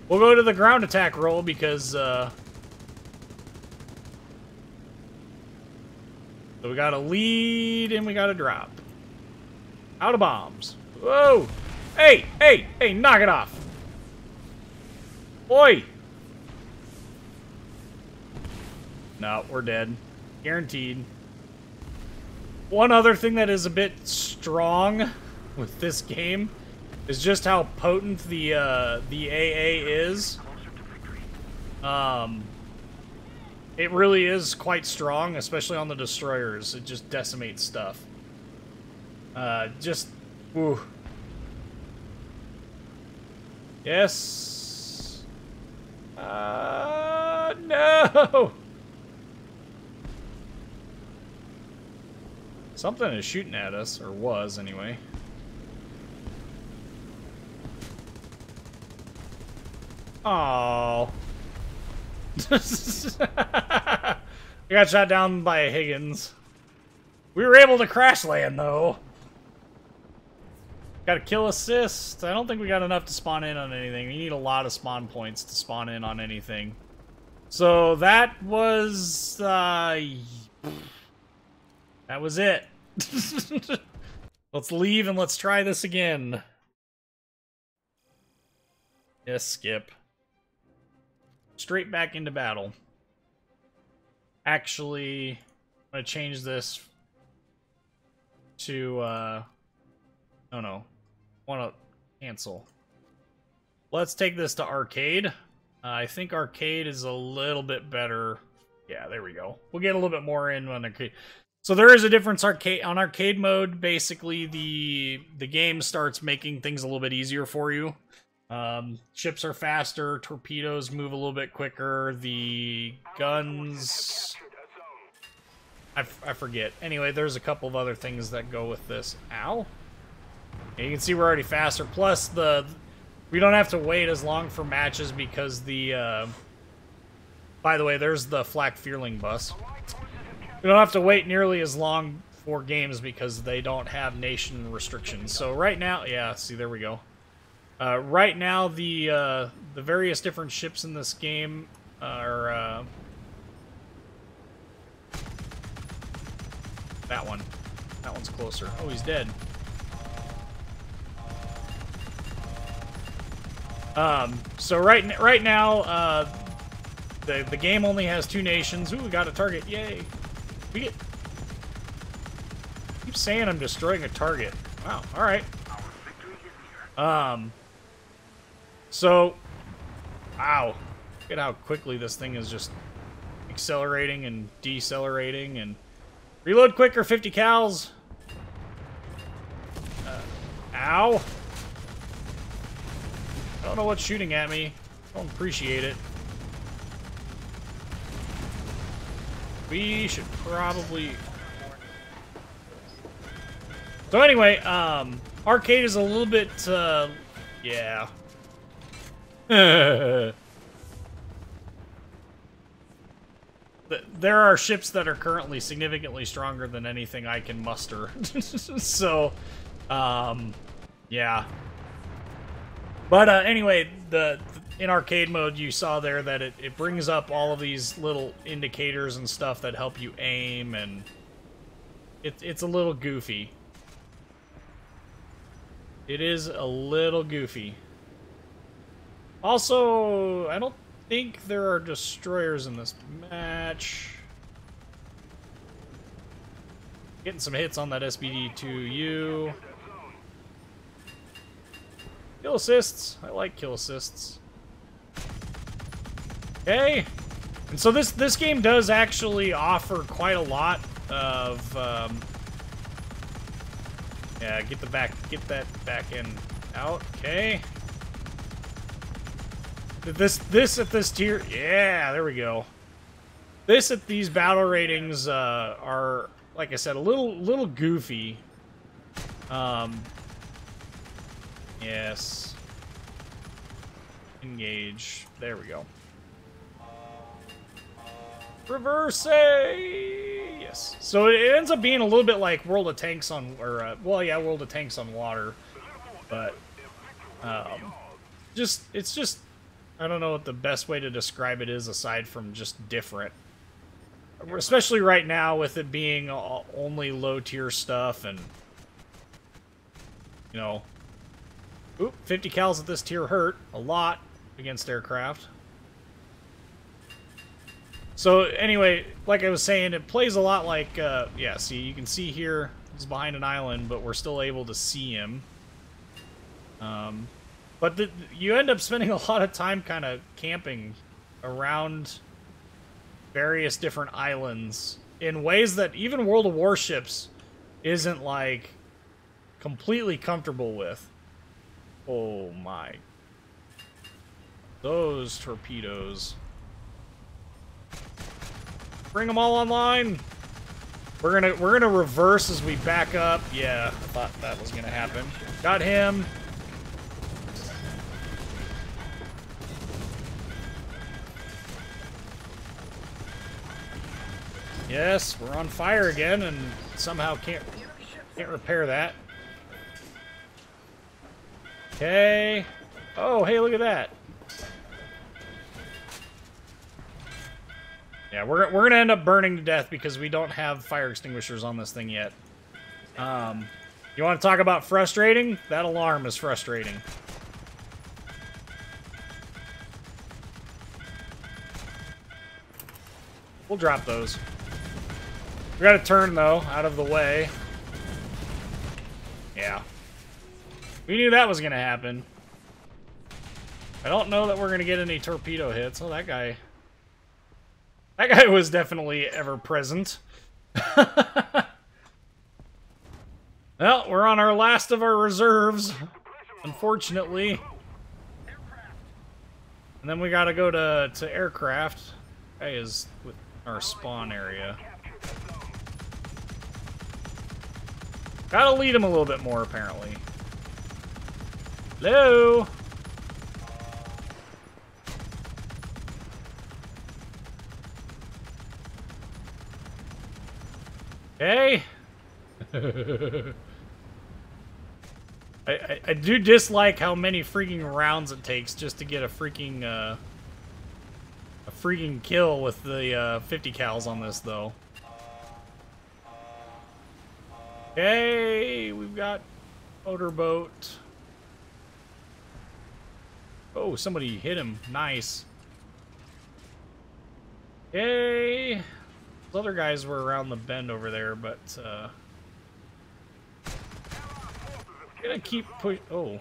Speaker 1: We'll go to the ground attack roll because, so we got a lead and we got a drop. Out of bombs. Whoa! Hey, hey, hey, knock it off. Oi! No, we're dead. Guaranteed. One other thing that is a bit strong with this game is just how potent the AA is. It really is quite strong, especially on the destroyers. It just decimates stuff. Woo. Yes. No! Something is shooting at us, or was, anyway. Oh. I got shot down by a Higgins. We were able to crash land, though. Got a kill assist. I don't think we got enough to spawn in on anything. You need a lot of spawn points to spawn in on anything. So that was... that was it. Let's leave and let's try this again. Yes, skip. Straight back into battle. Actually, I'm gonna change this to, oh no. Wanna cancel. Let's take this to arcade. I think arcade is a little bit better. Yeah, there we go. We'll get a little bit more in on arcade. So there is a difference on arcade mode. Basically, the game starts making things a little bit easier for you. Ships are faster, torpedoes move a little bit quicker, the guns... I forget. Anyway, there's a couple of other things that go with this. Ow. Yeah, you can see we're already faster. Plus, we don't have to wait as long for matches because the... by the way, there's the Flak Fearling bus. We don't have to wait nearly as long for games because they don't have nation restrictions. So right now... Yeah, see, there we go. Right now, the various different ships in this game are... that one. That one's closer. Oh, he's dead. So right now, the game only has 2 nations. Ooh, we got a target. Yay. I keep saying I'm destroying a target. Wow, alright. So, wow. Look at how quickly this thing is just accelerating and decelerating and... Reload quicker, 50 cals. Ow. I don't know what's shooting at me. I don't appreciate it. We should probably... So anyway, arcade is a little bit, yeah. There are ships that are currently significantly stronger than anything I can muster. So, yeah. But anyway, in arcade mode, you saw there that it brings up all of these little indicators and stuff that help you aim, and it's a little goofy. It is a little goofy. Also, I don't think there are destroyers in this match. Getting some hits on that SBD-2U. Kill assists. I like kill assists. Okay. And so this game does actually offer quite a lot of yeah, get that back end out. Okay. This at this tier, yeah, there we go. This at these battle ratings are, like I said, a little goofy. Yes. Engage. There we go. Reverse. Yes. So it ends up being a little bit like World of Tanks on, or well, yeah, World of Tanks on water, but it's just I don't know what the best way to describe it is aside from just different. Especially right now with it being only low tier stuff and you know, oop, 50 cals at this tier hurt a lot against aircraft. So anyway, like I was saying, it plays a lot like, yeah, see, you can see here, he's behind an island, but we're still able to see him. But you end up spending a lot of time kind of camping around various different islands in ways that even World of Warships isn't, like, completely comfortable with. Oh my. Those torpedoes. Bring them all online. We're gonna reverse as we back up. Yeah, I thought that was gonna happen. Got him. Yes, we're on fire again, and somehow can't repair that. Okay. Oh, hey, look at that. Yeah, we're gonna end up burning to death because we don't have fire extinguishers on this thing yet. You want to talk about frustrating? That alarm is frustrating. We'll drop those. We gotta turn, though, out of the way. Yeah. We knew that was gonna happen. I don't know that we're gonna get any torpedo hits. Oh, that guy was definitely ever present. Well, we're on our last of our reserves, unfortunately. And then we gotta go to aircraft. That is with our spawn area. Gotta lead him a little bit more, apparently. Hello? Okay. I do dislike how many freaking rounds it takes just to get a freaking kill with the 50 cals on this, though. Okay, we've got motorboat. Oh, somebody hit him. Nice. Okay. Those other guys were around the bend over there, but gonna keep push. Oh,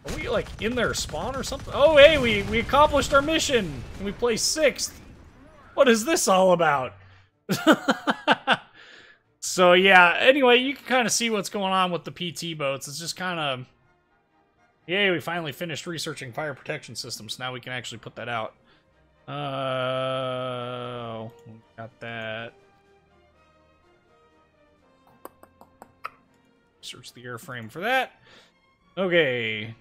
Speaker 1: are we like in their spawn or something? Oh, hey, we accomplished our mission and we placed 6th. What is this all about? So yeah. Anyway, you can kind of see what's going on with the PT boats. It's just kind of, yay, we finally finished researching fire protection systems. Now we can actually put that out. Got that. Search the airframe for that. Okay.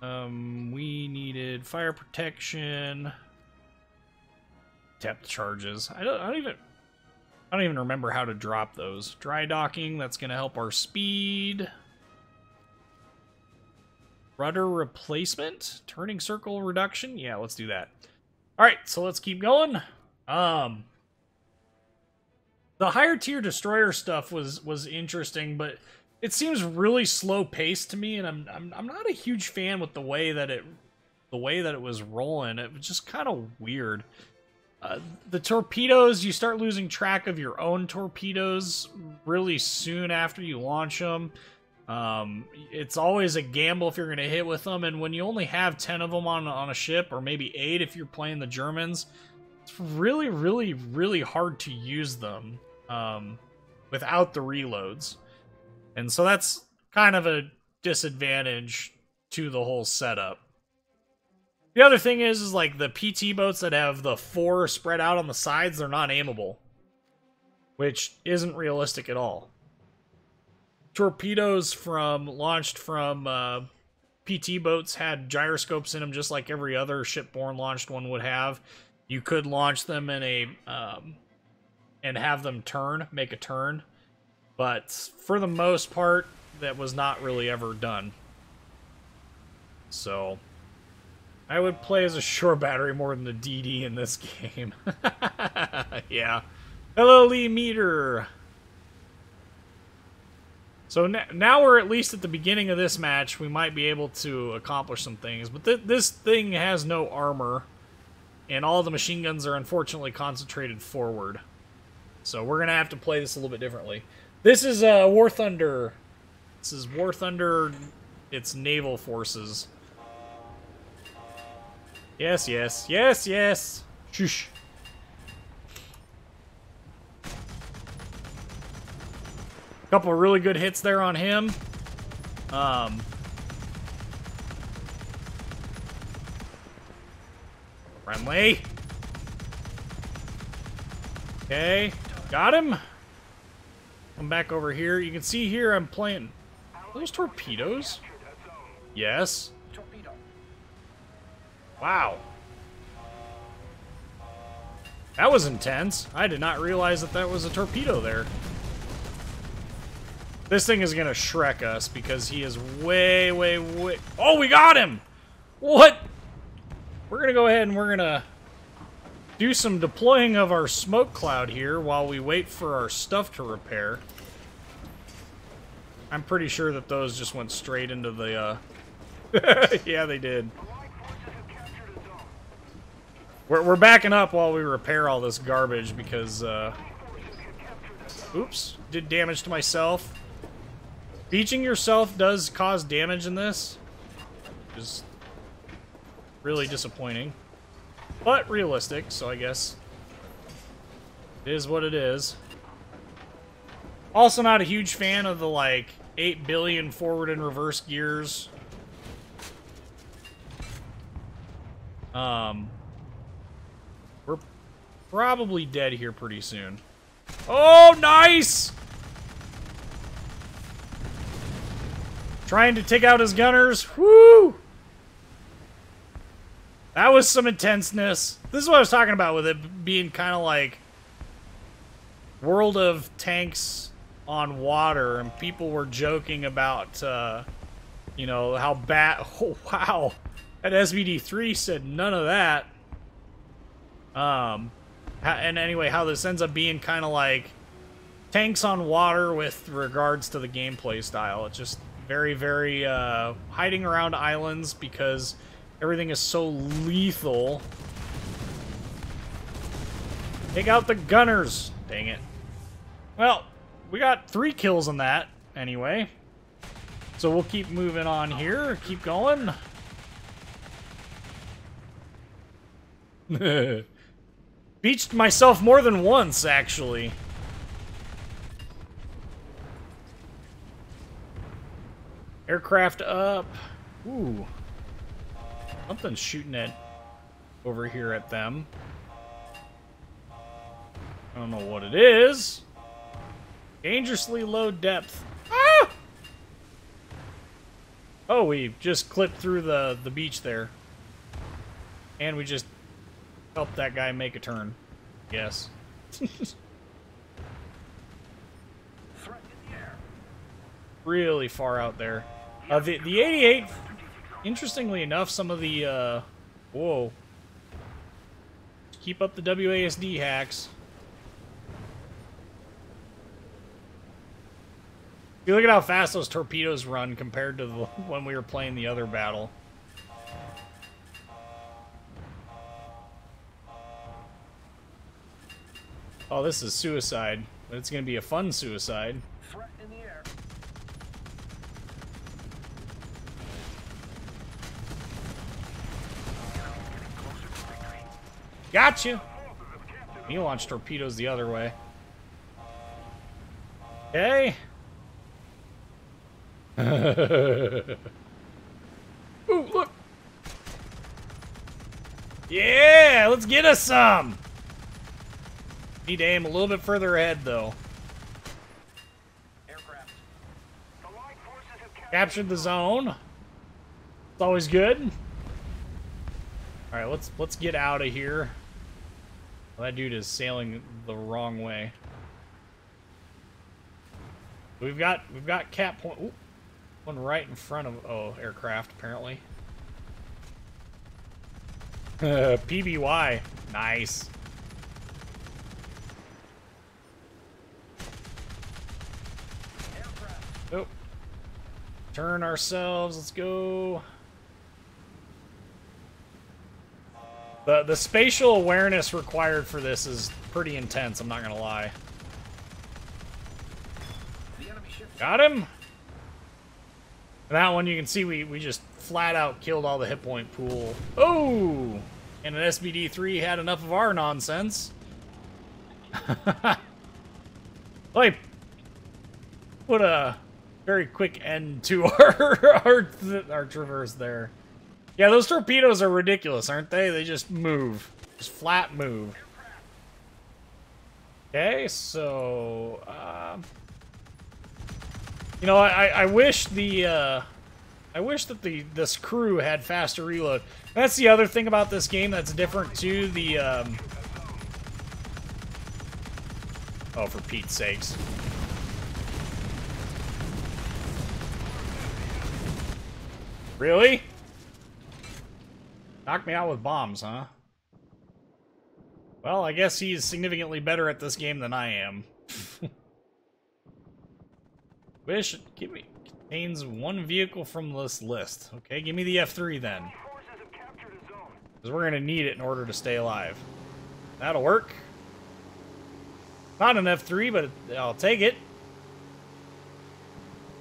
Speaker 1: We needed fire protection. Depth charges. I don't even remember how to drop those. Dry docking, that's gonna help our speed. Rudder replacement? Turning circle reduction? Yeah, let's do that. Alright, so let's keep going. The higher tier destroyer stuff was interesting, but it seems really slow paced to me, and I'm not a huge fan with the way that it was rolling. It was just kind of weird. The torpedoes, you start losing track of your own torpedoes really soon after you launch them. It's always a gamble if you're going to hit with them, and when you only have 10 of them on a ship, or maybe 8 if you're playing the Germans, it's really, really, really hard to use them without the reloads. And so that's kind of a disadvantage to the whole setup. The other thing is like the PT boats that have the 4 spread out on the sides, they're not aimable, which isn't realistic at all. Torpedoes launched from PT boats had gyroscopes in them, just like every other shipborne launched one would have. You could launch them in a and have them make a turn, but for the most part, that was not really ever done. So I would play as a shore battery more than the DD in this game. Yeah. Hello, Lee Meter. So now we're at least at the beginning of this match. We might be able to accomplish some things. But this thing has no armor. And all the machine guns are unfortunately concentrated forward. So we're going to have to play this a little bit differently. This is War Thunder. This is War Thunder, its naval forces. Yes, yes, yes, yes. Shush. Couple of really good hits there on him. Friendly. Okay, got him. Come back over here. You can see here I'm playing. Are those torpedoes? Yes. Wow. That was intense. I did not realize that was a torpedo there. This thing is gonna Shrek us because he is way, way, way... Oh, we got him! What? We're gonna go ahead and we're gonna do some deploying of our smoke cloud here while we wait for our stuff to repair. I'm pretty sure that those just went straight into the, yeah, they did. We're backing up while we repair all this garbage because, oops, did damage to myself. Beaching yourself does cause damage in this, which is really disappointing, but realistic, so I guess it is what it is. Also not a huge fan of the, like, 8 billion forward and reverse gears. We're probably dead here pretty soon. Oh, nice! Trying to take out his gunners. Woo! That was some intenseness. This is what I was talking about with it being kind of like World of Tanks on water, and people were joking about, you know, how bad... Oh, wow. That SVD3 said none of that. And anyway, how this ends up being kind of like tanks on water with regards to the gameplay style. It's just very, very hiding around islands because everything is so lethal. Take out the gunners. Dang it. Well, we got 3 kills on that anyway. So we'll keep moving on here. Keep going. Beached myself more than once, actually. Aircraft up. Ooh. Something's shooting at over here at them. I don't know what it is. Dangerously low depth. Ah! Oh, we just clipped through the beach there. And we just helped that guy make a turn. Yes. Really far out there. The 88, interestingly enough, some of the, whoa. Keep up the WASD hacks. You look at how fast those torpedoes run compared to when we were playing the other battle. Oh, this is suicide. But it's going to be a fun suicide.
Speaker 2: Threat in the air.
Speaker 1: Gotcha! You launch torpedoes the other way. Okay. Ooh, look. Yeah, let's get us some. Need to aim a little bit further ahead, though.
Speaker 2: Aircraft. The Allied forces have
Speaker 1: Captured the zone. It's always good. All right, let's get out of here. Well, that dude is sailing the wrong way. We've got cap point. Ooh, one right in front of aircraft apparently. PBY, nice. Oh, turn ourselves. Let's go. The spatial awareness required for this is pretty intense. I'm not gonna lie. Got him. And that one you can see we just flat out killed all the hit point pool. Oh, and an SBD-3 had enough of our nonsense. Like, put a very quick end to our traverse there. Yeah, those torpedoes are ridiculous, aren't they? They just move. Just flat move. Okay, so... you know, I wish the... I wish that this crew had faster reload. That's the other thing about this game that's different to the... Oh, for Pete's sakes. Really? Knock me out with bombs, huh? Well, I guess he's significantly better at this game than I am. Wish contains one vehicle from this list. Okay, give me the F3 then. Because we're going to need it in order to stay alive. That'll work. Not an F3, but I'll take it.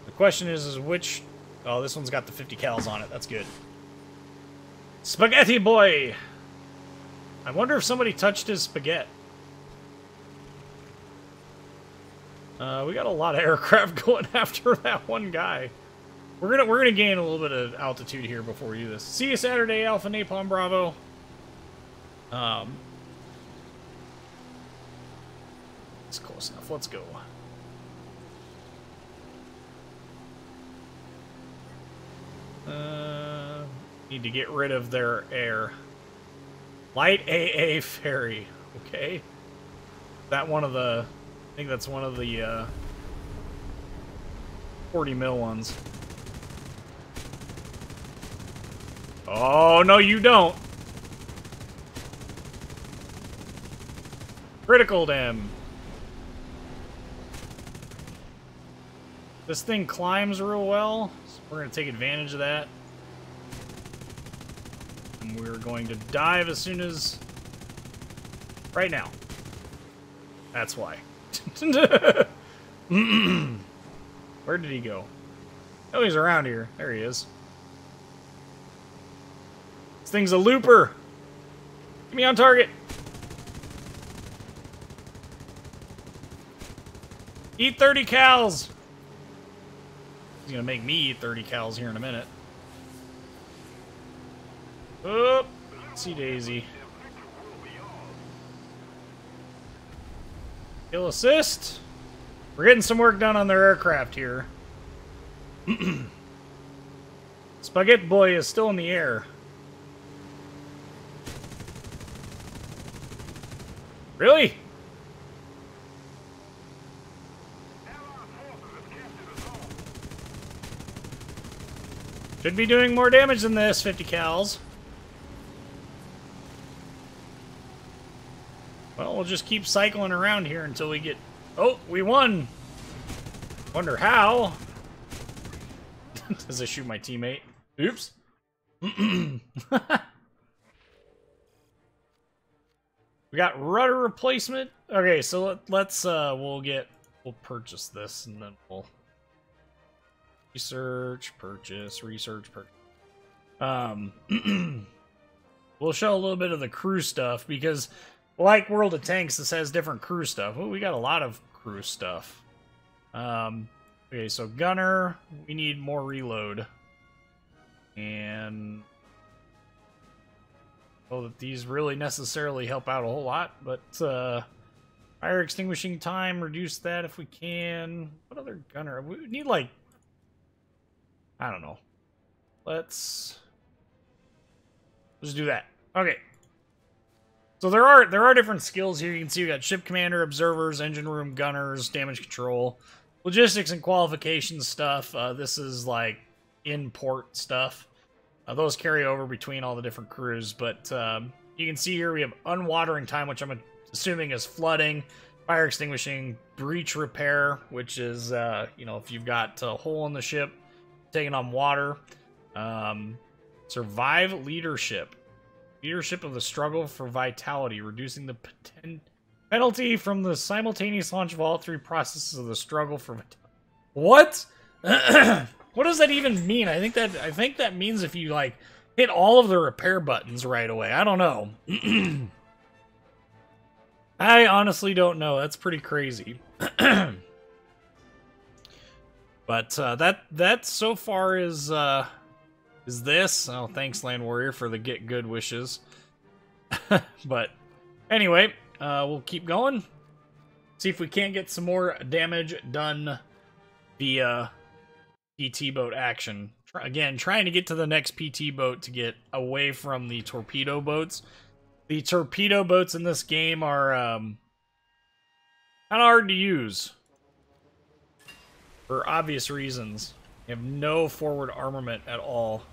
Speaker 1: The question is which... Oh, this one's got the 50 cals on it. That's good. Spaghetti boy! I wonder if somebody touched his spaghetti. We got a lot of aircraft going after that one guy. We're gonna gain a little bit of altitude here before we do this. See you Saturday, Alpha Napalm Bravo. It's close enough. Let's go. Need to get rid of their air. Light AA ferry. Okay. That one of the... I think that's one of the 40 mil ones. Oh, no you don't. Critical them. This thing climbs real well, so we're going to take advantage of that. And we're going to dive as soon as... Right now. That's why. Where did he go? Oh, he's around here. There he is. This thing's a looper. Get me on target. Eat 30 cals. He's gonna make me eat 30 cals here in a minute. Oh, see Daisy. Kill assist. We're getting some work done on their aircraft here. Spaghetti boy is still in the air. Really? Should be doing more damage than this, 50 cals. Well, we'll just keep cycling around here until we get... Oh, we won! Wonder how? Does I shoot my teammate? Oops. We got rudder replacement. Okay, so let's we'll purchase this and then we'll research, purchase, research, purchase. We'll show a little bit of the crew stuff because like World of Tanks, this has different crew stuff. Oh, we got a lot of crew stuff. Okay, so gunner, we need more reload. And well, that these really necessarily help out a whole lot, but fire extinguishing time, reduce that if we can. What other gunner? We need, like, I don't know. Let's do that. Okay. So there are different skills here. You can see we got ship commander, observers, engine room, gunners, damage control, logistics and qualification stuff. This is like in-port stuff. Those carry over between all the different crews, but you can see here we have unwatering time, which I'm assuming is flooding, fire extinguishing, breach repair, which is, you know, if you've got a hole in the ship, taking on water. Survive leadership. Leadership of the struggle for vitality, reducing the penalty from the simultaneous launch of all three processes of the struggle for vitality. What? What does that even mean? I think that means if you, like, hit all of the repair buttons right away. I don't know. I honestly don't know. That's pretty crazy. But that so far is this. Oh, thanks, Land Warrior, for the get good wishes. But anyway, we'll keep going. See if we can't get some more damage done via PT boat action. Again, trying to get to the next PT boat to get away from the torpedo boats. The torpedo boats in this game are kind of hard to use for obvious reasons. You have no forward armament at all.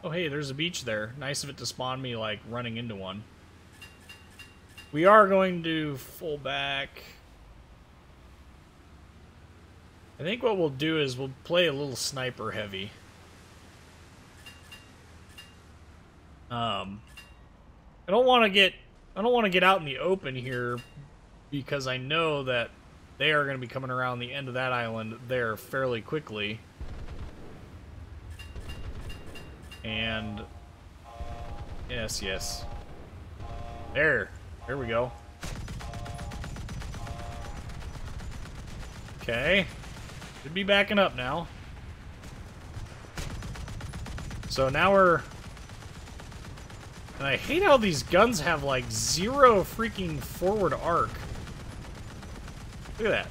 Speaker 1: Oh, hey, there's a beach there. Nice of it to spawn me, like, running into one. We are going to full back. I think what we'll do is we'll play a little sniper heavy. I don't want to get out in the open here because I know that they are going to be coming around the end of that island there fairly quickly. And yes. There we go. Okay. Should be backing up now. So now we're... And I hate how these guns have, like, zero freaking forward arc. Look at that.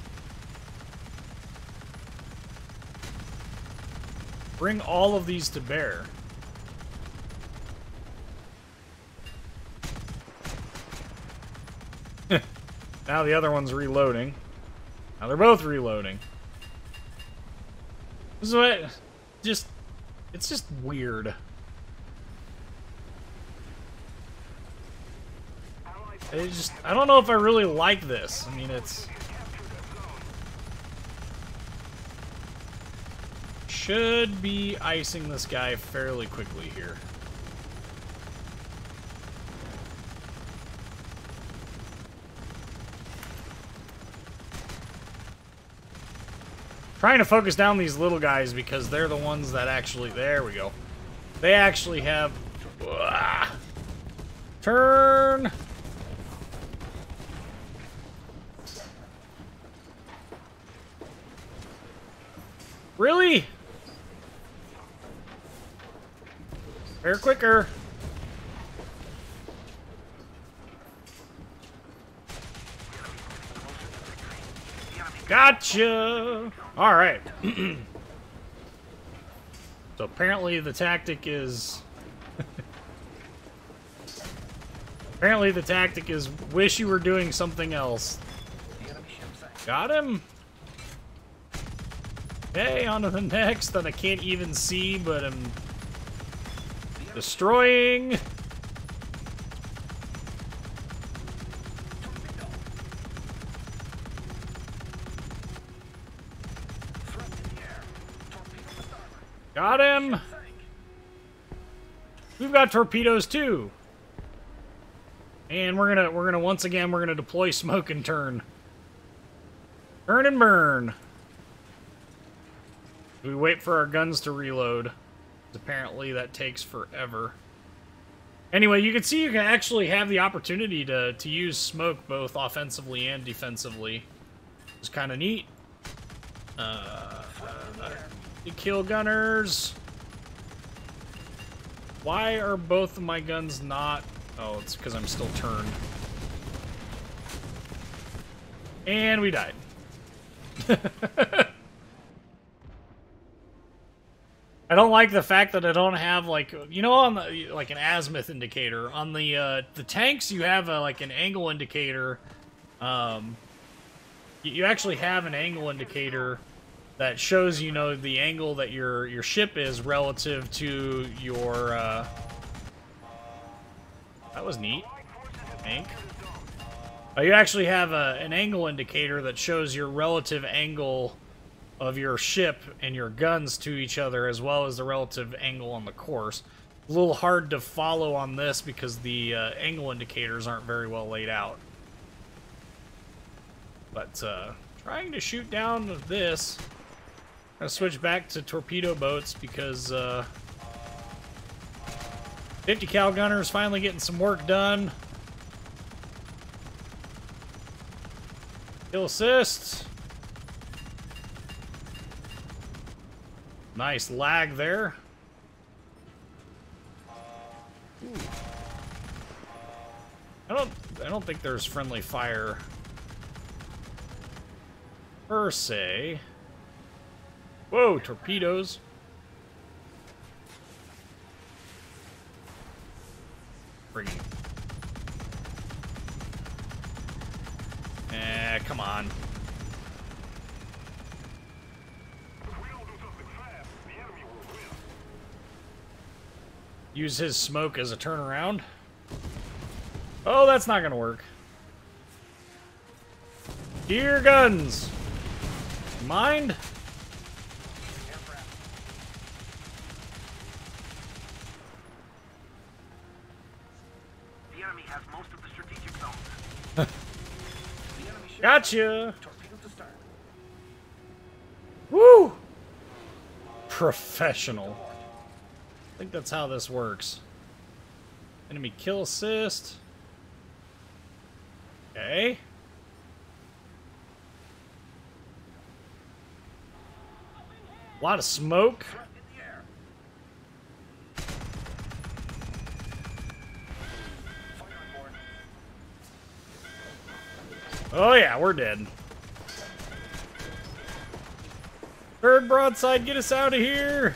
Speaker 1: Bring all of these to bear. Now the other one's reloading. Now they're both reloading. This is what... It's just weird. I don't know if I really like this. I mean, it's... Should be icing this guy fairly quickly here. Trying to focus down these little guys because they're the ones that actually... There we go. They actually have... Turn! Really? Bear quicker. Gotcha! Alright. So apparently the tactic is... apparently the tactic is wish you were doing something else. Got him? Okay, on to the next that I can't even see, but I'm destroying. Got him. We've got torpedoes too. And we're gonna once again deploy smoke and turn. Turn and burn. We wait for our guns to reload. Apparently that takes forever. Anyway, you can see you can actually have the opportunity to use smoke both offensively and defensively. It's kind of neat. You kill gunners. Why are both of my guns not... Oh, it's because I'm still turned. And we died. I don't like the fact that I don't have, like, you know, on the, like an azimuth indicator. On the tanks, you have like an angle indicator. You actually have an angle indicator that shows, you know, the angle that your ship is relative to your, that was neat. Tank. You actually have an angle indicator that shows your relative angle of your ship and your guns to each other, as well as the relative angle on the course. A little hard to follow on this because the angle indicators aren't very well laid out. But trying to shoot down with this. I'm gonna switch back to torpedo boats because 50 cal gunners finally getting some work done. Kill assist. Nice lag there. Ooh. I don't think there's friendly fire per se. Whoa, torpedoes. Bring. Come on. Use his smoke as a turnaround. Oh, that's not gonna work. Gear guns. Mind?
Speaker 2: The enemy has most of the strategic zones.
Speaker 1: Gotcha.
Speaker 2: Torpedo to start.
Speaker 1: Woo! Professional. I think that's how this works. Enemy kill assist. Okay. A lot of smoke. Oh yeah, we're dead. Third broadside, get us out of here.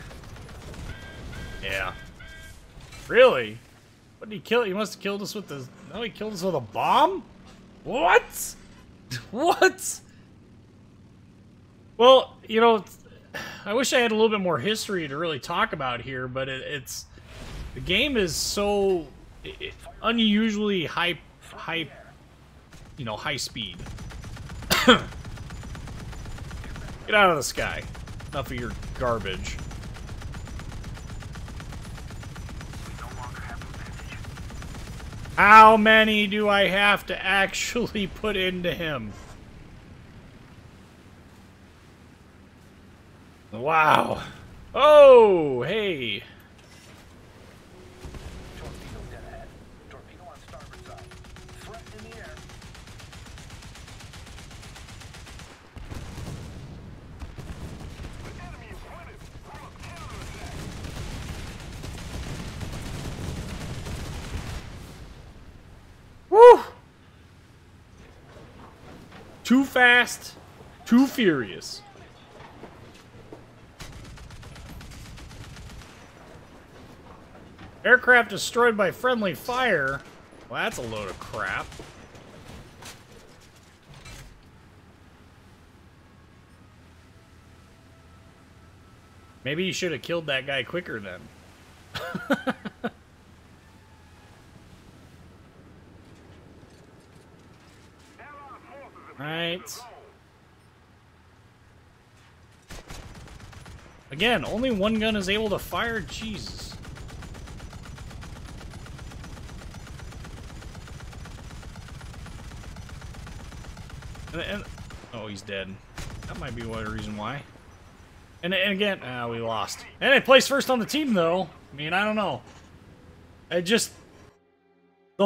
Speaker 1: Yeah. Really? What did he kill? He must have killed us with the... No, he killed us with a bomb? What? What? Well, you know, I wish I had a little bit more history to really talk about here, but it's... The game is so unusually high, you know, high speed. Get out of the sky. Enough of your garbage. How many do I have to actually put into him? Wow. Oh, hey.
Speaker 2: Torpedo dead ahead. Torpedo on starboard side. Threat in the air. The enemy is winning. We're on counterattack.
Speaker 1: Woo! Too fast, too furious. Aircraft destroyed by friendly fire? Well, that's a load of crap. Maybe you should have killed that guy quicker then. Right. Again, only one gun is able to fire? Jesus. And oh, he's dead. That might be one reason why. And again, we lost. And I placed first on the team, though. I mean, I don't know.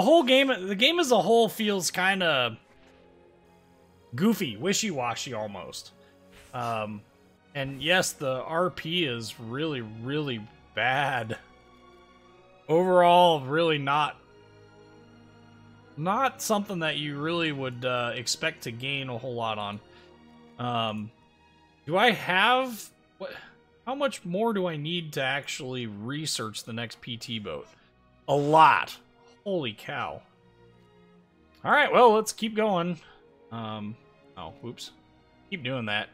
Speaker 1: the game as a whole feels kind of goofy, wishy-washy almost. And yes, the RP is really, really bad. Overall, really not something that you really would expect to gain a whole lot on. Do I have... How much more do I need to actually research the next PT boat? A lot. Holy cow. Alright, well, let's keep going. Oh, whoops. Keep doing that.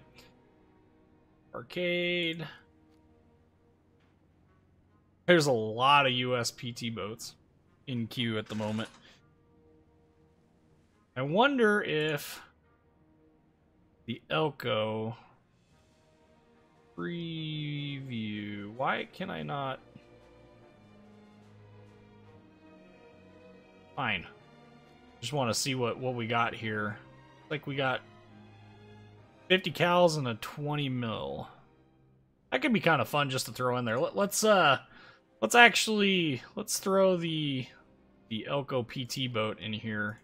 Speaker 1: Arcade. There's a lot of US PT boats in queue at the moment. I wonder if the Elko preview... Why can I not... Fine. Just want to see what we got here. Like we got 50 cals and a 20 mil. That could be kind of fun just to throw in there. Let's throw the Elko PT boat in here.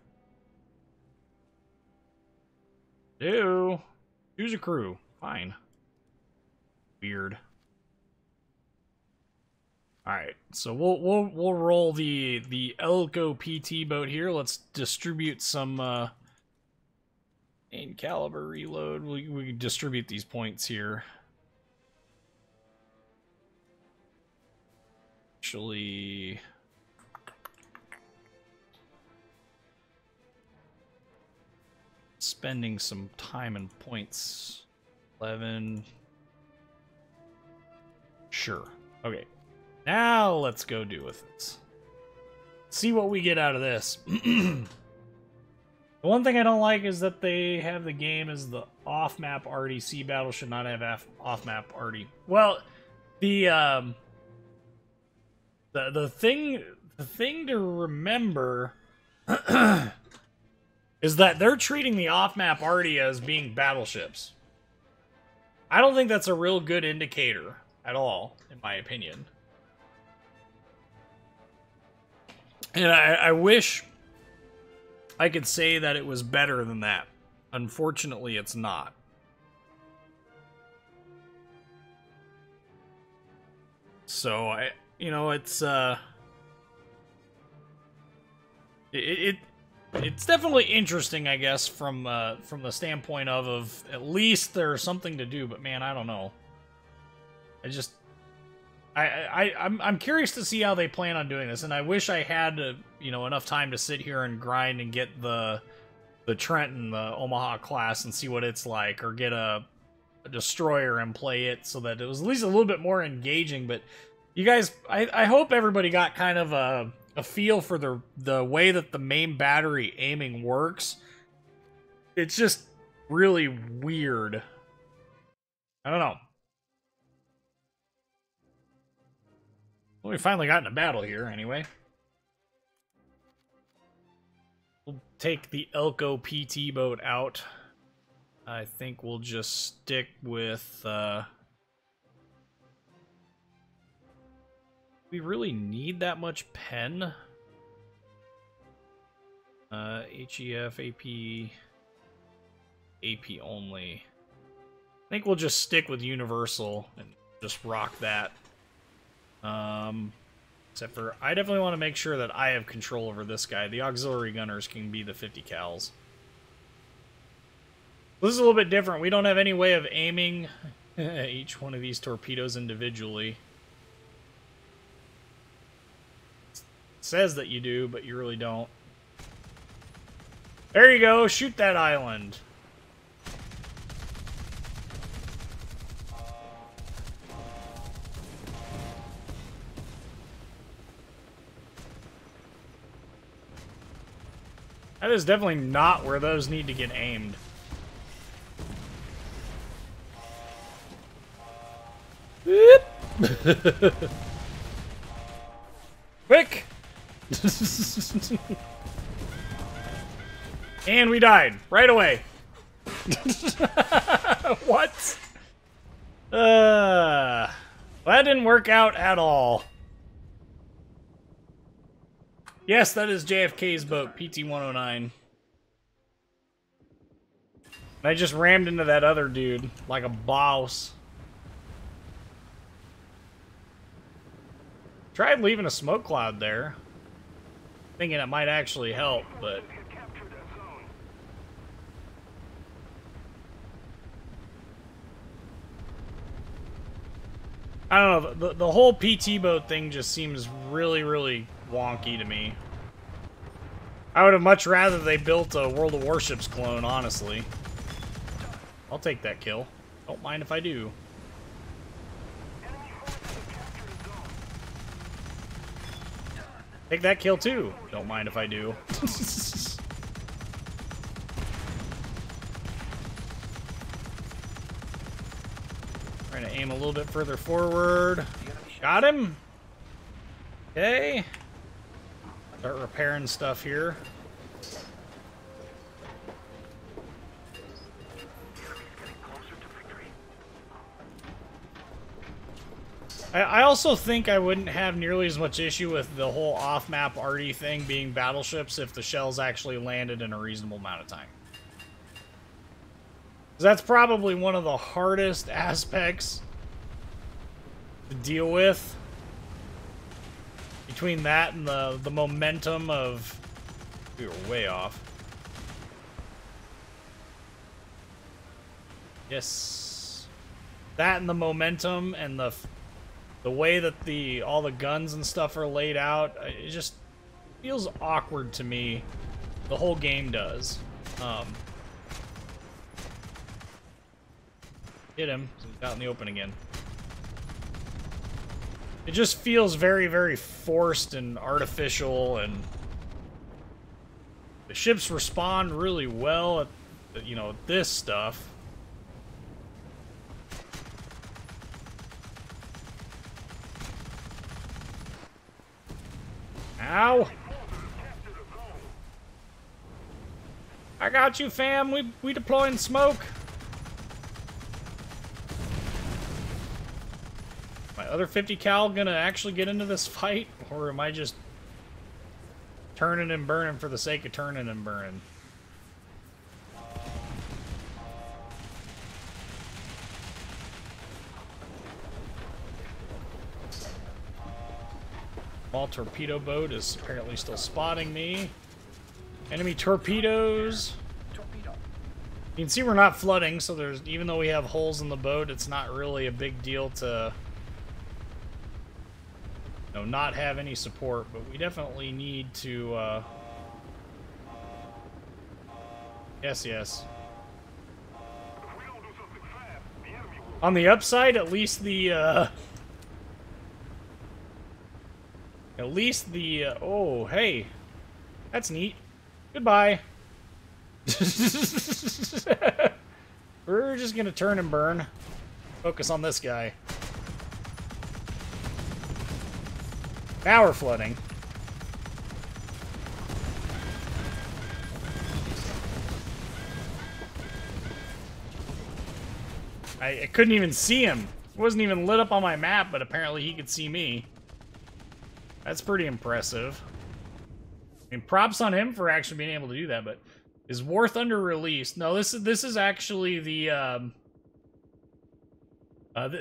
Speaker 1: Ew. Choose a crew. Fine. Weird. Alright, so we'll roll the Elko PT boat here. Let's distribute some main caliber reload. We distribute these points here. Actually, spending some time and points. 11. Sure. Okay. Now let's go do with this. See what we get out of this. The one thing I don't like is that they have the game as the off-map RDC battle should not have off-map RD. Well, the thing to remember is that they're treating the off-map RD as being battleships. I don't think that's a real good indicator at all, in my opinion. And I wish I could say that it was better than that. Unfortunately, it's not. So it's it's definitely interesting, I guess, from the standpoint of at least there's something to do. But man, I don't know. I'm curious to see how they plan on doing this, and I wish I had enough time to sit here and grind and get the Trenton, the Omaha class, and see what it's like, or get a destroyer and play it so that it was at least a little bit more engaging. But you guys, I hope everybody got kind of a feel for the way that the main battery aiming works. It's just really weird. I don't know. Well, we finally got in a battle here, anyway. We'll take the Elko PT boat out. I think we'll just stick with... we really need that much pen? HEF, AP... AP only. I think we'll just stick with Universal and just rock that. Except for, I definitely want to make sure that I have control over this guy. The auxiliary gunners can be the 50 cals. This is a little bit different. We don't have any way of aiming each one of these torpedoes individually. It says that you do, but you really don't. There you go. Shoot that island. That is definitely not where those need to get aimed. Quick! And we died right away. What? That didn't work out at all. Yes, that is JFK's boat, PT-109. I just rammed into that other dude like a boss. Tried leaving a smoke cloud there, thinking it might actually help, but... I don't know, the whole PT boat thing just seems really, really wonky to me. I would have much rather they built a World of Warships clone, honestly. I'll take that kill. Don't mind if I do. Take that kill too. Don't mind if I do. Trying to aim a little bit further forward. Got him. Okay. Start repairing stuff here. I also think I wouldn't have nearly as much issue with the whole off-map arty thing being battleships if the shells actually landed in a reasonable amount of time. That's probably one of the hardest aspects to deal with. Between that and the momentum of... We were way off. Yes. That and the momentum and the way that all the guns and stuff are laid out, it just feels awkward to me. The whole game does. Hit him. So he's out in the open again. It just feels very, very forced and artificial, and the ships respond really well at, you know, this stuff. Ow! I got you, fam. We deploying smoke. My other 50 cal gonna actually get into this fight, or am I just turning and burning for the sake of turning and burning? Small torpedo boat is apparently still spotting me. Enemy torpedoes.
Speaker 2: Torpedo.
Speaker 1: You can see we're not flooding, so there's, even though we have holes in the boat, it's not really a big deal to, you know, not have any support, but we definitely need to, yes. On the upside, at least the, oh, hey. That's neat. Goodbye. We're just gonna turn and burn. Focus on this guy. Now we're flooding. I couldn't even see him. It wasn't even lit up on my map, but apparently he could see me. That's pretty impressive. I mean, props on him for actually being able to do that, but is War Thunder released? No, this is actually the,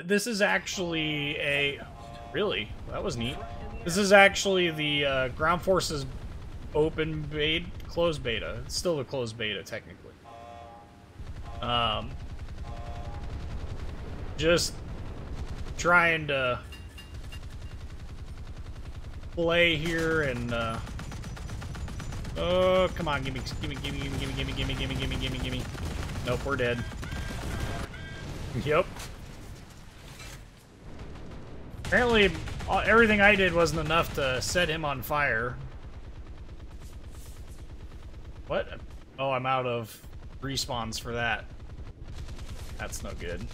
Speaker 1: this is actually a... Really? That was neat. This is actually the, Ground Forces open beta, closed beta. It's still a closed beta, technically. Just trying to play here and oh, come on, gimme. Nope, we're dead. Yep. Apparently everything I did wasn't enough to set him on fire. What? Oh, I'm out of respawns for that. That's no good.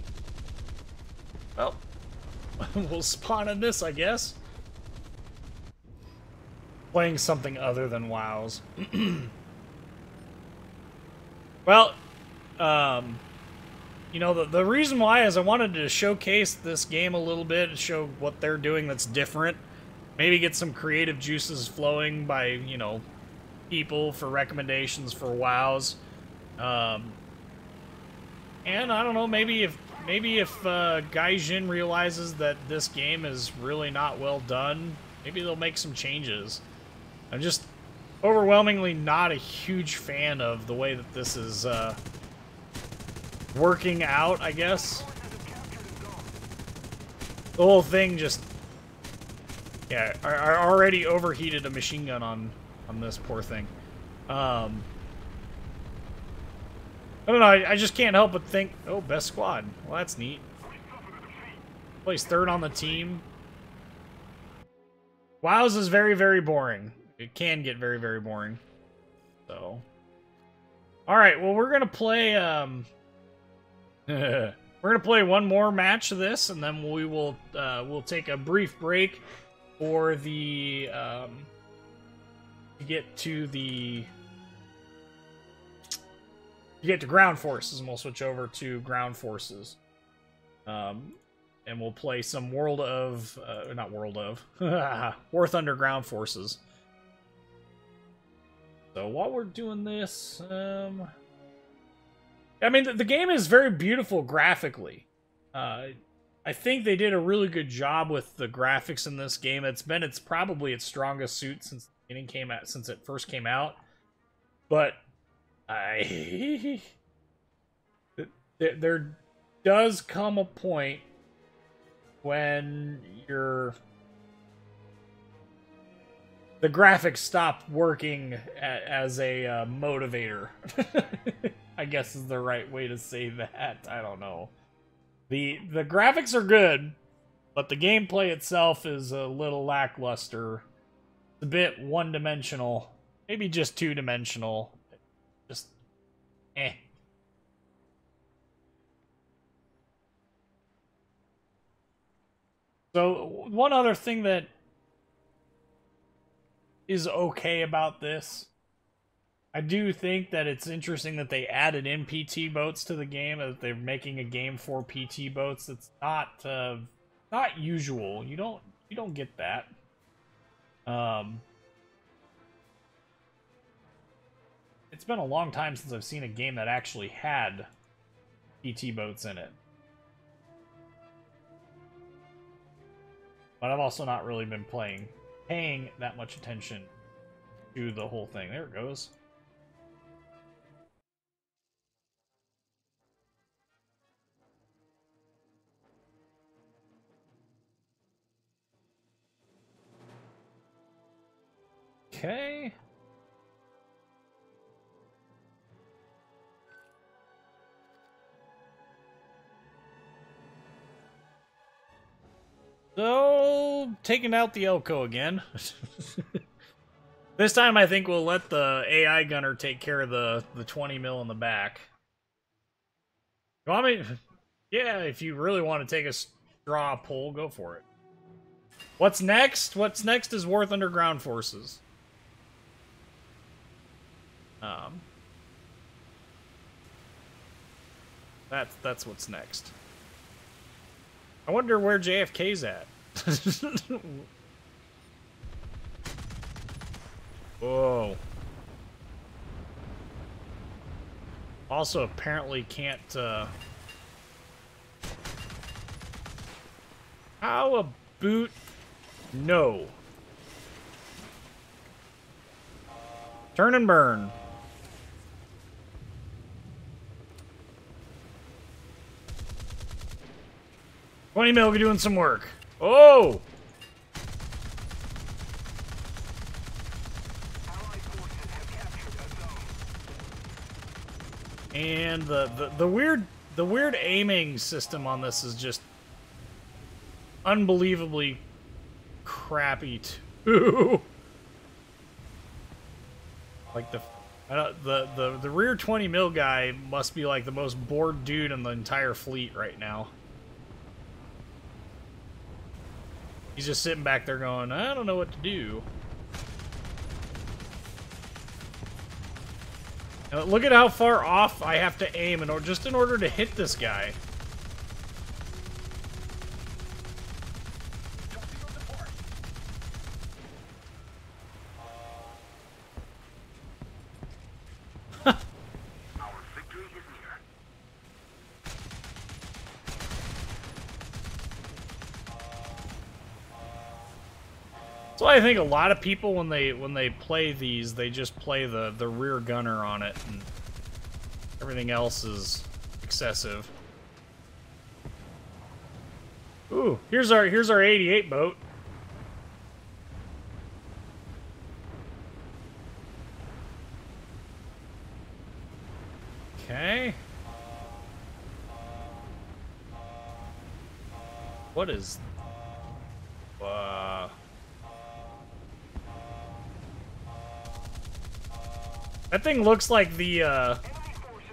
Speaker 1: Well, we'll spawn in this, I guess. Playing something other than WoWs. Well, you know, the reason why is I wanted to showcase this game a little bit, show what they're doing that's different. maybe get some creative juices flowing by, you know, people for recommendations for WoWs. And I don't know, maybe if Gaijin realizes that this game is really not well done, maybe they'll make some changes. I'm just overwhelmingly not a huge fan of the way that this is working out, I guess. The whole thing just... Yeah, I already overheated a machine gun on this poor thing. I don't know, I just can't help but think, oh, best squad. Well, that's neat. Placed third on the team. WoW's is very, very boring. It can get very, very boring. So. Alright, well, we're gonna play, we're gonna play one more match of this, and then we will, we'll take a brief break for the, to get to the... You get to ground forces, and we'll switch over to ground forces. And we'll play some War Thunder ground forces. So while we're doing this, I mean, the game is very beautiful graphically. I think they did a really good job with the graphics in this game. It's probably its strongest suit since it first came out. But there does come a point when the graphics stop working as a motivator. I guess is the right way to say that. I don't know. The graphics are good, but the gameplay itself is a little lackluster. It's a bit one-dimensional, maybe just two-dimensional. Just, eh. So, one other thing that is okay about this, I do think that it's interesting that they added in PT boats to the game, that they're making a game for PT boats. It's not usual. You don't get that. It's been a long time since I've seen a game that actually had PT boats in it. But I've also not really been paying that much attention to the whole thing. There it goes. Okay. So, taking out the Elko again. This time I think we'll let the AI gunner take care of the 20 mil in the back. You want me? Yeah, if you really want to take a straw poll, go for it. What's next? What's next is War Thunder ground forces. That's what's next. I wonder where JFK's at. Whoa. Also, apparently can't, How a boot? No. Turn and burn. $20 mil, be doing some work. Oh! And the weird aiming system on this is just unbelievably crappy too. Like the rear 20 mil guy must be like the most bored dude in the entire fleet right now. He's just sitting back there going, I don't know what to do. Now, look at how far off I have to aim in order, just in order to hit this guy. So I think a lot of people when they play these, they just play the rear gunner on it, and everything else is excessive. Ooh, here's our 88 boat. Okay. What is that thing looks like the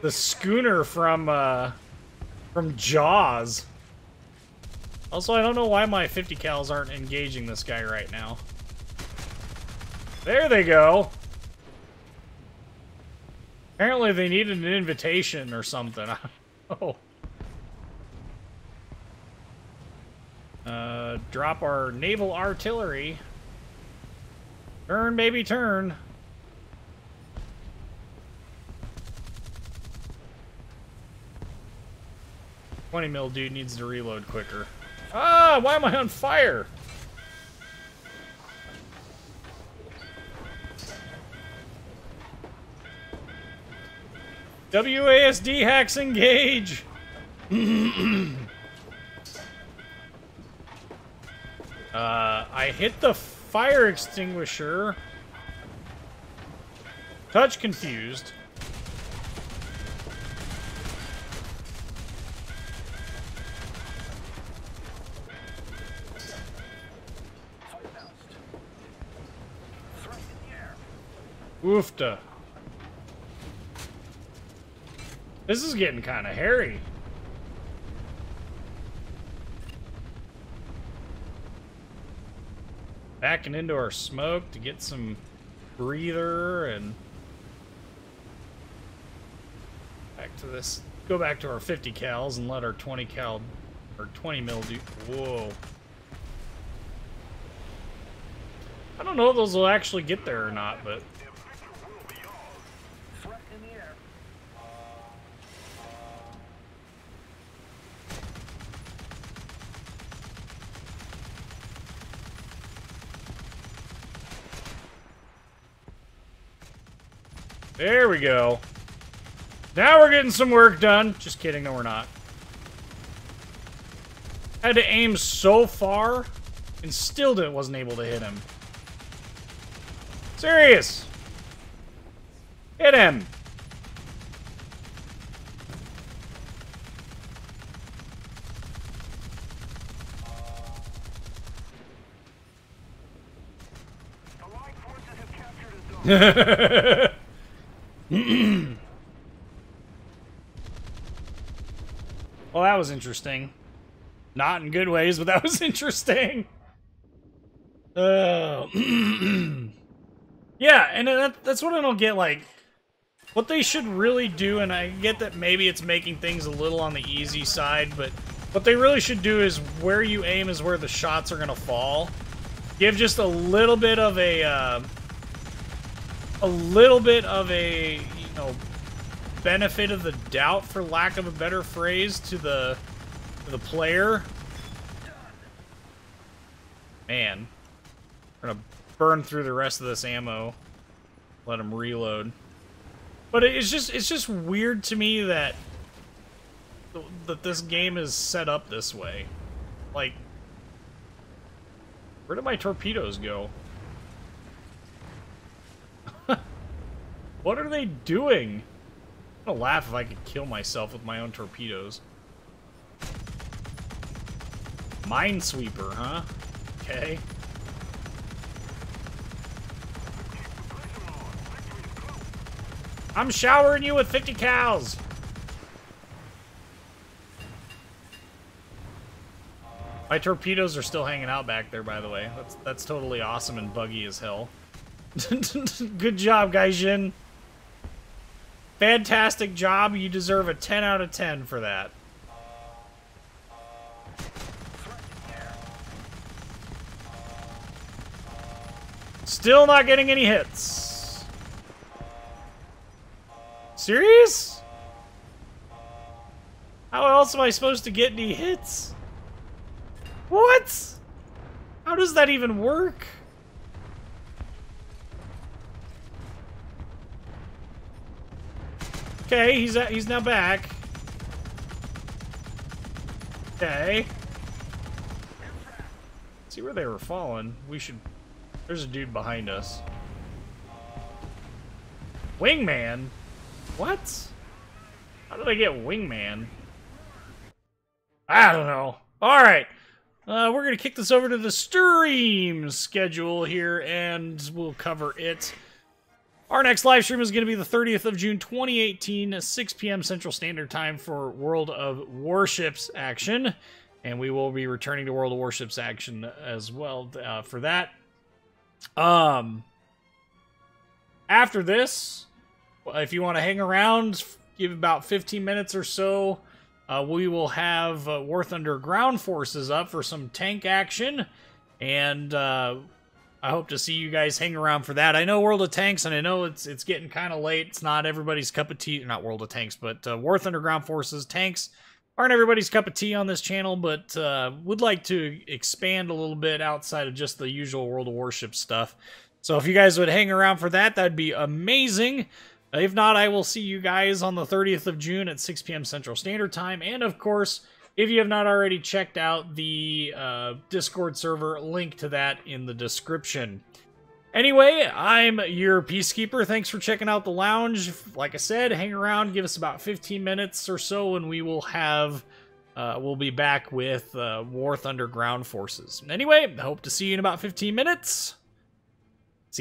Speaker 1: schooner from Jaws. Also, I don't know why my 50 cals aren't engaging this guy right now. There they go. Apparently they needed an invitation or something. Oh. Drop our naval artillery. Turn, baby, turn. $20 mil dude needs to reload quicker. Ah, why am I on fire? WASD hacks engage. I hit the fire extinguisher. Touch confused. Oofta. This is getting kind of hairy. Backing into our smoke to get some breather and back to this. Go back to our 50 cals and let our 20 cal or 20 mil do. Whoa. I don't know if those will actually get there or not, but. There we go. Now we're getting some work done. Just kidding, no we're not. Had to aim so far and still wasn't able to hit him. Serious. Hit him. Well, that was interesting. Not in good ways, but that was interesting. Yeah, and that's what I don't get, like, what they should really do, and I get that maybe it's making things a little on the easy side, but what they really should do is where you aim is where the shots are going to fall. Give just a little bit of a you know, benefit of the doubt, for lack of a better phrase, to the player. Man, we're gonna burn through the rest of this ammo. Let him reload. But it's just weird to me that this game is set up this way. Like, where did my torpedoes go? What are they doing? I'm gonna laugh if I could kill myself with my own torpedoes. Minesweeper, huh? Okay. I'm showering you with 50 cals! My torpedoes are still hanging out back there, by the way. That's totally awesome and buggy as hell. Good job, Gaijin. Fantastic job. You deserve a 10 out of 10 for that. Still not getting any hits. Serious? How else am I supposed to get any hits? What? How does that even work? Okay, he's now back. Okay. Let's see where they were falling. We should... There's a dude behind us. Wingman? What? How did I get Wingman? I don't know. Alright. We're going to kick this over to the stream schedule here, and we'll cover it. Our next live stream is going to be the 30th of June, 2018, 6 p.m. Central Standard Time for World of Warships action. And we will be returning to World of Warships action as well for that. After this, if you want to hang around, give about 15 minutes or so, we will have War Thunder Ground Forces up for some tank action. And I hope to see you guys hang around for that. I know World of Tanks, and I know it's getting kind of late. It's not everybody's cup of tea. Not World of Tanks, but War Thunder Ground Forces. Tanks aren't everybody's cup of tea on this channel, but would like to expand a little bit outside of just the usual World of Warships stuff. So if you guys would hang around for that, that'd be amazing. If not, I will see you guys on the 30th of June at 6 p.m. Central Standard Time. And of course, if you have not already checked out the Discord server, link to that in the description. Anyway, I'm UrPeaceKeeper. Thanks for checking out the lounge. Like I said, hang around, give us about 15 minutes or so, and we will have, we'll be back with War Thunder Ground Forces. Anyway, I hope to see you in about 15 minutes.